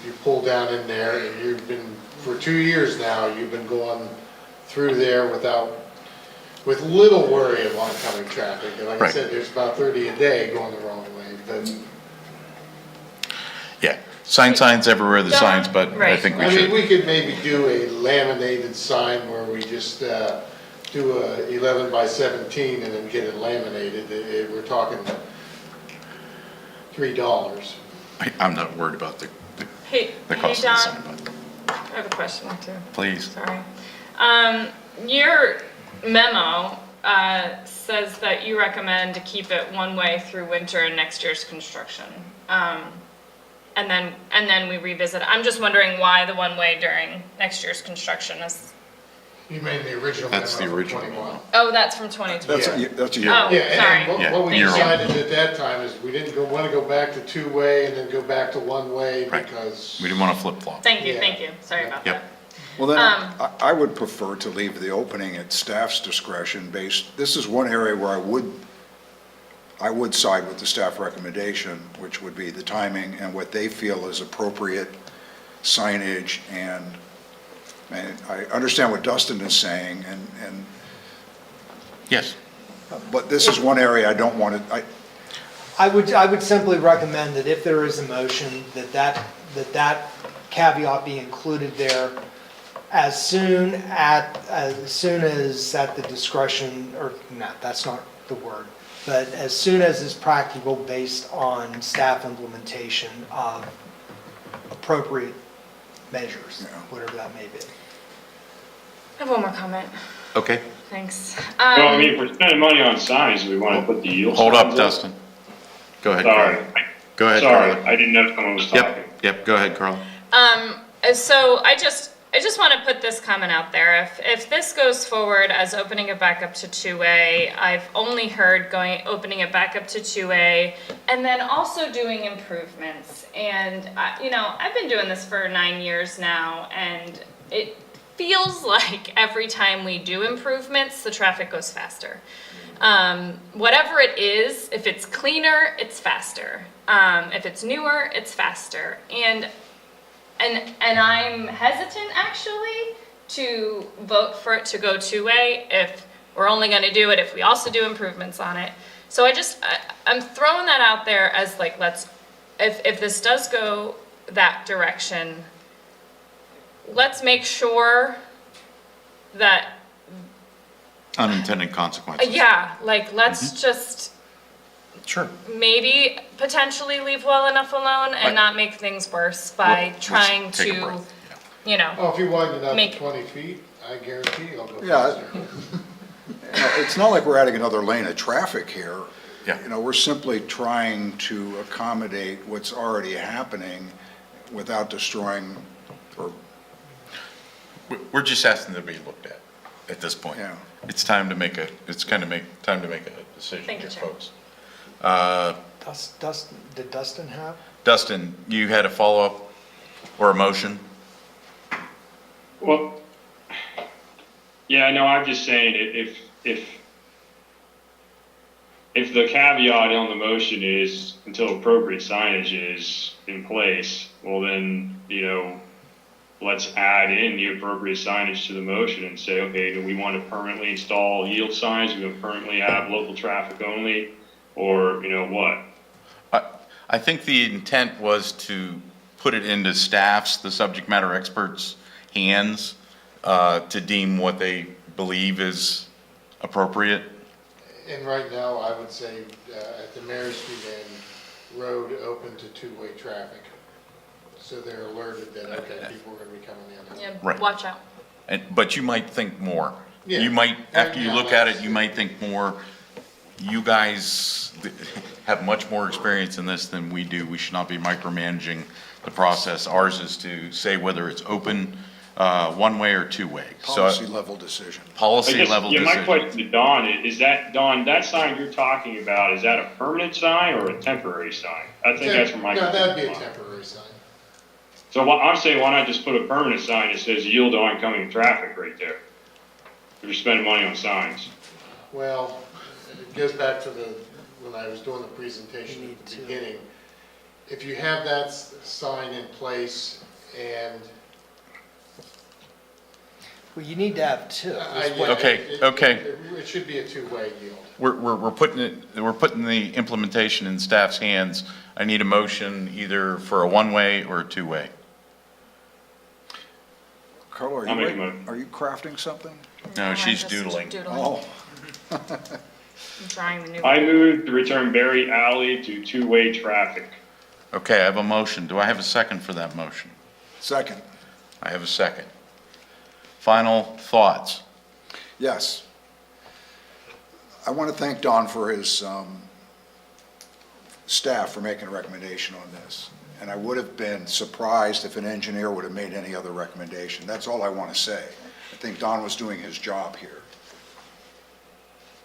You pull down in there and you've been, for 2 years now, you've been going through there with little worry of oncoming traffic. And like I Right. said, there's about 30 a day going the wrong way, but. Yeah, signs everywhere, the signs, but I Right. think we I mean, should. we could maybe do a laminated sign where we just do a 11 by 17 and then get it laminated. We're talking $3. I'm not worried about the Hey, the hey, cost of the Don, sign, but I have a question or two. please. Sorry. Your memo says that you recommend to keep it one way through winter and next year's construction. And then we revisit. I'm just wondering why the one way during next year's construction is. You made the original memo That's the for original 21. Oh, that's from 2020. That's a year. Oh, Yeah, sorry. and Yeah, what we year old. decided at that time is we didn't want to go back to two-way and then go back to one-way Right. because. We didn't want to flip-flop. Thank you, Yeah. thank you. Sorry about Yep. that. Well, then, I would prefer to leave the opening at staff's discretion based, this is one area where I would side with the staff recommendation, which would be the timing and what they feel is appropriate signage, and I understand what Dustin is saying, and, Yes. but this is one area I don't want to, I would simply recommend that if there is a motion, that caveat be included there as soon as at the discretion, or no, that's not the word, but as soon as is practical based on staff implementation of appropriate measures, whatever that may be. I have one more comment. Okay, Thanks. Well, I mean, if we're spending money on signs, we want to put the yield hold up, signs Dustin. Go ahead, Sorry, Carla. Go ahead, sorry, Carla. I didn't know someone was talking. Yep, go ahead, Carla. So I just want to put this comment out there. If this goes forward as opening it back up to two-way, I've only heard opening it back up to two-way and then also doing improvements. And, I've been doing this for 9 years now, and it feels like every time we do improvements, the traffic goes faster. Whatever it is, if it's cleaner, it's faster. If it's newer, it's faster. And I'm hesitant actually to vote for it to go two-way if we're only going to do it if we also do improvements on it. So I'm throwing that out there as like, if this does go that direction, let's make sure that, Unintended consequences. let's just Sure. maybe potentially leave well enough alone and not make things worse by Let's trying take a to, breath. Oh, if you widen it up Make- to 20 feet, I guarantee you'll go Yeah. faster. it's not like we're adding another lane of traffic here. Yeah. We're simply trying to accommodate what's already happening without destroying, or, We're just asking to be looked at this point. Yeah. It's time to make a decision Thank you, here, Chair. folks. Did Dustin have? Dustin, you had a follow-up or a motion? Well, yeah, no, I'm just saying, if the caveat on the motion is until appropriate signage is in place, well then, let's add in the appropriate signage to the motion and say, okay, do we want to permanently install yield signs? Do we want to permanently have local traffic only? Or, what? I think the intent was to put it into staff's, the subject matter experts' hands, to deem what they believe is appropriate. And right now, I would say at the Mary Street end, road open to two-way traffic. So they're alerted that, okay, people are going to be coming in. Yeah, Right. watch out. But you might think more. Yeah. You might, after you Yeah, look at it, that's- you might think more. You guys have much more experience in this than we do. We should not be micromanaging the process. Ours is to say whether it's open one-way or two-way. So Policy level decision. policy level Yeah, my decision. question to Dawn is that, Dawn, that sign you're talking about, is that a permanent sign or a temporary sign? I think that's where my. No, that'd be a temporary sign. So what I'm saying, why not just put a permanent sign that says yield to oncoming traffic right there? If you're spending money on signs. Well, it goes back to when I was doing the presentation at the beginning. If you have that sign in place and. Well, you need to have two. Okay. It should be a two-way yield. We're putting the implementation in staff's hands. I need a motion either for a one-way or a two-way. Carla, I'll make a motion. are you crafting something? No, she's just doodling. Oh, I'm drawing the new. I move to return Berry Alley to two-way traffic. Okay, I have a motion. Do I have a second for that motion? second. I have a second. Final thoughts? Yes. I want to thank Don for his staff for making a recommendation on this. And I would have been surprised if an engineer would have made any other recommendation. That's all I want to say. I think Don was doing his job here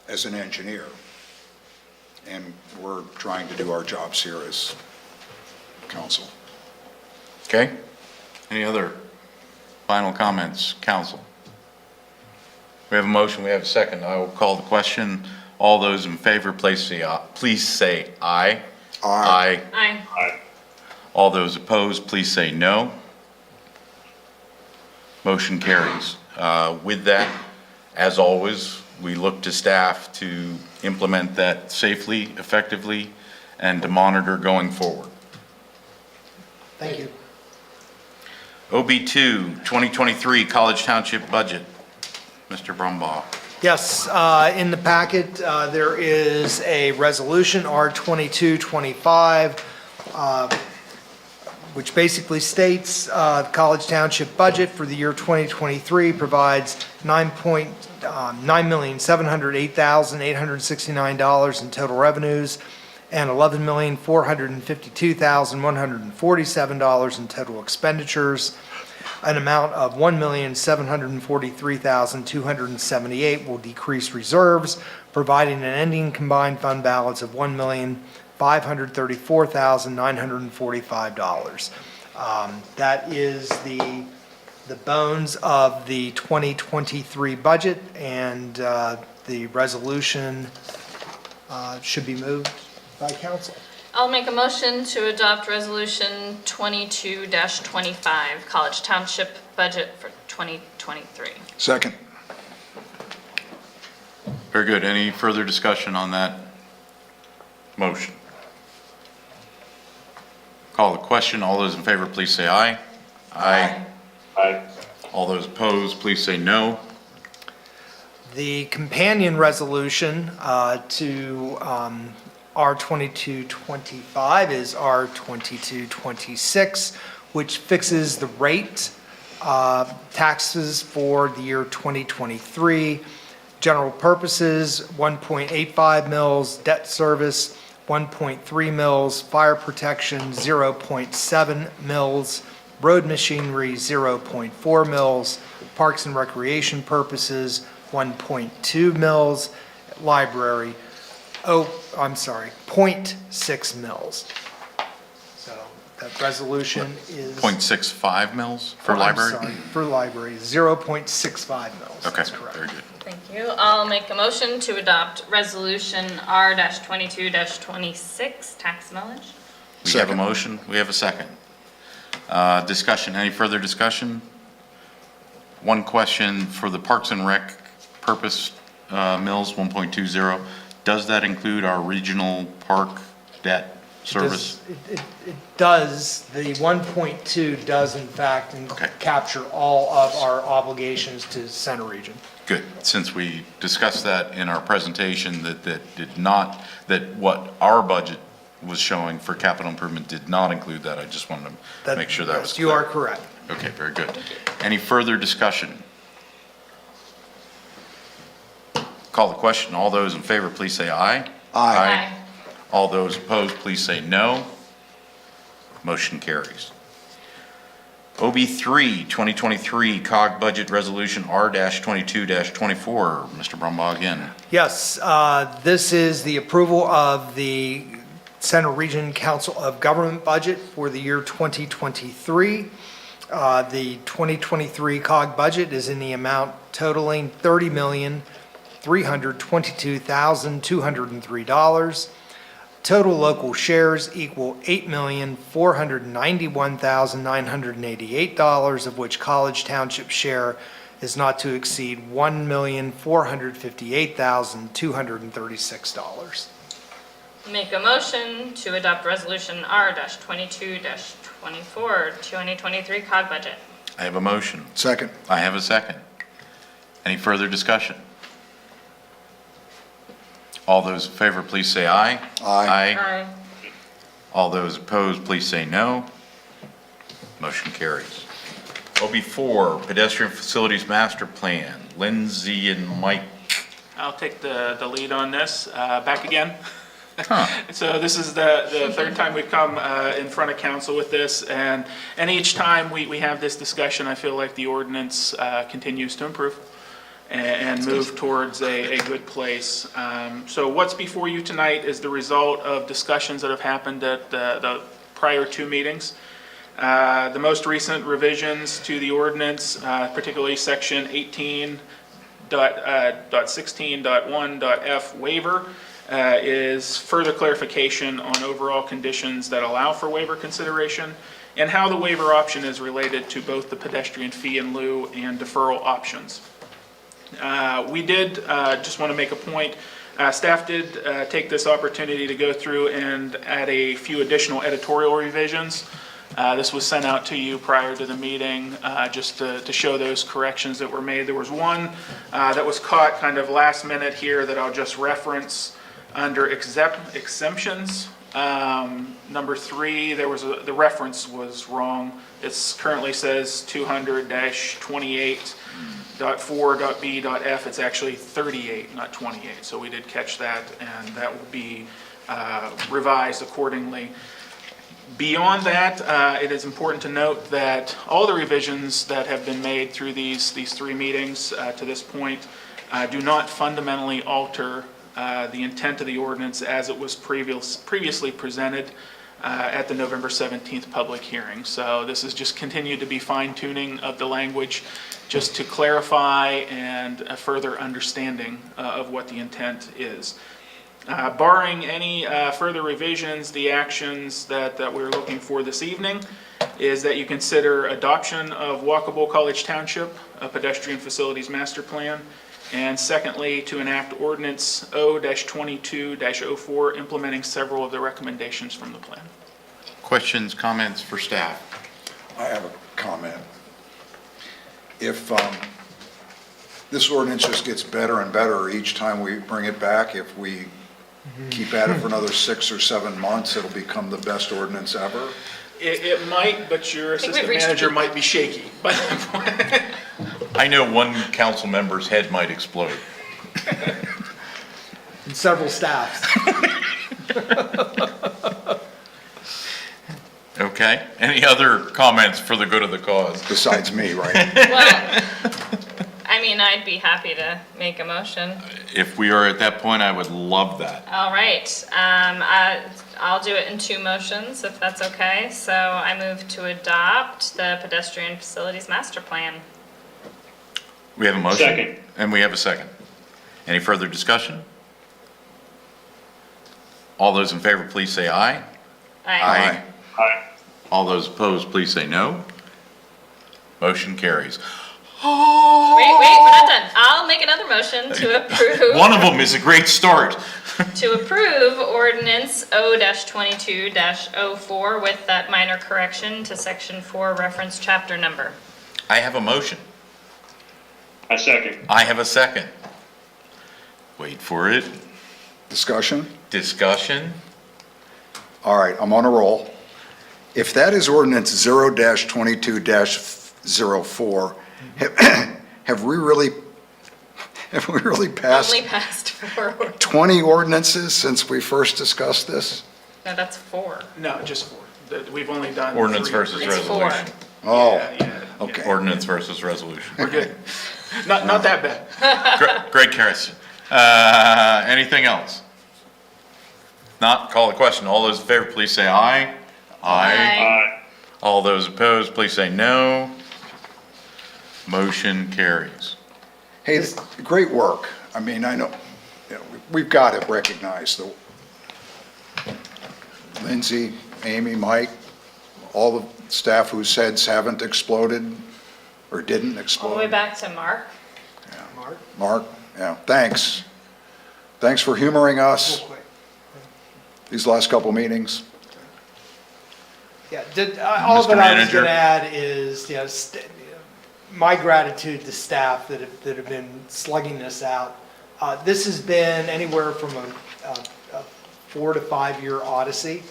as an engineer. And we're trying to do our jobs here as council. Okay? Any other final comments, council? We have a motion, we have a second. I will call the question. All those in favor, please say aye. Aye. Aye. All those opposed, please say no. Motion carries. With that, as always, we look to staff to implement that safely, effectively, and to monitor going forward. Thank you. OB2, 2023 College Township Budget. Mr. Brumbaugh. Yes, in the packet, there is a resolution, R2225, which basically states the College Township budget for the year 2023 provides $9,708,869 in total revenues and $11,452,147 in total expenditures. An amount of $1,743,278 will decrease reserves, providing an ending combined fund balance of $1,534,945. That is the bones of the 2023 budget, and the resolution should be moved by council. I'll make a motion to adopt Resolution 22-25, College Township Budget for 2023. Second. Very good. Any further discussion on that motion? Call the question. All those in favor, please say aye. Aye. Aye. All those opposed, please say no. The companion resolution to R2225 is R2226, which fixes the rate taxes for the year 2023. General purposes, 1.85 mils, debt service, 1.3 mils, fire protection, 0.7 mils, road machinery, 0.4 mils, parks and recreation purposes, 1.2 mils, library, 0.6 mils. So that resolution is. 0.65 mils for library? I'm sorry, for library, 0.65 mils. Okay, That's correct. very good. Thank you. I'll make a motion to adopt Resolution R-22-26, tax millage. We have a motion, we have a second. Discussion, any further discussion? One question for the Parks and Rec purpose mills, 1.20. Does that include our regional park debt service? It does, the 1.2 does in fact capture all of our obligations to Center Region. Good, since we discussed that in our presentation, that did not, that what our budget was showing for capital improvement did not include that. I just wanted to make sure that was clear. You are correct. Okay, very good. Any further discussion? Call the question. All those in favor, please say aye. Aye. All those opposed, please say no. Motion carries. OB3, 2023 COG Budget Resolution R-22-24. Mr. Brumbaugh again. Yes, this is the approval of the Center Region Council of Government budget for the year 2023. The 2023 COG budget is in the amount totaling $30,322,203. Total local shares equal $8,491,988, of which College Township share is not to exceed $1,458,236. Make a motion to adopt resolution R-22-24, 2023 COG budget. I have a motion. Second. I have a second. Any further discussion? All those in favor, please say aye. Aye. Aye. All those opposed, please say no. Motion carries. OB4, Pedestrian Facilities Master Plan, Lindsay and Mike. I'll take the lead on this. Back again. Huh. So this is the third time we've come in front of council with this, and each time we have this discussion, I feel like the ordinance continues to improve and move towards a good place. So what's before you tonight is the result of discussions that have happened at the prior two meetings. The most recent revisions to the ordinance, particularly section 18.16.1.f waiver, is further clarification on overall conditions that allow for waiver consideration and how the waiver option is related to both the pedestrian fee in lieu and deferral options. We did, just want to make a point, staff did take this opportunity to go through and add a few additional editorial revisions. This was sent out to you prior to the meeting, just to show those corrections that were made. There was one that was caught kind of last minute here that I'll just reference under exemptions. Number 3, the reference was wrong. It currently says 200-28.4.b.f. It's actually 38, not 28. So we did catch that, and that will be revised accordingly. Beyond that, it is important to note that all the revisions that have been made through these 3 meetings to this point do not fundamentally alter the intent of the ordinance as it was previously presented at the November 17th public hearing. So this is just continued to be fine-tuning of the language just to clarify and a further understanding of what the intent is. Barring any further revisions, the actions that we're looking for this evening is that you consider adoption of Walkable College Township, a pedestrian facilities master plan, and secondly, to enact ordinance O-22-04, implementing several of the recommendations from the plan. Questions, comments for staff? I have a comment. If this ordinance just gets better and better each time we bring it back, if we keep at it for another 6 or 7 months, it'll become the best ordinance ever. It might, but your assistant manager might be shaky by that point. I know one council member's head might explode. And several staffs. Okay. Any other comments for the good of the cause? Besides me, right? Well, I mean, I'd be happy to make a motion. If we are at that point, I would love that. All right, I'll do it in 2 motions, if that's okay. So I move to adopt the pedestrian facilities master plan. We have a motion. Second. And we have a second. Any further discussion? All those in favor, please say aye. Aye. Aye. All those opposed, please say no. Motion carries. Wait, we're not done. I'll make another motion to approve. One of them is a great start. To approve ordinance O-22-04 with that minor correction to section 4 reference chapter number. I have a motion. I second. I have a second. Wait for it. Discussion? Discussion. All right, I'm on a roll. If that is ordinance 0-22-04, have we really passed Only passed 4. 20 ordinances since we first discussed this? No, that's 4. No, just 4. We've only done Ordinance 3. versus It's 4. resolution. Oh, Yeah, okay. Ordinance versus resolution. we're good. Not that bad. Greg Karras. Anything else? Not, call the question. All those in favor, please say aye. Aye. All those opposed, please say no. Motion carries. Hey, great work. I mean, I know, we've got to recognize the Lindsay, Amy, Mike, all the staff whose heads haven't exploded or didn't All the way explode. back to Mark. Mark, yeah, thanks. Thanks for humoring us Real quick. these last couple meetings. Yeah, all Mr. that I was Manager. going to add is, my gratitude to staff that have been slugging this out. This has been anywhere from a 4 to 5 year odyssey.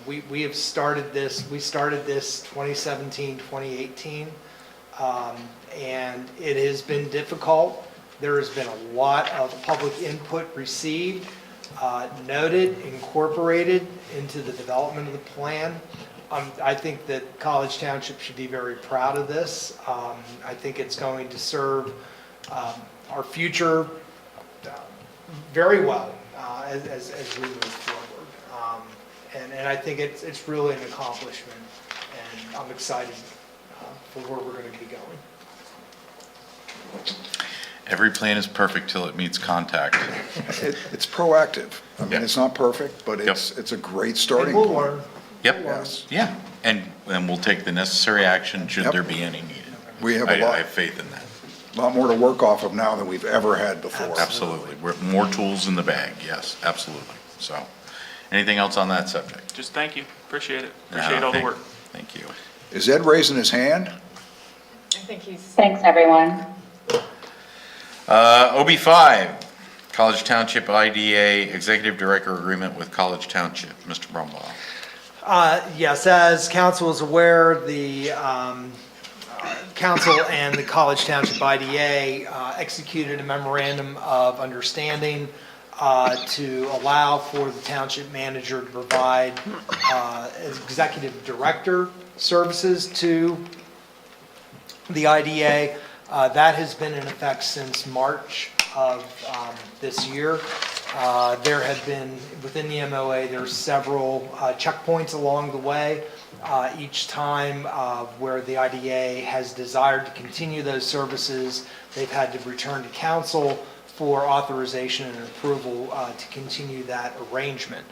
We have started this, we started this 2017, 2018, and it has been difficult. There has been a lot of public input received, noted, incorporated into the development of the plan. I think that College Township should be very proud of this. I think it's going to serve our future very well as we move forward. And I think it's really an accomplishment, and I'm excited for where we're going to be going. Every plan is perfect till it meets contact. It's proactive. I mean, Yeah. it's not perfect, but Yep. it's a great And starting we'll point. learn. Yep. Yes. Yeah, and we'll take the necessary action should Yep. there be any needed. We have I a have faith in that. lot more to work off of now than we've ever had before. Absolutely. We're more tools in the bag, yes, absolutely. So, anything else on that subject? Just thank you. Appreciate it. Appreciate all the work. Thank you. Is Ed raising his hand? I think he's. Thanks, everyone. OB5, College Township IDA Executive Director Agreement with College Township. Mr. Brumbaugh. Yes, as council is aware, the council and the College Township IDA executed a memorandum of understanding to allow for the township manager to provide executive director services to the IDA. That has been in effect since March of this year. There have been, within the MOA, there's several checkpoints along the way. Each time where the IDA has desired to continue those services, they've had to return to council for authorization and approval to continue that arrangement.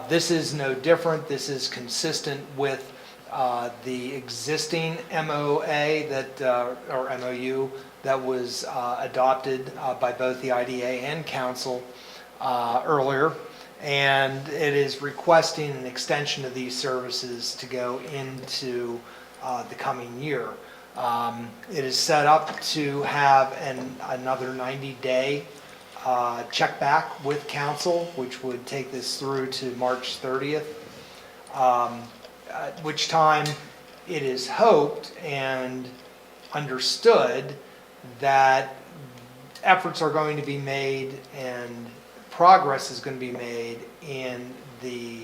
This is no different. This is consistent with the existing MOA or MOU that was adopted by both the IDA and council earlier, and it is requesting an extension of these services to go into the coming year. It is set up to have another 90-day check back with council, which would take this through to March 30th. At which time it is hoped and understood that efforts are going to be made and progress is going to be made in the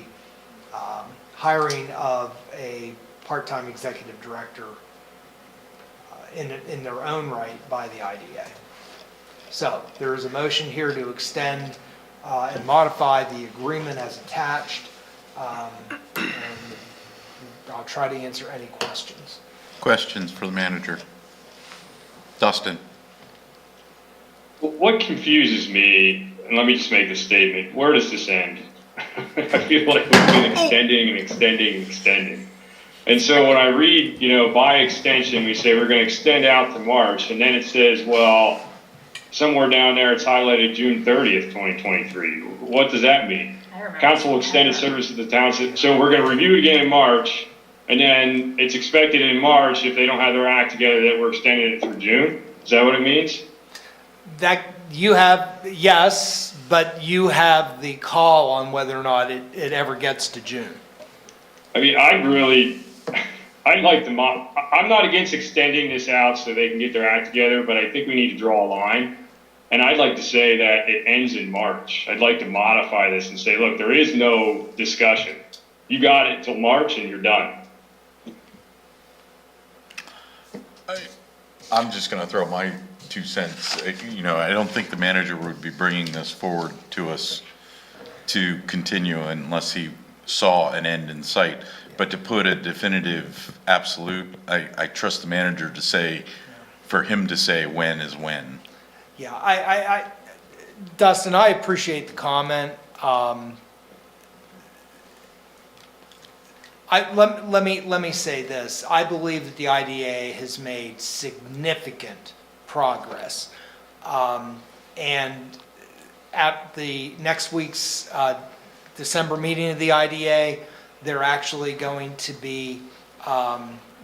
hiring of a part-time executive director in their own right by the IDA. So there is a motion here to extend and modify the agreement as attached. And I'll try to answer any questions. Questions for the manager? Dustin? What confuses me, and let me just make this statement, where does this end? I feel like we've been extending and extending and extending. And so when I read, by extension, we say we're going to extend out to March, and then it says, well, somewhere down there it's highlighted June 30th, 2023. What does that mean? Council extended service to the township, so we're going to review it again in March, and then it's expected in March, if they don't have their act together, that we're extending it through June? Is that what it means? That you have, yes, but you have the call on whether or not it ever gets to June. I mean, I'd like to, I'm not against extending this out so they can get their act together, but I think we need to draw a line. And I'd like to say that it ends in March. I'd like to modify this and say, look, there is no discussion. You got it till March and you're done. I'm just gonna throw my 2 cents. You know, I don't think the manager would be bringing this forward to us to continue unless he saw an end in sight. But to put a definitive absolute, I trust the manager to say, for him to say when is when. Yeah, Dustin, I appreciate the comment. Let me say this. I believe that the IDA has made significant progress. And at the next week's December meeting of the IDA, they're actually going to be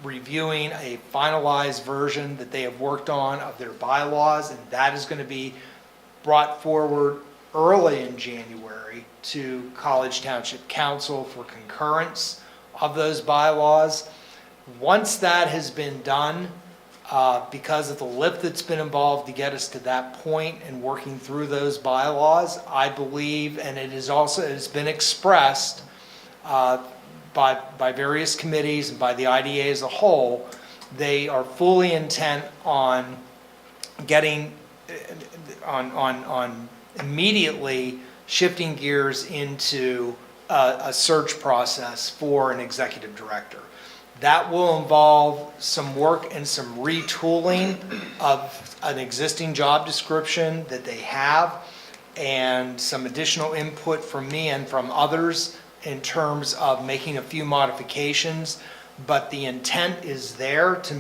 reviewing a finalized version that they have worked on of their bylaws, and that is going to be brought forward early in January to College Township Council for concurrence of those bylaws. Once that has been done, because of the lift that's been involved to get us to that point and working through those bylaws, I believe, and it has been expressed by various committees and by the IDA as a whole, they are fully intent on getting, on immediately shifting gears into a search process for an executive director. That will involve some work and some retooling of an existing job description that they have, and some additional input from me and from others in terms of making a few modifications. But the intent is there to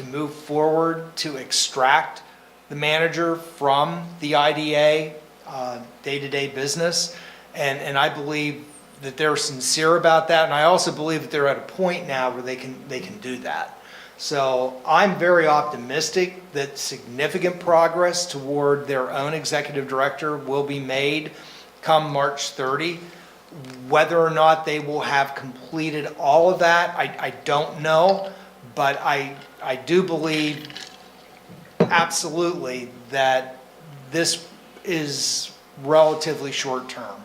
move forward to extract the manager from the IDA day-to-day business. And I believe that they're sincere about that, and I also believe that they're at a point now where they can do that. So I'm very optimistic that significant progress toward their own executive director will be made come March 30. Whether or not they will have completed all of that, I don't know, but I do believe absolutely that this is relatively short term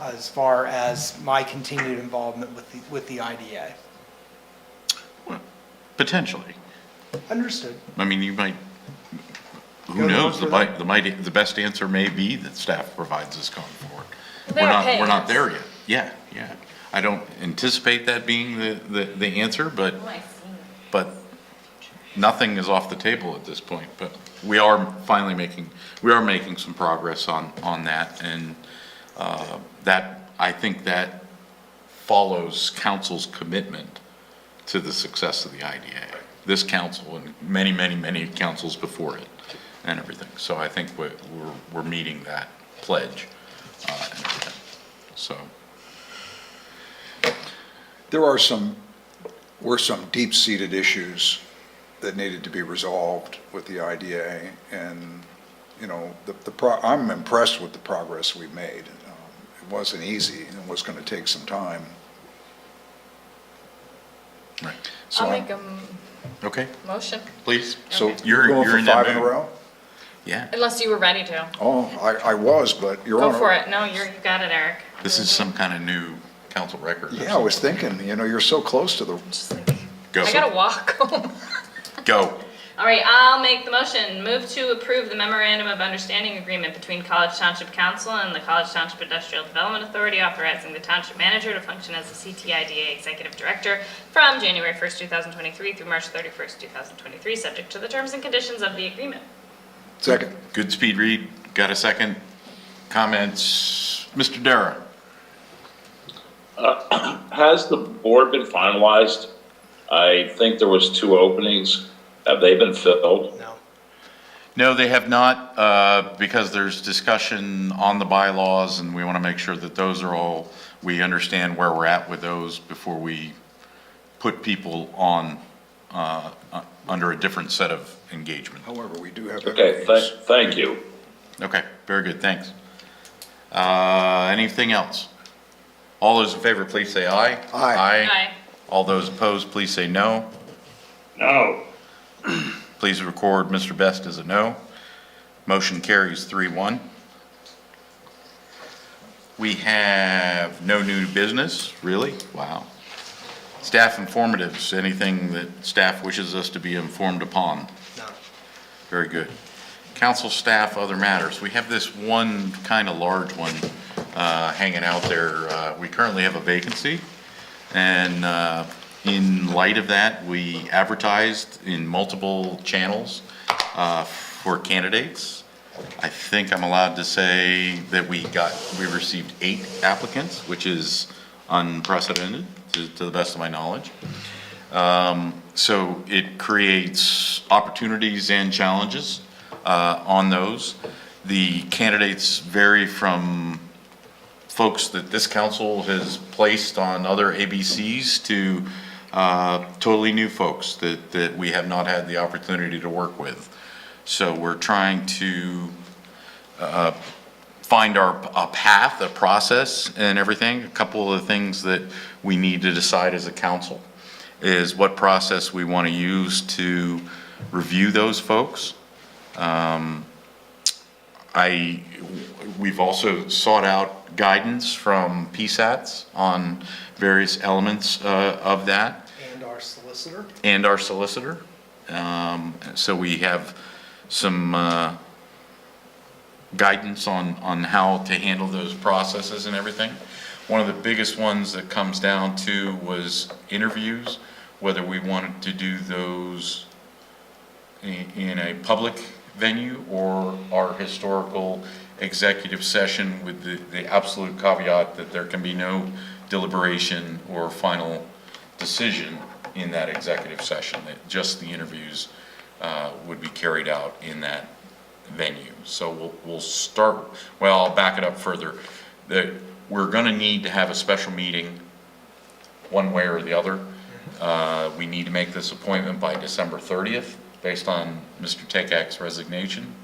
as far as my continued involvement with the IDA. Potentially. Understood. I mean, you might, who Go knows, for that. the best answer may be that staff provides this going forward. They are paying We're not us. there yet. Yeah. I don't anticipate that being the answer, but nothing is off the table at this point. But we are finally making some progress on that, and I think that follows council's commitment to the success of the IDA. This council and many councils before it and everything. So I think we're meeting that pledge. And everything. So. There were some deep-seated issues that needed to be resolved with the IDA, and, you know, I'm impressed with the progress we've made. It wasn't easy, and it was going to take some time. Right. So I'll make a Okay, motion, please. So Okay. you're going for in that 5 in a mood. row? Yeah. unless you were ready to. Oh, I was, but you're on. Go for it. No, you got it, Eric. This is some kind of new council record. or Yeah, I was thinking, you know, you're so close to the. something. Go. I gotta walk home. Go. All right, I'll make the motion. Move to approve the memorandum of understanding agreement between College Township Council and the College Township Industrial Development Authority, authorizing the township manager to function as the CTIDA executive director from January 1st, 2023 through March 31st, 2023, subject to the terms and conditions of the agreement. Second. Good speed read. Got a second? Comments? Mr. Dara? Has the board been finalized? I think there was 2 openings. Have they been filled? No. No, they have not, because there's discussion on the bylaws, and we want to make sure that those are all, we understand where we're at with those before we put people on, under a different set of engagement. However, we do have. Okay, thank you. Okay, very good, thanks. Anything else? All those in favor, please say aye. Aye. Aye. All those opposed, please say no. No. Please record Mr. Best as a no. Motion carries 3-1. We have no new business, really? Wow. Staff informatives, anything that staff wishes us to be informed upon? No. Very good. Council staff, other matters. We have this one kind of large one hanging out there. We currently have a vacancy, and in light of that, we advertised in multiple channels for candidates. I think I'm allowed to say that we received 8 applicants, which is unprecedented to the best of my knowledge. So it creates opportunities and challenges on those. The candidates vary from folks that this council has placed on other ABCs to totally new folks that we have not had the opportunity to work with. So we're trying to find a path, a process and everything. A couple of the things that we need to decide as a council is what process we want to use to review those folks. We've also sought out guidance from PSATs on various elements of that. And our solicitor. And our solicitor. So we have some guidance on how to handle those processes and everything. One of the biggest ones that comes down to was interviews, whether we wanted to do those in a public venue or our historical executive session with the absolute caveat that there can be no deliberation or final decision in that executive session, that just the interviews would be carried out in that venue. So we'll start, well, I'll back it up further. We're going to need to have a special meeting one way or the other. We need to make this appointment by December 30th based on Mr. Takak's resignation.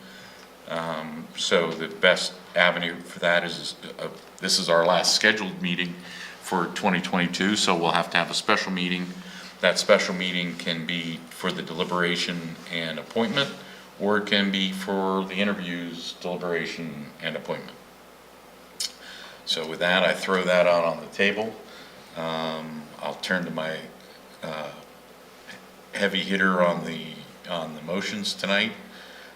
So the best avenue for that is, this is our last scheduled meeting for 2022, so we'll have to have a special meeting. That special meeting can be for the deliberation and appointment, or it can be for the interviews, deliberation, and appointment. So with that, I throw that out on the table. I'll turn to my heavy hitter on the motions tonight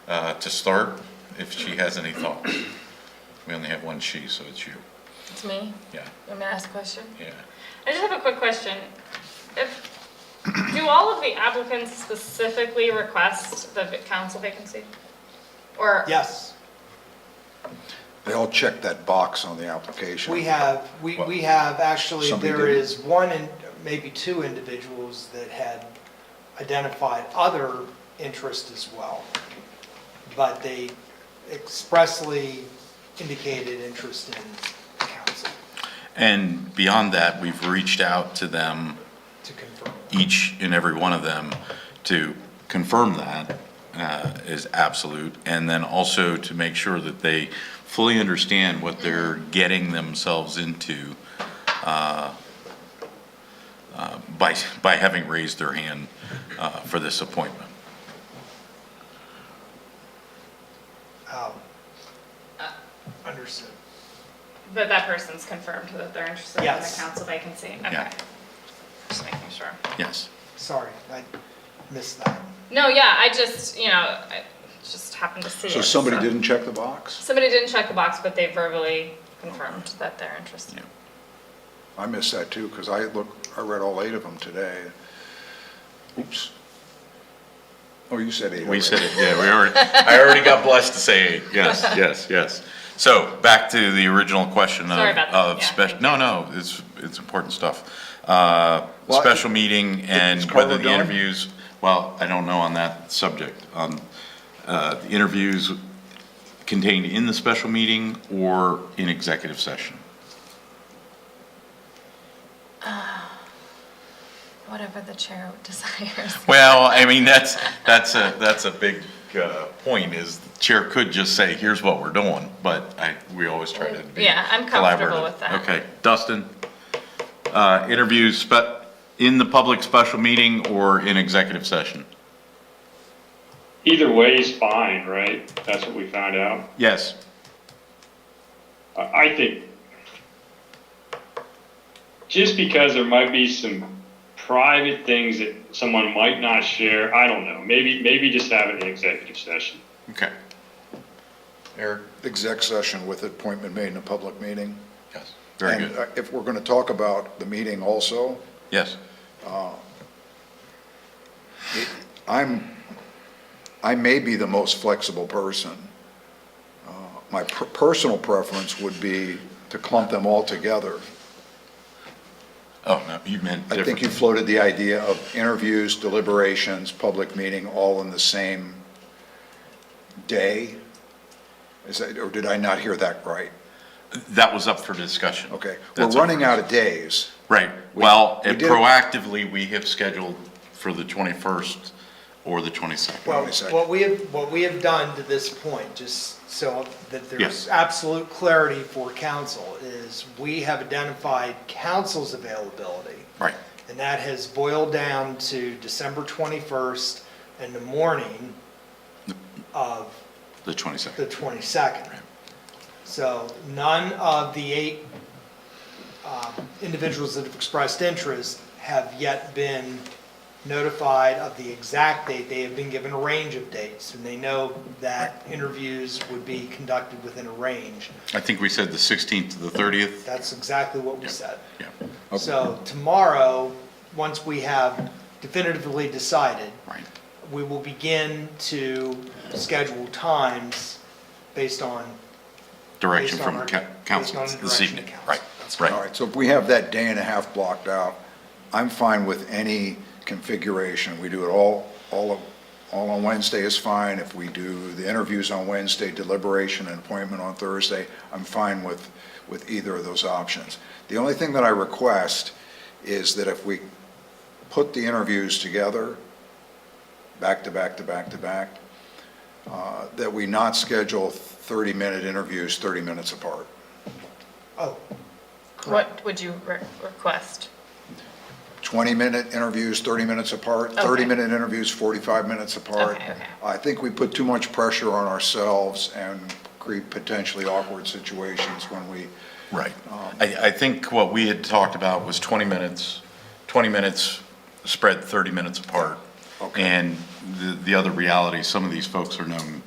to start, if she has any thoughts. We only have one she, so it's you. It's me? Yeah. You want me to ask a question? Yeah. I just have a quick question. Do all of the applicants specifically request the council vacancy? Or? Yes. They all check that box on the application. We have actually, Somebody there did. is one and maybe 2 individuals that had identified other interest as well. But they expressly indicated interest in the council. And beyond that, we've reached out to them, To confirm. each and every one of them, to confirm that is absolute, and then also to make sure that they fully understand what they're getting themselves into by having raised their hand for this appointment. Understood. But that person's confirmed that they're interested in the Yes. council vacancy? Okay. Yeah. Just making sure. Yes. Sorry, I missed that. No, yeah, I just, I just happened to see it. So somebody didn't check the box? Somebody didn't check the box, but they verbally confirmed that they're interested. Yeah. I missed that too, because I read all 8 of them today. Oops. Oh, you said 8. We said it, yeah, I already got blessed to say 8, yes. So, back to the original question Sorry about that. Yeah, special, no, it's important stuff. Well, Special meeting and is whether Carla the done? interviews, well, I don't know on that subject. The interviews contained in the special meeting or in executive session? Whatever the chair desires. Well, I mean, that's a big point, is the chair could just say, here's what we're doing, but we always try to be Yeah, I'm comfortable collaborative. with that. Okay, Dustin, interviews in the public special meeting or in executive session? Either way is fine, right? That's what we found out. Yes. I think just because there might be some private things that someone might not share, I don't know, maybe just have it in executive session. Okay. Eric? Exec session with appointment made in a public meeting. Yes. Very And good. if we're going to talk about the meeting also, Yes. I may be the most flexible person. My personal preference would be to clump them all together. Oh, no, you meant I different. think you floated the idea of interviews, deliberations, public meeting, all in the same day. Is that, or did I not hear that right? That was up for discussion. Okay, That's we're up for running out of days. Right. We- Well, we and did- proactively, we have scheduled for the 21st or the 22nd. Well, what we have done to this point, just so that there's Yes. absolute clarity for council, is we have identified council's availability. Right. And that has boiled down to December 21st in the morning of The 22nd. the 22nd. So none of the 8 individuals that have expressed interest have yet been notified of the exact date. They have been given a range of dates, and they know that interviews would be conducted within a range. I think we said the 16th to the 30th. That's exactly what we said. Yeah. So tomorrow, once we have definitively decided, Right. we will begin to schedule times based on Direction based on from our- council based on the this direction evening. of council. Right. That's Right. All right, so if we have that day and a half blocked out, I'm fine with any configuration. We do it all on Wednesday is fine. If we do the interviews on Wednesday, deliberation and appointment on Thursday, I'm fine with either of those options. The only thing that I request is that if we put the interviews together, back to back to back to back, that we not schedule 30-minute interviews 30 minutes apart. Oh, What would you request? 20-minute interviews, 30 minutes apart, Okay. 30-minute interviews, 45 minutes apart. Okay, okay. I think we put too much pressure on ourselves and create potentially awkward situations when we, Right. I think what we had talked about was 20 minutes spread 30 minutes apart. Okay. And the other reality, some of these folks are known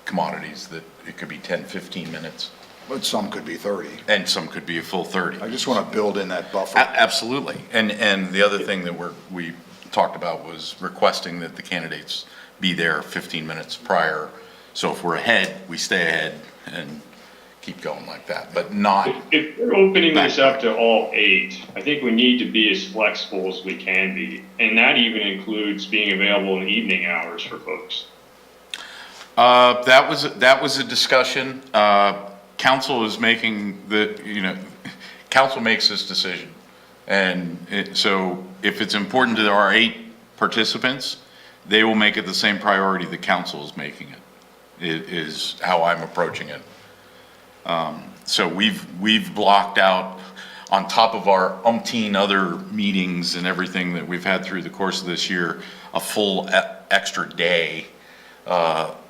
commodities that it could be 10, 15 minutes, but some could be 30. and some could be a full 30. I just want to build in that buffer. Absolutely. And the other thing that we talked about was requesting that the candidates be there 15 minutes prior. So if we're ahead, we stay ahead and keep going like that, but not, If we're opening this up to all 8, I think we need to be as flexible as we can be. And that even includes being available in the evening hours for folks. that was a discussion. Council is making council makes this decision. And so if it's important to our 8 participants, they will make it the same priority the council is making it, is how I'm approaching it. So we've blocked out, on top of our umpteen other meetings and everything that we've had through the course of this year, a full extra day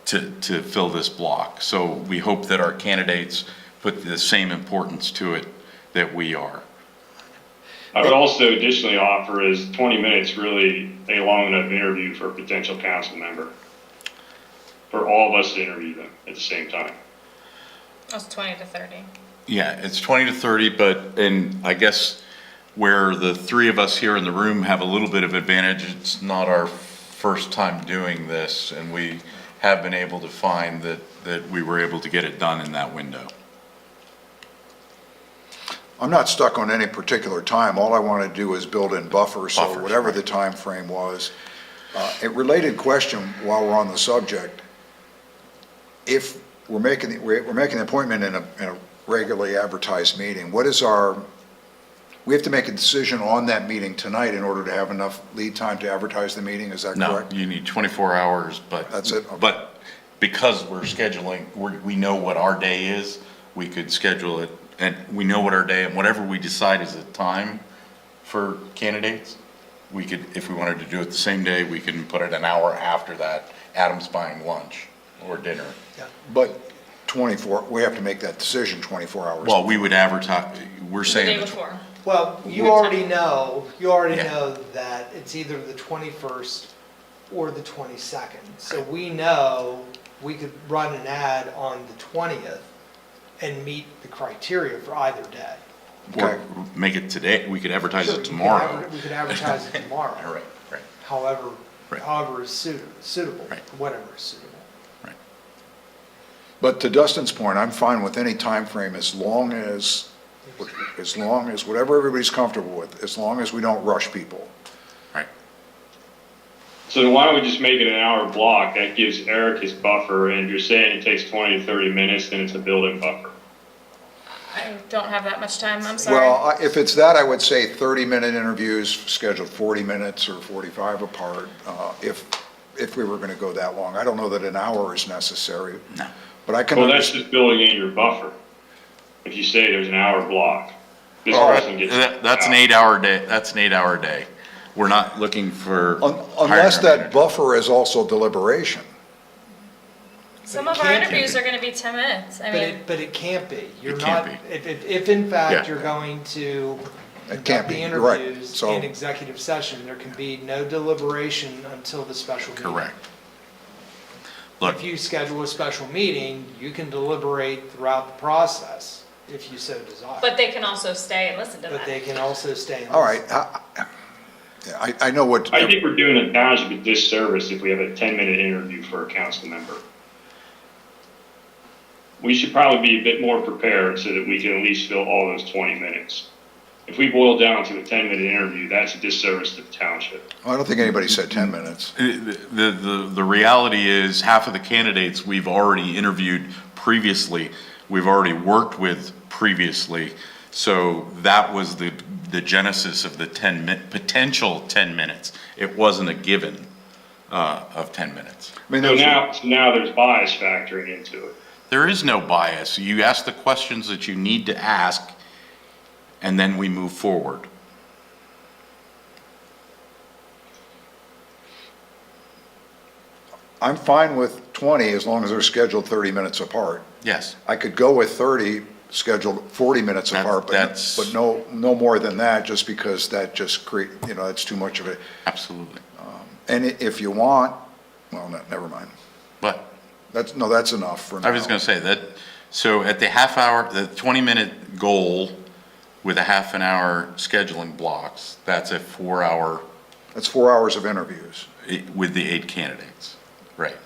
to fill this block. So we hope that our candidates put the same importance to it that we are. I would also additionally offer is 20 minutes really a long enough interview for a potential council member. For all of us to interview them at the same time. That's 20 to 30. Yeah, it's 20 to 30, and I guess where the 3 of us here in the room have a little bit of advantage, it's not our first time doing this, and we have been able to find that we were able to get it done in that window. I'm not stuck on any particular time. All I want to do is build in buffers, so Buffers, whatever right. the time frame was. A related question while we're on the subject, if we're making the appointment in a regularly advertised meeting, we have to make a decision on that meeting tonight in order to have enough lead time to advertise the meeting, is that No, correct? you need 24 hours, but. That's it? Okay. But because we're scheduling, we know what our day is, we could schedule it, and we know what our day, and whatever we decide is a time for candidates, we could, if we wanted to do it the same day, we can put it an hour after that. Adam's buying lunch or dinner. But 24, we have to make that decision 24 hours. Well, we would advertise, we're The saying. day before. Well, you already know that it's either the 21st or the 22nd. So we know we could run an ad on the 20th and meet the criteria for either day. Or make it today, we could advertise Sure, it you could tomorrow. We could advertise it tomorrow. All right, right. However is suitable, Right. whatever is suitable. But to Dustin's point, I'm fine with any time frame as long as whatever everybody's comfortable with, as long as we don't rush people. So then why don't we just make it an hour block? That gives Eric his buffer, and if you're saying it takes 20 to 30 minutes, then it's a built-in buffer. I don't have that much time, I'm sorry. Well, if it's that, I would say 30-minute interviews scheduled 40 minutes or 45 apart, if we were going to go that long. I don't know that an hour is necessary. No. But I can. Well, that's just building in your buffer. If you say there's an hour block, this person gets. That's an 8-hour day, that's an 8-hour day. We're not looking for. Unless hiring that managers. buffer is also deliberation. Some But of it our can't interviews be. are gonna be 10 minutes, I mean, But it can't be. You're It not, can't if in fact Yeah. you're going to It can't conduct be, the you're right. interviews So- in executive session, there can be no deliberation until the special meeting. Correct. Look, If you schedule a special meeting, you can deliberate throughout the process, if you so desire. but they can also stay and listen to But that. they can also stay. and All right, listen. I know what. I think we're doing the township a disservice if we have a 10-minute interview for a council member. We should probably be a bit more prepared so that we can at least fill all those 20 minutes. If we boil down to a 10-minute interview, that's a disservice to the township. I don't think anybody said 10 minutes. the reality is, half of the candidates we've already interviewed previously, we've already worked with previously. So that was the genesis of the potential 10 minutes. It wasn't a given of 10 minutes. I mean, So now there's bias factoring into it. There is no bias. You ask the questions that you need to ask, and then we move forward. I'm fine with 20 as long as they're scheduled 30 minutes apart. Yes. I could go with 30 scheduled 40 minutes apart, but no more than that, just because that just that's too much of it. Absolutely. And if you want, well, never mind. But That's enough for now. I was going to say that, so at the half hour, the 20-minute goal with a half an hour scheduling blocks, that's a 4-hour. That's 4 hours of interviews. With the 8 candidates, right.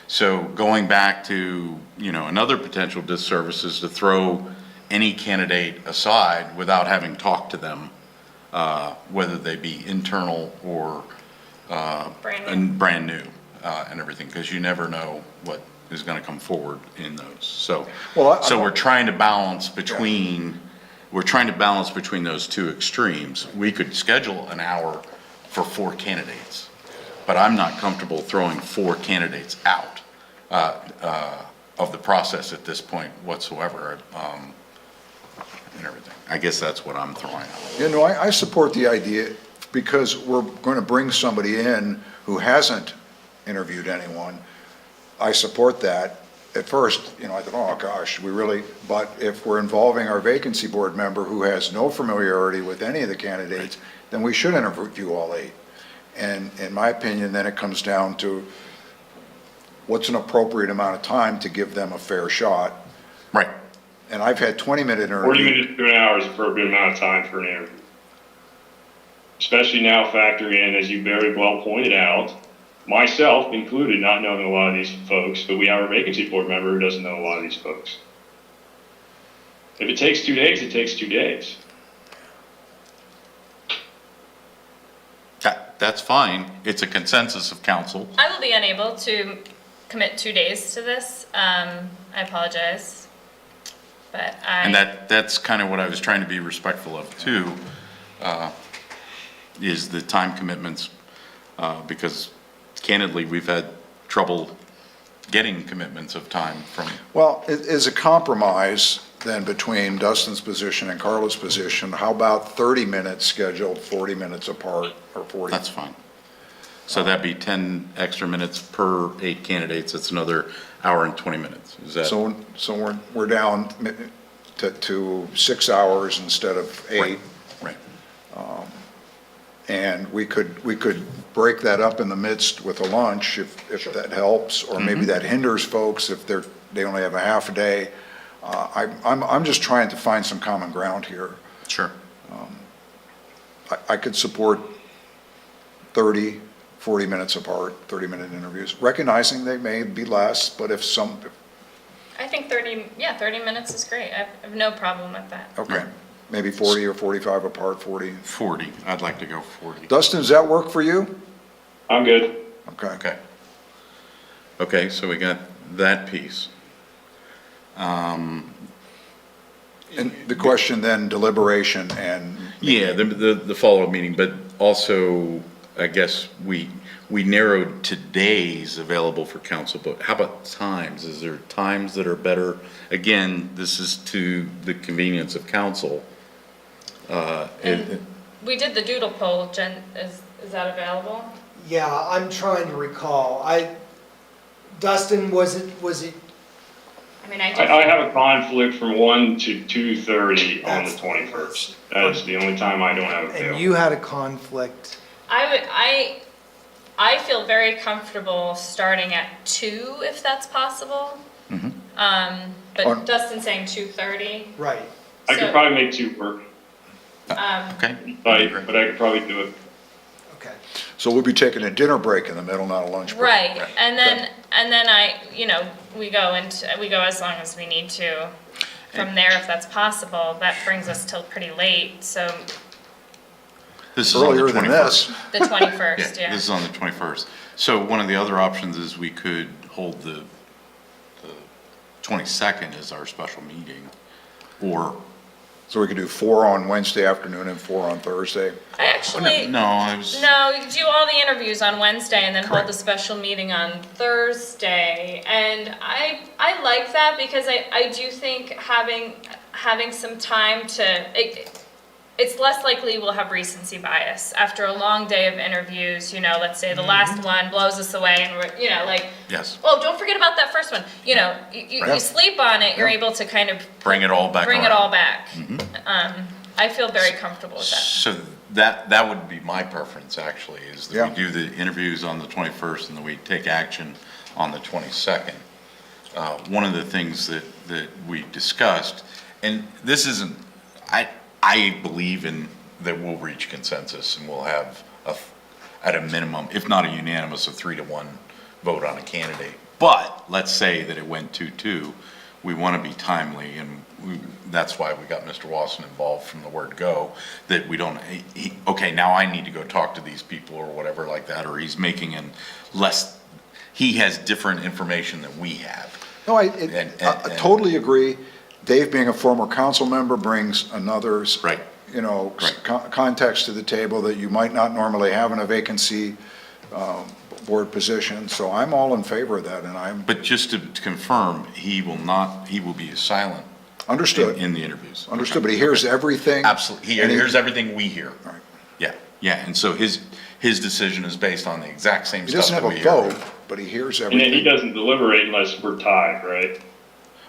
So going back to, another potential disservice is to throw any candidate aside without having talked to them, whether they be internal or brand new, and everything, because you never know what is going to come forward in those. So, we're trying to balance between those two extremes. We could schedule an hour for 4 candidates, but I'm not comfortable throwing 4 candidates out of the process at this point whatsoever, and everything. I guess that's what I'm throwing out. I support the idea, because we're going to bring somebody in who hasn't interviewed anyone. I support that. At first, I thought, oh gosh, but if we're involving our vacancy board member who has no familiarity with any of the candidates, then we should interview all 8. And in my opinion, then it comes down to what's an appropriate amount of time to give them a fair shot. Right. And I've had 20-minute interviews. 40 minutes to an hour is the appropriate amount of time for an interview. Especially now factoring in, as you very well pointed out, myself included, not knowing a lot of these folks, but we have a vacancy board member who doesn't know a lot of these folks. If it takes 2 days, it takes 2 days. That's fine. It's a consensus of council. I will be unable to commit 2 days to this, I apologize, but And that's kind of what I was trying to be respectful of too, is the time commitments, because candidly, we've had trouble getting commitments of time from. Well, as a compromise then between Dustin's position and Carla's position, how about 30 minutes scheduled, 40 minutes apart, or 40? That's fine. So that'd be 10 extra minutes per 8 candidates. It's another hour and 20 minutes. Is that? So we're down to 6 hours instead of 8. Right. And we could break that up in the midst with a lunch if that helps, or maybe that hinders folks if they only have a half a day. I'm just trying to find some common ground here. Sure. I could support 30, 40 minutes apart, 30-minute interviews, recognizing they may be less, but if some, I think 30 minutes is great. I have no problem with that. okay, maybe 40 or 45 apart, 40. 40, I'd like to go 40. Dustin, does that work for you? I'm good. Okay. Okay, so we got that piece. And the question then, deliberation and. Yeah, the follow-up meeting, but also, I guess we narrowed today's available for council, but how about times? Is there times that are better? Again, this is to the convenience of council. We did the doodle poll, Jen, is that available? Yeah, I'm trying to recall. Dustin, was it? I mean, I I have a conflict from 1 to 2:30 on the 21st. That's the only time I don't have a And you had a conflict. I feel very comfortable starting at 2 if that's possible. But Dustin's saying 2:30. Right. I could probably make 2 work, Okay. but I could probably do it. Okay. So we'll be taking a dinner break in the middle, not a lunch break. Right, and then we go as long as we need to. From there, if that's possible, that brings us till pretty late, so This is on the Earlier than 21st. this. the 21st, yeah. This is on the 21st. So one of the other options is we could hold the 22nd as our special meeting, or. So we could do 4 on Wednesday afternoon and 4 on Thursday. I actually, No, I was. no, do all the interviews on Wednesday and then hold the Correct. special meeting on Thursday. And I like that because I do think having some time it's less likely we'll have recency bias. After a long day of interviews, let's say the last one blows us away and we're, Yes. oh, don't forget about that first one. You Yeah. sleep on it, you're Yeah. able to kind of Bring it all back bring it around. all back. I feel very comfortable with that. So that would be my preference, actually, is that we Yeah. do the interviews on the 21st and then we take action on the 22nd. One of the things that we discussed, and this isn't, I believe that we'll reach consensus and we'll have at a minimum, if not a unanimous, a 3-1 vote on a candidate. But let's say that it went 2-2, we want to be timely, and that's why we got Mr. Wasson involved from the word go, that we don't, okay, now I need to go talk to these people or whatever like that, or he's making he has different information than we have. No, I And- totally agree. Dave, being a former council member, brings another, Right. context to the table that you might not normally have in a vacancy board position. So I'm all in favor of that, and I'm But just to confirm, he will be silent understood. in the interviews. Understood, but he hears everything. Absolutely, he and hears everything we hear. Right. Yeah, and so his decision is based on the exact same He stuff doesn't that have we a hear. vote, but he hears And then he everything. doesn't deliberate unless we're tied, right?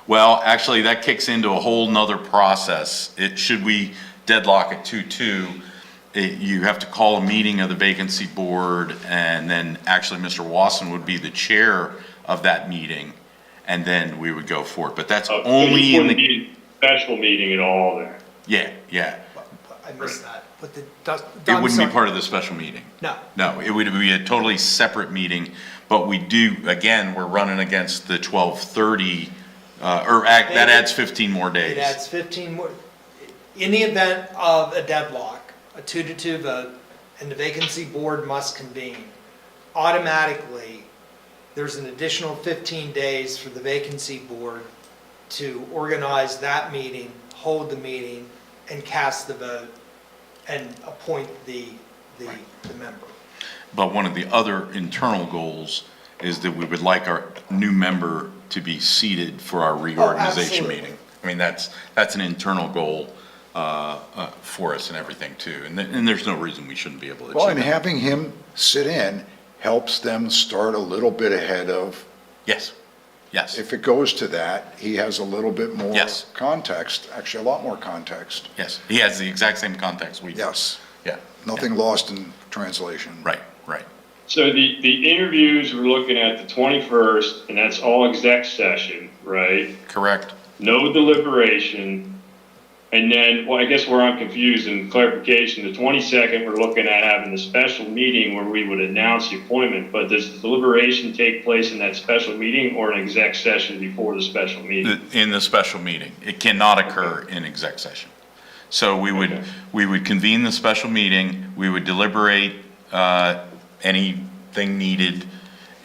Well, actually, that kicks into a whole nother process. Should we deadlock at 2-2, you have to call a meeting of the vacancy board, and then actually Mr. Wasson would be the chair of that meeting, and then we would go for it. But that's So only this in wouldn't the, be a special meeting at all then. yeah. I missed that. But It wouldn't be part of the special meeting. No. No, it would be a totally separate meeting, but we do, again, we're running against the 12:30, that adds 15 more days. It adds 15 more. In the event of a deadlock, a 2-2 vote, and the vacancy board must convene, automatically, there's an additional 15 days for the vacancy board to organize that meeting, hold the meeting, and cast the vote, and appoint the member. But one of the other internal goals is that we would like our new member to be seated for our reorganization absolutely. meeting. I mean, that's an internal goal for us and everything too, and there's no reason we shouldn't be able to Well, and achieve that. having him sit in helps them start a little bit ahead of, Yes. if it goes to that, he has a little bit more Yes. context, actually a lot more context. Yes, he has the exact same context we do. Yes. Yeah. Nothing lost in translation. Right, right. So the interviews, we're looking at the 21st, and that's all exec session, right? Correct. No deliberation. And then, well, I guess where I'm confused and clarification, the 22nd, we're looking at having the special meeting where we would announce the appointment, but does the deliberation take place in that special meeting or an exec session before the special meeting? In the special meeting. It cannot occur in exec session. So we would convene the special meeting, we would deliberate anything needed,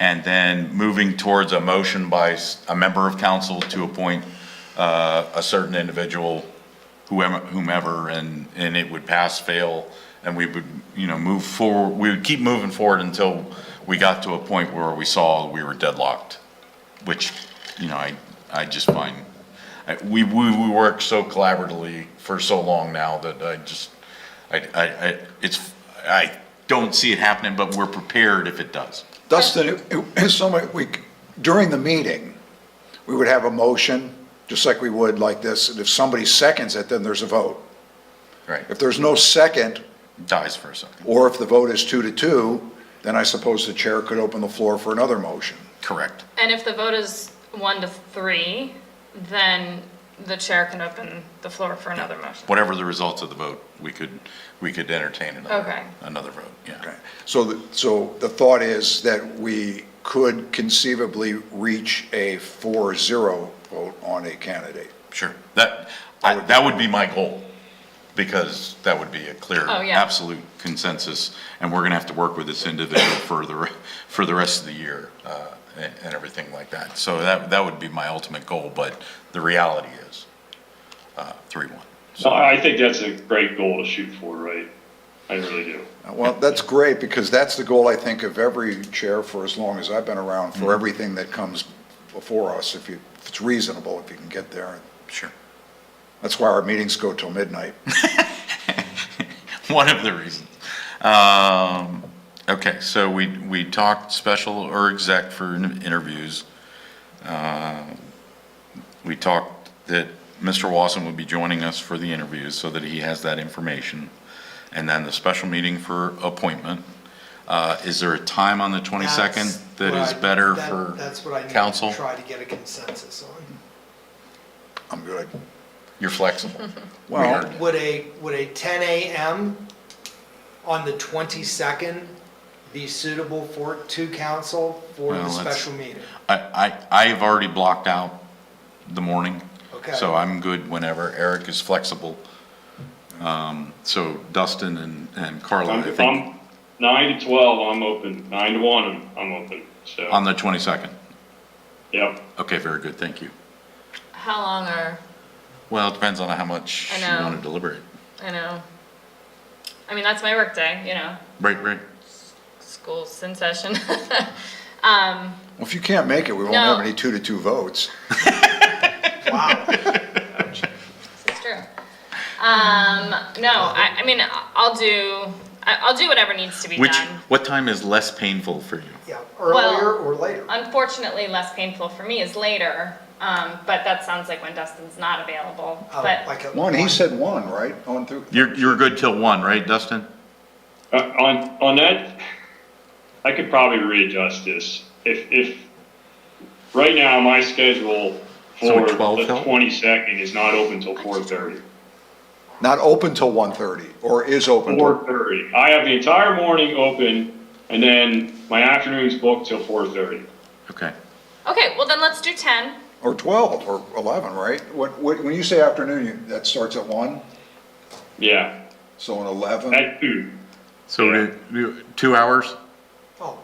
and then moving towards a motion by a member of council to appoint a certain individual, whomever, and it would pass, fail, and we would, move forward. We would keep moving forward until we got to a point where we saw we were deadlocked, which, I just find, we work so collaboratively for so long now that I don't see it happening, but we're prepared if it does. Dustin, during the meeting, we would have a motion, just like we would like this, and if somebody seconds it, then there's a vote. Right. If there's no second, Dies for a second. or if the vote is 2-2, then I suppose the chair could open the floor for another motion. Correct. And if the vote is 1-3, then the chair can open the floor for another motion. Whatever the results of the vote, we could entertain Okay. another vote, yeah. Okay. So the thought is that we could conceivably reach a 4-0 vote on a candidate. Sure. That would be my goal, because that would be a clear, Oh, yeah. absolute consensus, and we're gonna have to work with this individual for the rest of the year, and everything like that. So that would be my ultimate goal, but the reality is, 3-1. So I think that's a great goal to shoot for, right? I really do. Well, that's great, because that's the goal, I think, of every chair for as long as I've been around, for everything that comes before us, if it's reasonable, if you can get there. Sure. That's why our meetings go till midnight. One of the reasons. Okay, so we talked special or exec for interviews. We talked that Mr. Wasson would be joining us for the interviews so that he has that information. And then the special meeting for appointment. Is there a time on the 22nd that is better for That's what I need council? to try to get a consensus on. I'm good. You're flexible. Well, Would a 10 a.m. on the 22nd be suitable to council for the Well, that's- special meeting? I've already blocked out the morning. Okay. So I'm good whenever. Eric is flexible. So Dustin and Carla, I think, I'm 9 to 12, I'm open. 9 to 1, I'm open, so, on the 22nd. yep. Okay, very good, thank you. How long are, Well, it depends on how much I you know. want to deliberate. I know. I mean, that's my work day, Right. school's in session. well, if you can't make it, we won't No. have any 2-2 votes. Wow. This is true. No, I mean, I'll do whatever needs to be done. What time is less painful for you? Yeah, earlier or later? Unfortunately, less painful for me is later, but that sounds like when Dustin's not available, Oh, but. like a One, he said 1, right? On through. You're good till 1, right, Dustin? On that, I could probably readjust this. If, right now, my schedule So for at 12 the help? 22nd is not open till 4:30. Not open till 1:30, or is open till? 4:30. I have the entire morning open, and then my afternoon's booked till 4:30. Okay. Okay, well then let's do 10. Or 12, or 11, right? When you say afternoon, that starts at 1? Yeah, So an 11? at 2. So 2 hours? Oh,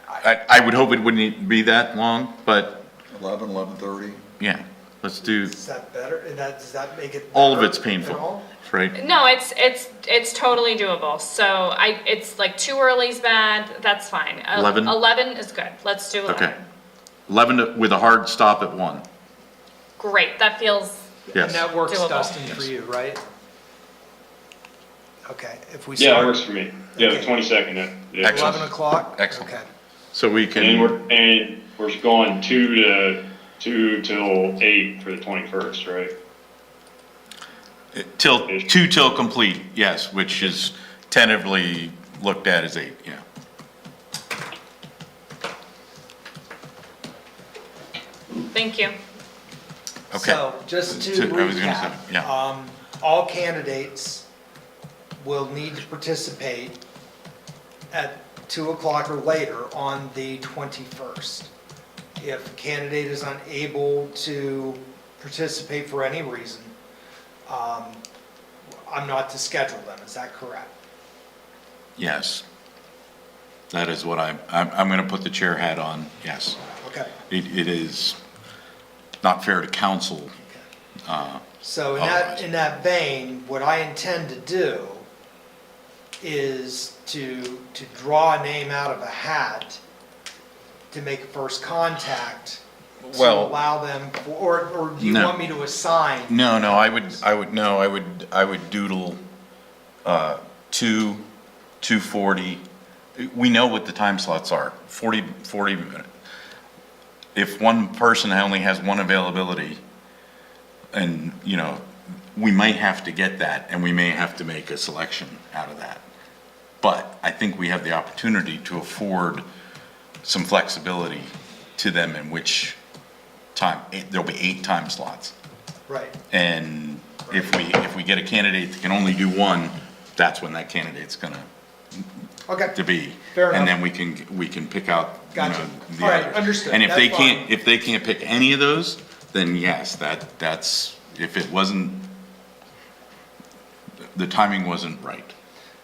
I would hope it wouldn't be that long, but 11, 11:30? yeah, let's do, is that better? And does that make it? all of better it's at painful, all? right? No, it's totally doable. So it's like too early's bad. That's fine. 11? 11 is good. Let's do 11. Okay. 11 with a hard stop at 1. Great. That feels Yes. And that works, Doable. Dustin, for Yes. you, right? Okay, if we Yeah, it start works for me. Yeah, the Okay. 22nd, yeah. Excellent. 11 o'clock? Excellent. Okay. So we And can, we're going 2 till 8 for the 21st, right? till complete, yes, which is tentatively looked at as 8, yeah. Thank you. Okay. So, just to I was gonna say, recap, yeah. all candidates will need to participate at 2 o'clock or later on the 21st. If a candidate is unable to participate for any reason, I'm not to schedule them, is that correct? Yes. That is what I'm going to put the chair hat on, yes. Okay. It is not fair to council. So Otherwise. in that vein, what I intend to do is to draw a name out of a hat to make a first contact to Well- allow them, or do you No. want me to assign? No, I would doodle 2:40. We know what the time slots are, 40 minutes. If one person only has one availability, and, you know, we may have to get that, and we may have to make a selection out of that. But I think we have the opportunity to afford some flexibility to them in which time, there'll be 8 time slots. Right. And if we get a candidate that can only do one, that's when that candidate's gonna Okay. to be. Fair And enough. then we can pick out, you know, Gotcha. the All right, others. understood. And if That's they can't pick any of those, then yes, that's, if it wasn't, the timing wasn't right.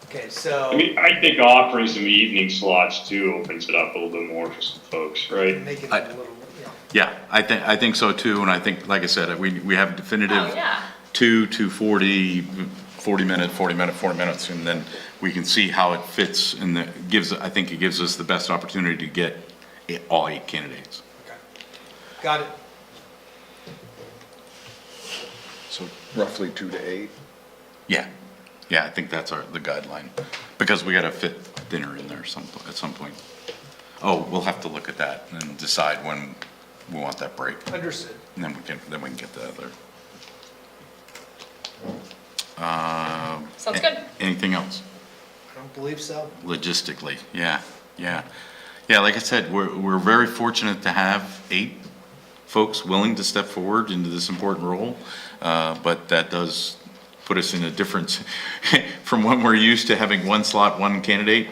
Okay, so I mean, I think offering some evening slots too opens it up a little bit more for some folks, right? make it I- a little, yeah. Yeah, I think so too, and I think, like I said, we have definitive Oh, yeah. 2:40, 40 minutes, and then we can see how it fits, and I think it gives us the best opportunity to get all 8 candidates. Okay. Got it. So roughly 2 to 8. Yeah, I think that's the guideline, because we gotta fit dinner in there at some point. Oh, we'll have to look at that and decide when we want that break, Understood. and then we can get the other. Sounds good. Anything else? I don't believe so. Logistically, yeah. Like I said, we're very fortunate to have 8 folks willing to step forward into this important role, but that does put us in a difference from when we're used to having one slot, one candidate,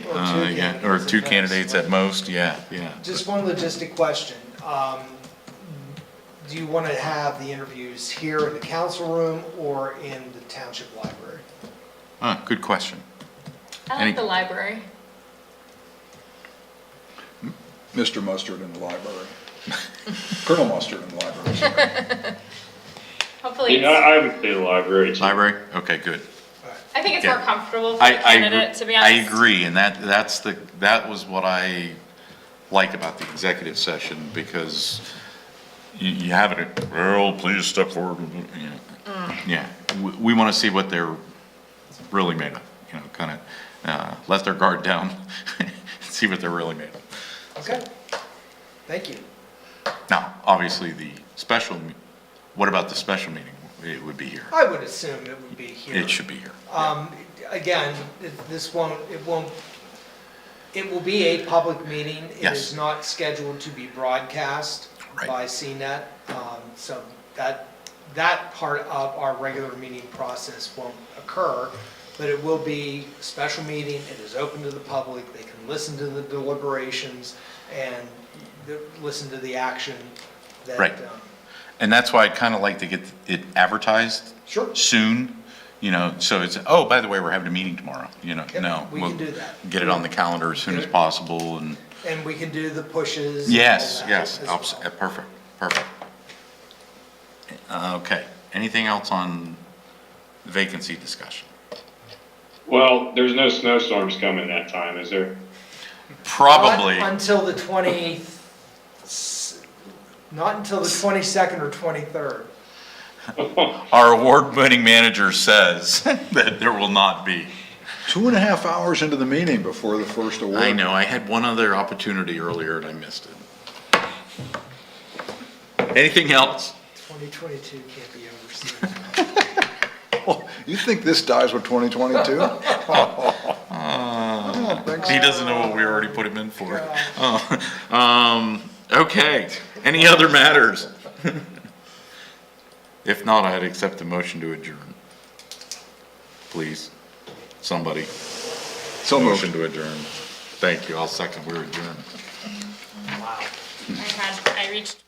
or 2 candidates at most, yeah. Just one logistic question. Do you want to have the interviews here in the council room or in the township library? Good question. I like the library. Mr. Mustard in the library. Colonel Mustard in the library. Hopefully, Yeah, I would say the library too. Library? Okay, good. I think it's Yeah. more comfortable for the candidate, to be I honest. agree, and that was what I like about the executive session, because you have it, well, please step forward, you know. Yeah, we want to see what they're really made of, you know, kind of let their guard down, see what they're really made of. Okay. Thank you. Now, obviously, what about the special meeting? It would be here. I would assume it would be here. It should be here. Again, it will be a public meeting. It Yes. is not scheduled to be broadcast Right. by CNET. So that part of our regular meeting process won't occur, but it will be a special meeting. It is open to the public. They can listen to the deliberations and listen to the action that. Right. And that's why I'd kind of like to get it advertised Sure. soon, you know, so it's, oh, by the way, we're having a meeting tomorrow, you know, Yep, no. we we'll can do that. Get it on the calendar as soon as possible, and, And we can do the pushes. and all yes, that yes, as well. perfect. Okay, anything else on vacancy discussion? Well, there's no snowstorms coming that time, is there? Probably, Not until the 22nd or 23rd. our award-winning manager says that there will not be. 2.5 hours into the meeting before the first award. I know, I had one other opportunity earlier and I missed it. Anything else? 2022 can't be overseen. You think this dies with 2022? He doesn't know what we already put him in for. Okay, any other matters? If not, I'd accept a motion to adjourn. Please, somebody. So moved. Motion to adjourn. Thank you, I'll second, we're adjourned. I reached